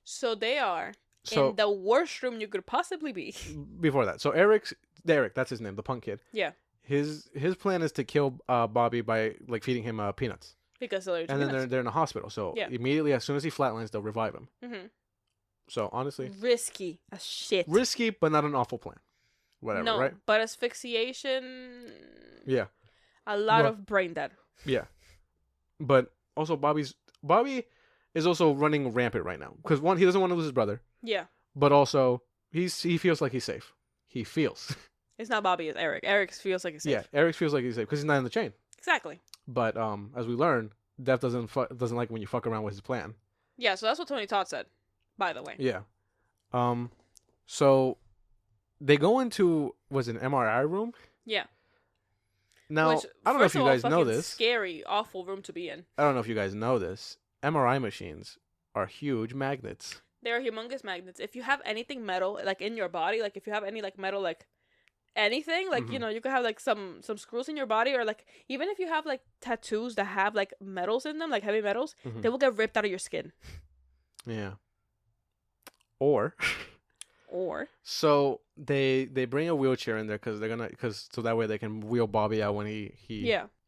So they are in the worst room you could possibly be. Before that, so Eric, that's his name, the punk kid. Yeah. His plan is to kill Bobby by like feeding him peanuts. Because they're and then they're in a hospital. So immediately, as soon as he flatlines, they'll revive him. Mm-hmm. So honestly, risky as shit. Risky, but not an awful plan. Whatever, no, right? But asphyxiation. Yeah. A lot of brain dead. Yeah. But also, Bobby is also running rampant right now because one, he doesn't want to lose his brother. Yeah. But also, he feels like he's safe. He feels. It's not Bobby, it's Eric. Eric feels like he's safe. Yeah, Eric feels like he's safe because he's not in the chain. Exactly. But as we learn, Death doesn't like when you fuck around with his plan. Yeah, so that's what Tony Todd said, by the way. Yeah. So they go into was it an MRI room? Yeah. Now, which, I don't know if you guys know this. Scary, awful room to be in. I don't know if you guys know this. MRI machines are huge magnets. They're humongous magnets. If you have anything metal, like in your body, like if you have any like metal, like anything, like you know, you could have like some screws in your body, or like even if you have like tattoos that have like metals in them, like heavy metals, they will get ripped out of your skin. Yeah. Or. So they bring a wheelchair in there because so that way they can wheel Bobby out when he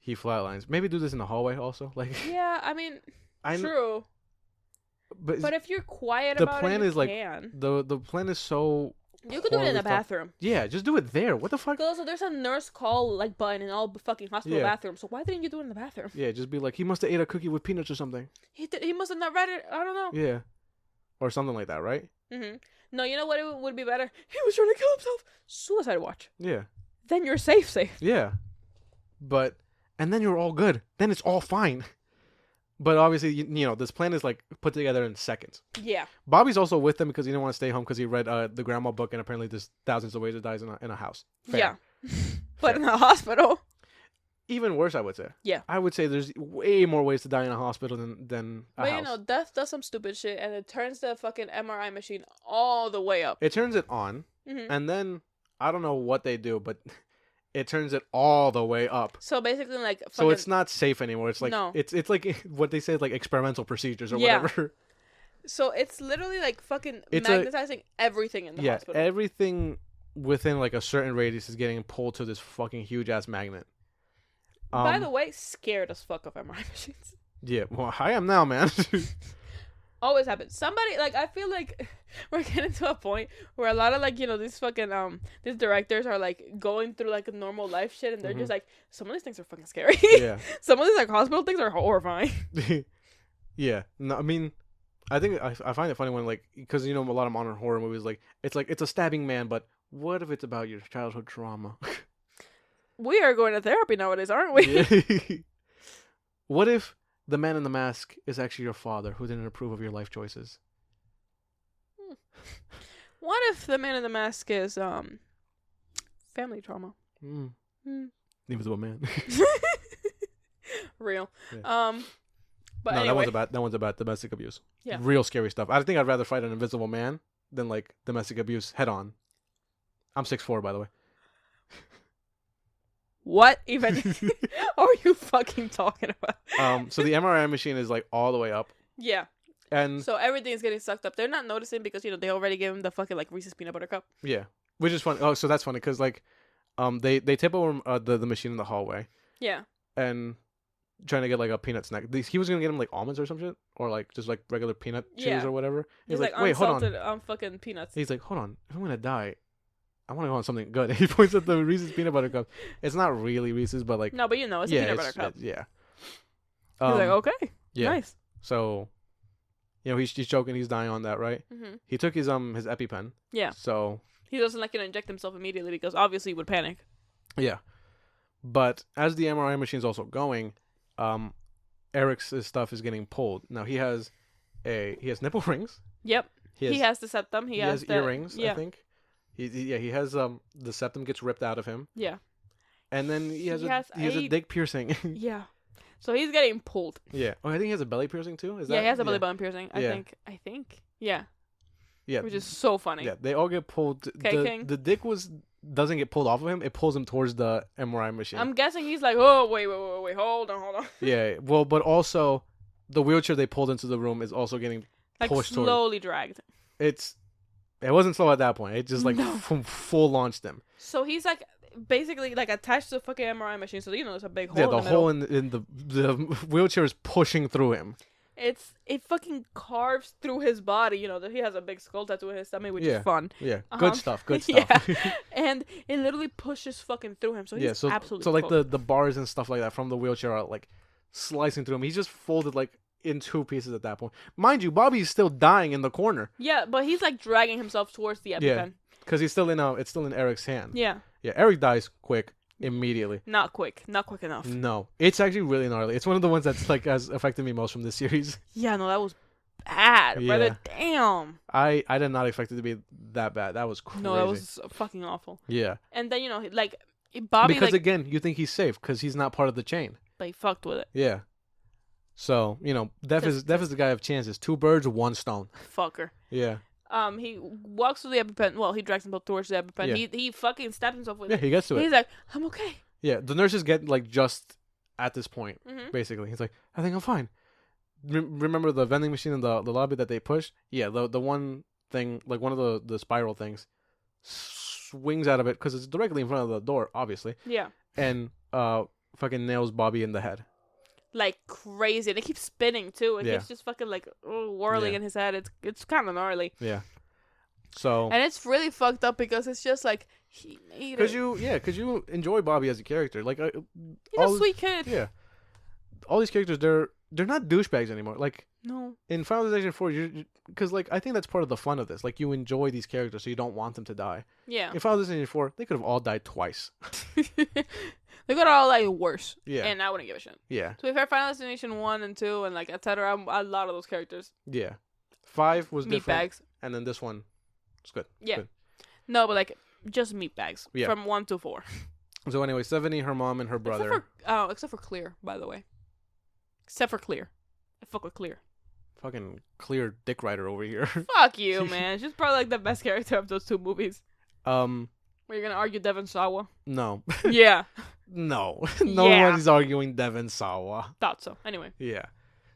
flatlines. Maybe do this in the hallway also. Like. Yeah, I mean, true. But if you're quiet about it, the plan is like the plan is so. You could do it in the bathroom. Yeah, just do it there. What the fuck? Also, there's a nurse call like button in all fucking hospital bathrooms. So why didn't you do it in the bathroom? Yeah, just be like, he must have ate a cookie with peanuts or something. He must have not read it. I don't know. Yeah, or something like that, right? No, you know what? It would be better. He was trying to kill himself. Suicide watch. Yeah. Then you're safe. Yeah, and then you're all good. Then it's all fine. But obviously, you know, this plan is like put together in seconds. Yeah. Bobby's also with them because he didn't want to stay home because he read the grandma book, and apparently there's thousands of ways to die in a house. Fair. Yeah. But in a hospital. Even worse, I would say. Yeah. I would say there's way more ways to die in a hospital than a house. But you know, Death does some stupid shit, and it turns the fucking MRI machine all the way up. It turns it on, and then I don't know what they do, but it turns it all the way up. So basically, like, so it's not safe anymore. It's like it's like what they say, like experimental procedures or whatever. So it's literally like fucking magnetizing everything in the hospital. Yeah, everything within like a certain radius is getting pulled to this fucking huge ass magnet. By the way, scared as fuck of MRI machines. Yeah, well, I am now, man. Always happens. Somebody, like, I feel like we're getting to a point where a lot of, like, you know, these fucking, these directors are, like, going through, like, a normal life shit, and they're just, like, some of these things are fucking scary. Yeah. Some of these, like, hospital things are horrifying. Yeah. No, I mean, I think I find it funny when, like, because, you know, a lot of modern horror movies, like, it's a stabbing man, but what if it's about your childhood trauma? We are going to therapy nowadays, aren't we? Yeah. What if the man in the mask is actually your father who didn't approve of your life choices? What if the man in the mask is family trauma? Invisible Man. Real. Yeah. But no, anyway. that one's about domestic abuse. Yeah. Real scary stuff. I think I'd rather fight an invisible man than like domestic abuse head on. I'm 6'4", by the way. What even are you fucking talking about? So the MRI machine is like all the way up. Yeah. And so everything is getting sucked up. They're not noticing because, you know, they already gave him the fucking like Reese's peanut butter cup. Yeah. Which is funny. Oh, so that's funny because like they tip over the machine in the hallway. Yeah. And trying to get like a peanut snack. He was gonna get him like almonds or some shit, or like just like regular peanut chews or whatever. He's like, wait, hold on. Fucking peanuts. He's like, hold on. If I'm gonna die, I want to go on something good. He points at the Reese's peanut butter cup. It's not really Reese's, but like... No, but you know, it's a peanut butter cup. Yeah. He's like, okay. Yeah. Nice. So, you know, he's choking. He's dying on that, right? Mm-hmm. He took his EpiPen. Yeah. So... He doesn't like, you know, inject himself immediately because obviously he would panic. Yeah. But as the MRI machine's also going, Eric's stuff is getting pulled. Now, he has nipple rings. Yep. He has the septum. He has earrings, I think. He has the septum gets ripped out of him. Yeah. And then he has a dick piercing. Yeah. So he's getting pulled. Yeah. Oh, I think he has a belly piercing too. He has a belly button piercing. I think. Yeah. Yeah. Which is so funny. Yeah. They all get pulled. The dick doesn't get pulled off of him. It pulls him towards the MRI machine. I'm guessing he's like, oh wait, hold on. Yeah. Well, but also the wheelchair they pulled into the room is also getting like pushed slowly dragged. It wasn't slow at that point. It just like full launched him. So he's like basically like attached to the fucking MRI machine. So there's a big hole. Yeah, in the the middle. hole in the wheelchair is pushing through him. It fucking carves through his body. That he has a big skull tattoo in his stomach, which Yeah. is fun. Yeah, good stuff. Good stuff. Yeah. And it literally pushes fucking through him. So he's absolutely so like cooked. the bars and stuff like that from the wheelchair are like slicing through him. He's just folded like in two pieces at that point. Mind you, Bobby's still dying in the corner. Yeah, but he's like dragging himself towards the EpiPen. Yeah, because he's still in it's still in Eric's hand. Yeah. Yeah, Eric dies quick immediately. Not quick enough. No, it's actually really gnarly. It's one of the ones that's like has affected me most from this series. Yeah, no, that was bad, Yeah. brother. Damn. I did not expect it to be that bad. That was crazy. No, that was fucking awful. Yeah. And then like Bobby, because like, again, you think he's safe because he's not part of the chain. but he fucked with it. Yeah. So Def is the guy of chances. 2 birds, 1 stone. Fucker. Yeah. He walks to the EpiPen. Well, he drags himself towards the EpiPen. Yeah. He fucking stabs himself with Yeah, it. he gets to it. He's like, I'm okay. Yeah, the nurses get like just at this point, Mhm. basically. He's like, I think I'm fine. Remember the vending machine in the lobby that they pushed? Yeah, the one thing, like one of the spiral things, swings out of it because it's directly in front of the door, obviously, Yeah. and fucking nails Bobby in the head. Like crazy. And it keeps spinning too. It Yeah. keeps just fucking like whirling Yeah. in his head. It's kind of gnarly. Yeah. So. And it's really fucked up because it's just like he made it. Because you enjoy Bobby as a character, like He's all- a sweet kid. yeah, all these characters they're not douchebags anymore. Like No. in Final Destination 4, because like I think that's part of the fun of this. Like you enjoy these characters, so you don't want them to die. Yeah. In Final Destination 4, they could have all died twice. They got all like worse. Yeah, And I wouldn't give a shit. yeah, To be fair, Final Destination 1 and 2 and like etc. A lot of those characters. yeah. 5 was different, Meatbags. and then this one was good. Yeah. Good. No, but like just meatbags. Yeah. From 1 to 4. So anyway, Stephanie, her mom, and her brother. Except for Clear, by the way. Except for Clear. I fuck with Clear. Fucking clear dick rider over here. Fuck you, man. She's probably like the best character of those 2 movies. Where you're gonna argue Devon Sawa? No, Yeah. no, Yeah. one's arguing Devon Sawa. Thought so. Anyway. Yeah.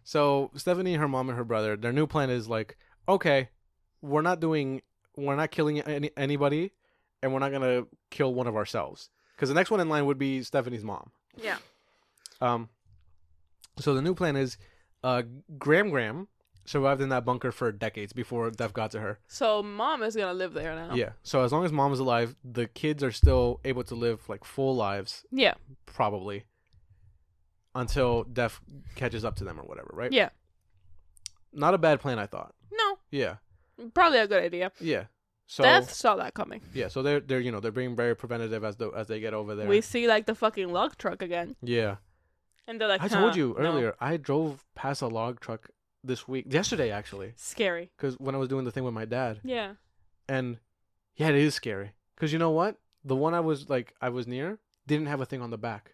So Stephanie, her mom, and her brother, their new plan is like, okay, we're not killing anybody, and we're not gonna kill one of ourselves, because the next one in line would be Stephanie's mom. Yeah. So the new plan is, Graham survived in that bunker for decades before death got to her. So mom is gonna live there now. Yeah. So as long as mom is alive, the kids are still able to live like full lives, Yeah. probably, until death catches up to them or whatever, right? Yeah. Not a bad plan, I thought. No. Yeah. Probably a good idea. Yeah. So Death saw that coming. yeah, so they're they're being very preventative as they get over there. We see like the fucking log truck again. Yeah. And they're like, I told you no. earlier, I drove past a log truck yesterday actually, Scary. because when I was doing the thing with my dad, Yeah. and yeah, it is scary. Because you know what? The one I was near didn't have a thing on the back,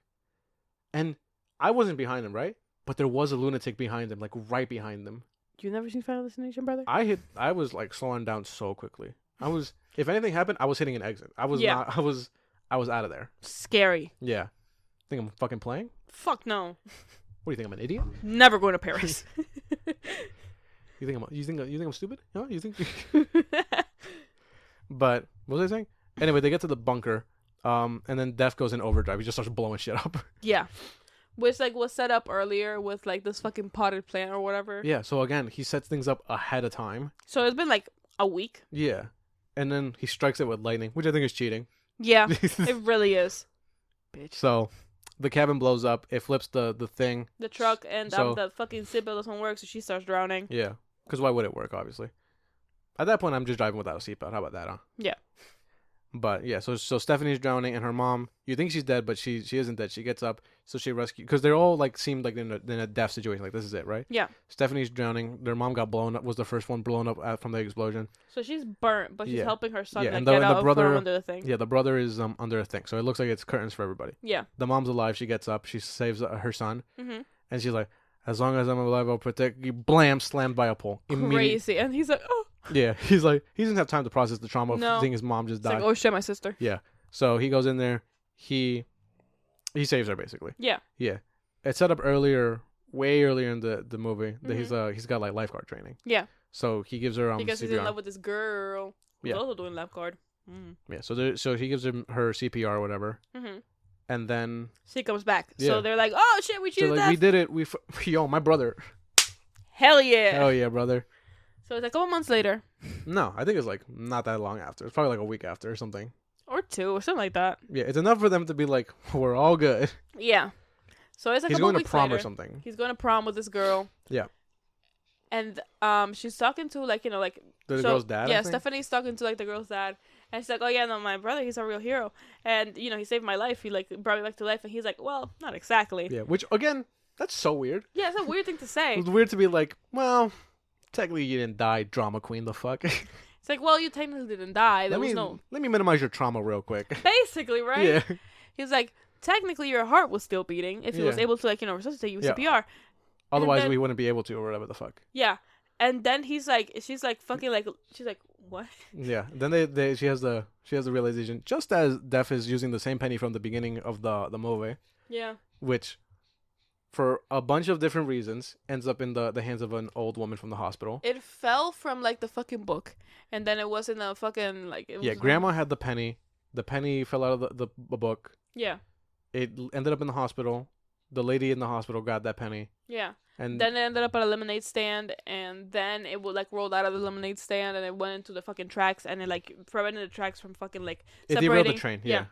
and I wasn't behind him, right? But there was a lunatic behind him, like right behind them. You never seen Final Destination, brother? I was like slowing down so quickly. If anything happened, I was hitting an exit. I was Yeah. I was out of there. Scary. Yeah. Think I'm fucking playing? Fuck no. What do you think? I'm an idiot? Never going to Paris. You think I'm stupid? Huh? You think? But what was I saying? Anyway, they get to the bunker, and then Def goes in overdrive. He just starts blowing shit up. Yeah. Which like was set up earlier with like this fucking potted plant or whatever. Yeah. So again, he sets things up ahead of time. So it's been like a week. Yeah. And then he strikes it with lightning, which I think is cheating. Yeah. It really is. Bitch. So the cabin blows up. It flips the thing. The truck and So- the fucking seatbelt doesn't work, so she starts drowning. Yeah. Because why would it work, obviously? At that point, I'm just driving without a seatbelt. How about that, huh? Yeah. But yeah, so Stephanie's drowning, and her mom, you think she's dead, but she isn't dead. She gets up, so she rescues, because they're all like seemed like in a death situation, like this is it, right? Yeah. Stephanie's drowning. Their mom got blown up, was the first one blown up from the explosion. So she's burnt, but she's Yeah. helping her son Yeah, like, and get the out brother- from under the thing. Yeah, the brother is under a thing, so it looks like it's curtains for everybody. Yeah. The mom's alive. She gets up. She saves her son, Mm-hmm. and she's like, "As long as I'm alive, I'll protect you." Blam! Slammed by a pole. Crazy. And he's like, oh. Yeah, he's like, he doesn't have time to process the trauma No. of seeing his mom just It's die. like, oh shit, my sister. Yeah. So he goes in there. He saves her basically. Yeah. Yeah. It's set up earlier, way earlier in the movie that Mm-hmm. he's got like lifeguard training. Yeah. So he gives her Because he's in CPR. love with this girl who's Yeah. also doing lifeguard. Mm. Yeah. So he gives her CPR or whatever, Mm-hmm. and then She comes back. Yeah. So they're like, oh shit, we they're cheated like, death. we did it. Yo, my brother. Hell yeah. Hell yeah, brother. So it's like a couple months later. No, I think it's like not that long after. It's probably like a week after or something. Or 2 or something like that. Yeah, it's enough for them to be like, we're all good. Yeah. So it's like He's a couple going to weeks prom later. or something. He's going to prom with this girl. Yeah. And she's talking to like The girl's dad. Yeah, I think? Stephanie's talking to like the girl's dad, and she's like, "Oh yeah, no, my brother, he's a real hero, and he saved my life. He like brought me back to life." And he's like, "Well, not exactly." Yeah, which again, that's so weird. Yeah, it's a weird thing to say. It's weird to be like, well, technically you didn't die, drama queen. The fuck. It's like, well, you technically didn't die. There was no. Let me minimize your trauma real quick. Basically, right? Yeah. He's like, technically, your heart was still beating if he was Yeah. able to like resuscitate you with Yeah. CPR. Otherwise, then- we wouldn't be able to, or whatever the fuck. Yeah. And then she's like, she's like, what? Yeah. Then she has the realization, just as Def is using the same penny from the beginning of the movie, Yeah. which, for a bunch of different reasons, ends up in the hands of an old woman from the hospital. It fell from like the fucking book, and then it was in a fucking like. It Yeah, was Grandma had the penny. The penny fell out of the book. Yeah. It ended up in the hospital. The lady in the hospital got that penny. Yeah. And Then it ended up at a lemonade stand, and then it would like rolled out of the lemonade stand, and it went into the fucking tracks, and it like prevented the tracks from fucking like it separating. derailed the train. Yeah.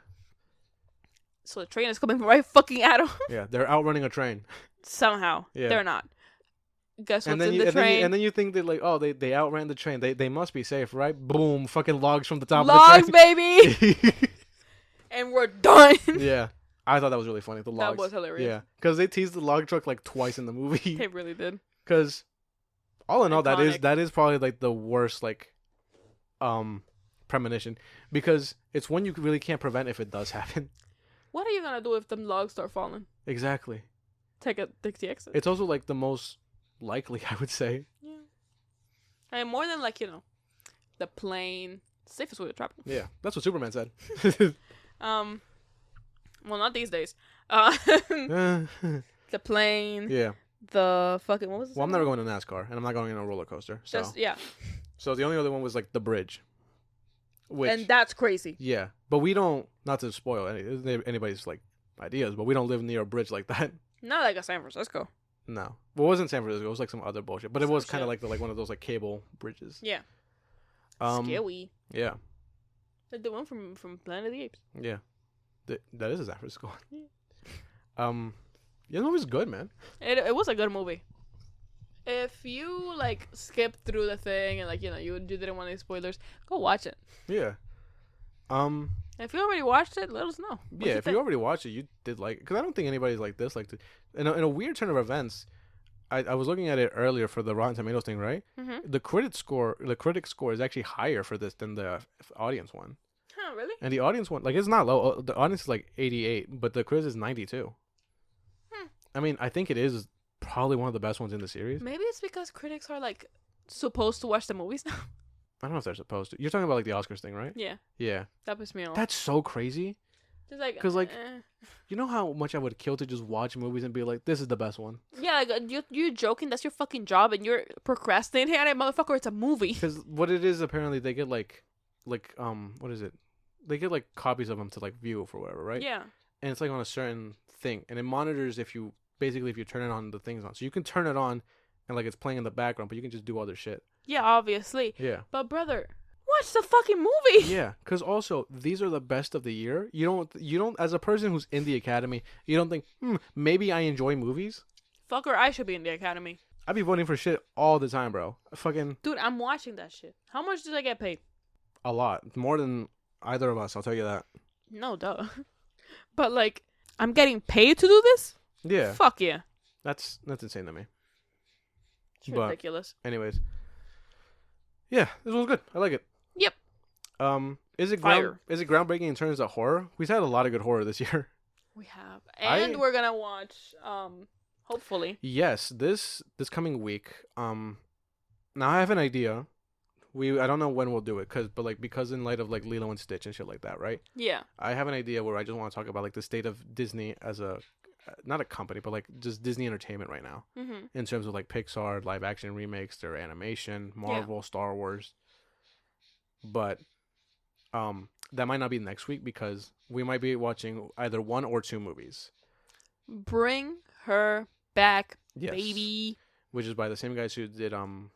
So the train is coming right fucking at them. Yeah. They're outrunning a train. Somehow. Yeah. They're not. Guess And what's then in the train? and then you think that like, oh, they outran the train. They must be safe, right? Boom! Fucking logs from the top Logs, of the baby! train. And we're done. Yeah. I thought that was really funny. The logs. That was hilarious. Yeah, because they teased the log truck like twice in the movie. They really did. Because, all in all, Iconic. that is probably like the worst like, premonition, because it's one you really can't prevent if it does happen. What are you gonna do if them logs start falling? Exactly. Take the exit. It's also like the most likely, I would say. Yeah. And more than like the plane, safest way to travel. Yeah, that's what Superman said. Well, not these days. Yeah. The plane. The fucking what was it? Well, I'm never going to NASCAR, and I'm not going on a roller coaster. So, So the only other one was like the bridge. Which, and that's crazy. Yeah, but we don't. Not to spoil anybody's like ideas, but we don't live near a bridge like that. Not like a San Francisco. No, well, it wasn't San Francisco. It was like some other bullshit, but it was Some kind of shit. like one of those like cable bridges. Yeah. Scary. Yeah, Like the one from Planet of the Apes. yeah, that is a San Francisco. Yeah. Yeah, the movie's good, man. It was a good movie. If you like skipped through the thing and like you didn't want any spoilers, go watch it. Yeah. If you already watched it, let us know. Yeah, if you already watched it, you did like, because I don't think anybody's like this. Like, in a weird turn of events, I was looking at it earlier for the Rotten Tomatoes thing, right? Mm-hmm. The critic score is actually higher for this than the audience one. Huh, really? And the audience one, like, it's not low. The audience is like 88, but the critic is 92. I mean, I think it is probably one of the best ones in the series. Maybe it's because critics are like supposed to watch the movies now. I don't know if they're supposed to. You're talking about like the Oscars thing, right? Yeah, Yeah. that pissed me off. That's so crazy. Just like, 'Cause, like, You know how much I would kill to just watch movies and be like, this is the best one? yeah, like you're joking. That's your fucking job, and you're procrastinating on it, motherfucker. It's a movie. Because what it is, apparently, they get like, what is it? They get like copies of them to like view for whatever, right? Yeah. And it's like on a certain thing, and it monitors if you turn it on, the things on. So you can turn it on, and like it's playing in the background, but you can just do other shit. Yeah, obviously. Yeah. But brother, watch the fucking movie. Yeah, because also these are the best of the year. You don't as a person who's in the Academy, you don't think, maybe I enjoy movies. Fucker, I should be in the Academy. I'd be voting for shit all the time, bro. Fucking Dude, I'm watching that shit. How much did I get paid? a lot, more than either of us. I'll tell you that. No, duh. But like, I'm getting paid to do this? Yeah, Fuck yeah. that's insane to me. It's But- ridiculous. Anyways, yeah, this was good. I like it. Yep. Is it Fire. groundbreaking in terms of horror? We've had a lot of good horror this year. We have. And we're gonna watch, hopefully. Yes, this coming week. Now I have an idea. I don't know when we'll do it, because in light of like Lilo and Stitch and shit like that, right? Yeah. I have an idea where I just want to talk about like the state of Disney as a, not a company, but like just Disney Entertainment right now, Mm-hmm. in terms of like Pixar live action remakes, their animation, Marvel, Star Wars. But That might not be next week because we might be watching either 1 or 2 movies. Bring her back, Yes. baby. Which is by the same guys who did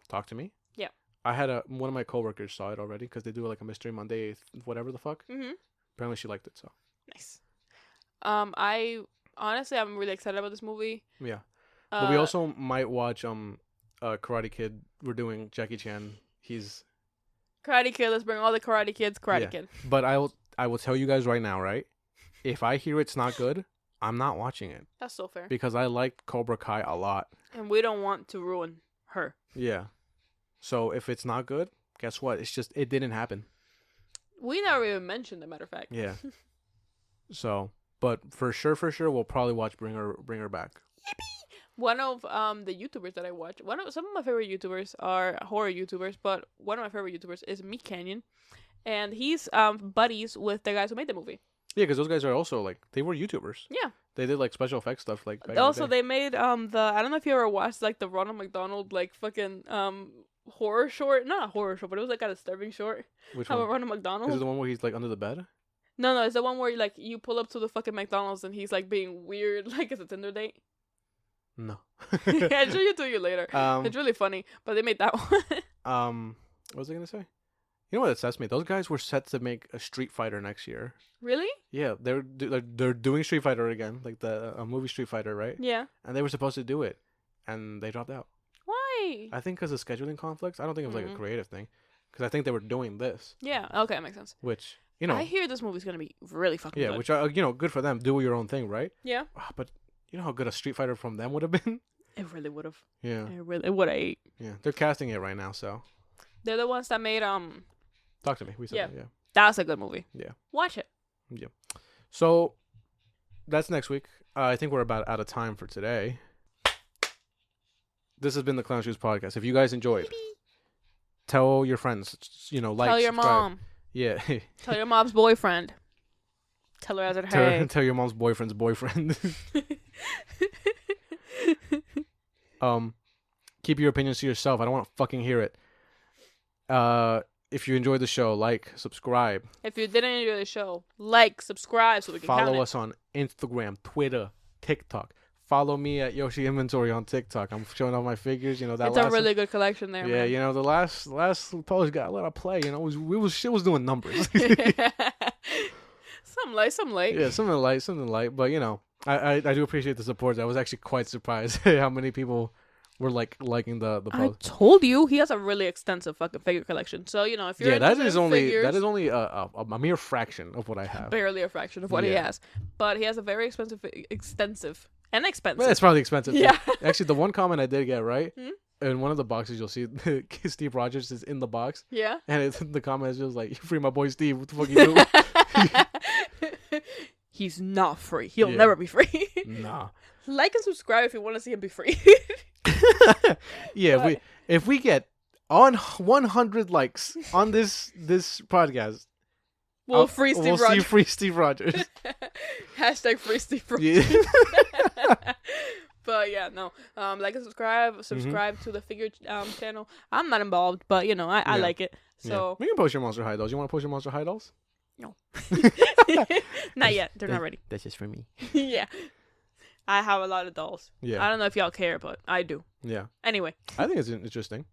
Talk to Me. Yeah. I had one of my coworkers saw it already because they do like a Mystery Monday, whatever the fuck. Mm-hmm. Apparently she liked it, so. Nice. I'm really excited about this movie. Yeah. But we also might watch Karate Kid. We're doing Jackie Chan. He's Karate Kid. Let's bring all the Karate Kids. Karate Kid. But I will tell you guys right now, right? If I hear it's not good, I'm not watching it. That's so fair. Because I like Cobra Kai a lot. And we don't want to ruin her. Yeah. So if it's not good, guess what? It's just it didn't happen. We never even mentioned, as a matter of fact. Yeah. So, but for sure, we'll probably watch Bring Her Back. One of the YouTubers that I watch, some of my favorite YouTubers are horror YouTubers, but one of my favorite YouTubers is Meat Canyon, and he's buddies with the guys who made the movie. Yeah, because those guys are also like they were YouTubers. Yeah, they did like special effects stuff like. Also, they made I don't know if you ever watched like the Ronald McDonald like fucking horror short, not a horror short, but it was like a disturbing short. Which How one? about Ronald McDonald? Is it the one where he's like under the bed? No, it's the one where like you pull up to the fucking McDonald's and he's like being weird, like it's a Tinder date. No. I'll show you to you later. It's really funny, but they made that one. What was I gonna say? You know what it says to me? Those guys were set to make a Street Fighter next year. Really? Yeah, they're doing Street Fighter again, like the movie Street Fighter, right? Yeah. And they were supposed to do it, and they dropped out. Why? I think because of scheduling conflicts. I don't think it was like a creative thing, because I think they were doing this. Yeah. Okay, that makes sense. Which I hear this movie's gonna be really fucking good. Yeah, which good for them. Do your own thing, right? Yeah. But you know how good a Street Fighter from them would have been. It really would have. Yeah. It would have ate. Yeah, they're casting it right now, so. They're the ones that made Talk to Me. We said that, yeah. That's a good movie. Yeah. Watch it. Yeah. So, that's next week. I think we're about out of time for today. This has been the Clown Shoes Podcast. If you guys enjoyed, tell your friends. Like, tell your subscribe. mom. Yeah. Tell your mom's boyfriend. Tell her I said hey. Tell your mom's boyfriend's boyfriend. Keep your opinions to yourself. I don't want to fucking hear it. If you enjoyed the show, like, subscribe. If you didn't enjoy the show, like, subscribe so we can follow us on Instagram, Twitter, TikTok. Follow me at Yoshi Inventory on TikTok. I'm showing off my figures. That it's a really good collection there. Yeah, man. The last post got a lot of play. Shit was doing numbers. Some light. Yeah, something light. But I do appreciate the support. I was actually quite surprised how many people were liking the post. I told you he has a really extensive fucking figure collection. So if you're that is only a mere fraction of what I have. Barely a fraction of what he has, but he has a very expensive. Well, it's probably expensive. Yeah. Actually, the one comment I did get right. In one of the boxes, you'll see Steve Rogers is in the box. Yeah. And the comment is just like, "You free my boy Steve? What the fuck you doing?" He's not free. He'll never be free. Nah. Like and subscribe if you want to see him be free. Yeah, but if we get on 100 likes on this podcast, we'll free Steve Rogers. Hashtag free Steve Rogers. Yeah. But yeah, no. Like and subscribe to the figure channel. I'm not involved, but I like it. So we can post your Monster High dolls. You want to post your Monster High dolls? No. Not yet. They're not ready. That's just for me. Yeah. I have a lot of dolls. Yeah. I don't know if y'all care, but I do. Yeah. Anyway. I think it's interesting.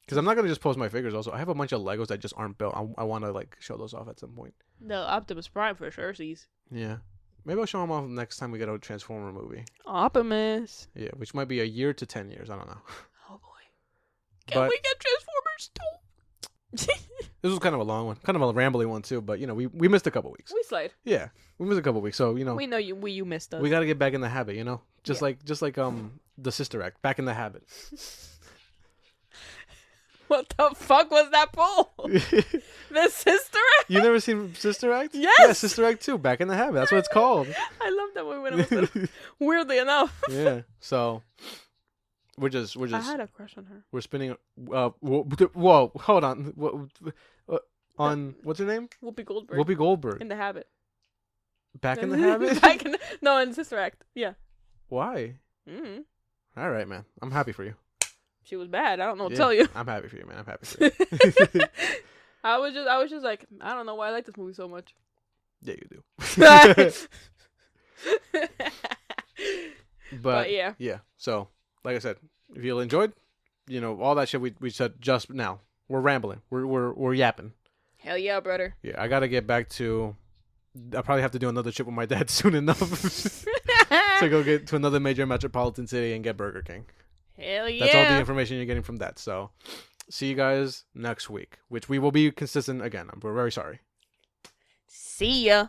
Because I'm not going to just post my figures also. I have a bunch of Legos that just aren't built. I want to show those off at some point. The Optimus Prime for sure sees. Yeah. Maybe I'll show them off next time we get a Transformer movie. Optimus. Yeah, which might be a year to 10 years. I don't know. Oh boy. Can we get Transformers 2? This was kind of a long one, kind of a rambly one too. But we missed a couple weeks. We slide. Yeah, we missed a couple weeks. So we know you missed us. We got to get back in the habit. Just like the Sister Act, back in the habit. What the fuck was that poll? The Sister Act? You never seen Sister Act? Yes. Yeah, Sister Act 2, back in the habit. That's what it's called. I love that movie when it was weirdly enough. Yeah. So we're just. I had a crush on her. We're spinning. Whoa, hold on. On what's her name? Whoopi Goldberg. Whoopi Goldberg. In the Habit. Back in the Habit? In Sister Act. Yeah. Why? Mm-hmm. All right, man. I'm happy for you. She was bad. I don't know what to tell you. I'm happy for you, man. I'm happy for you. I was just like, I don't know why I like this movie so much. Yeah, you do. But yeah. So, like I said, if you enjoyed, all that shit we said just now, we're rambling, we're yapping. Hell yeah, brother. Yeah, I gotta get back to. I'll probably have to do another trip with my dad soon enough to go get to another major metropolitan city and get Burger King. Hell yeah. That's all the information you're getting from that. So, see you guys next week, which we will be consistent again. We're very sorry. See ya.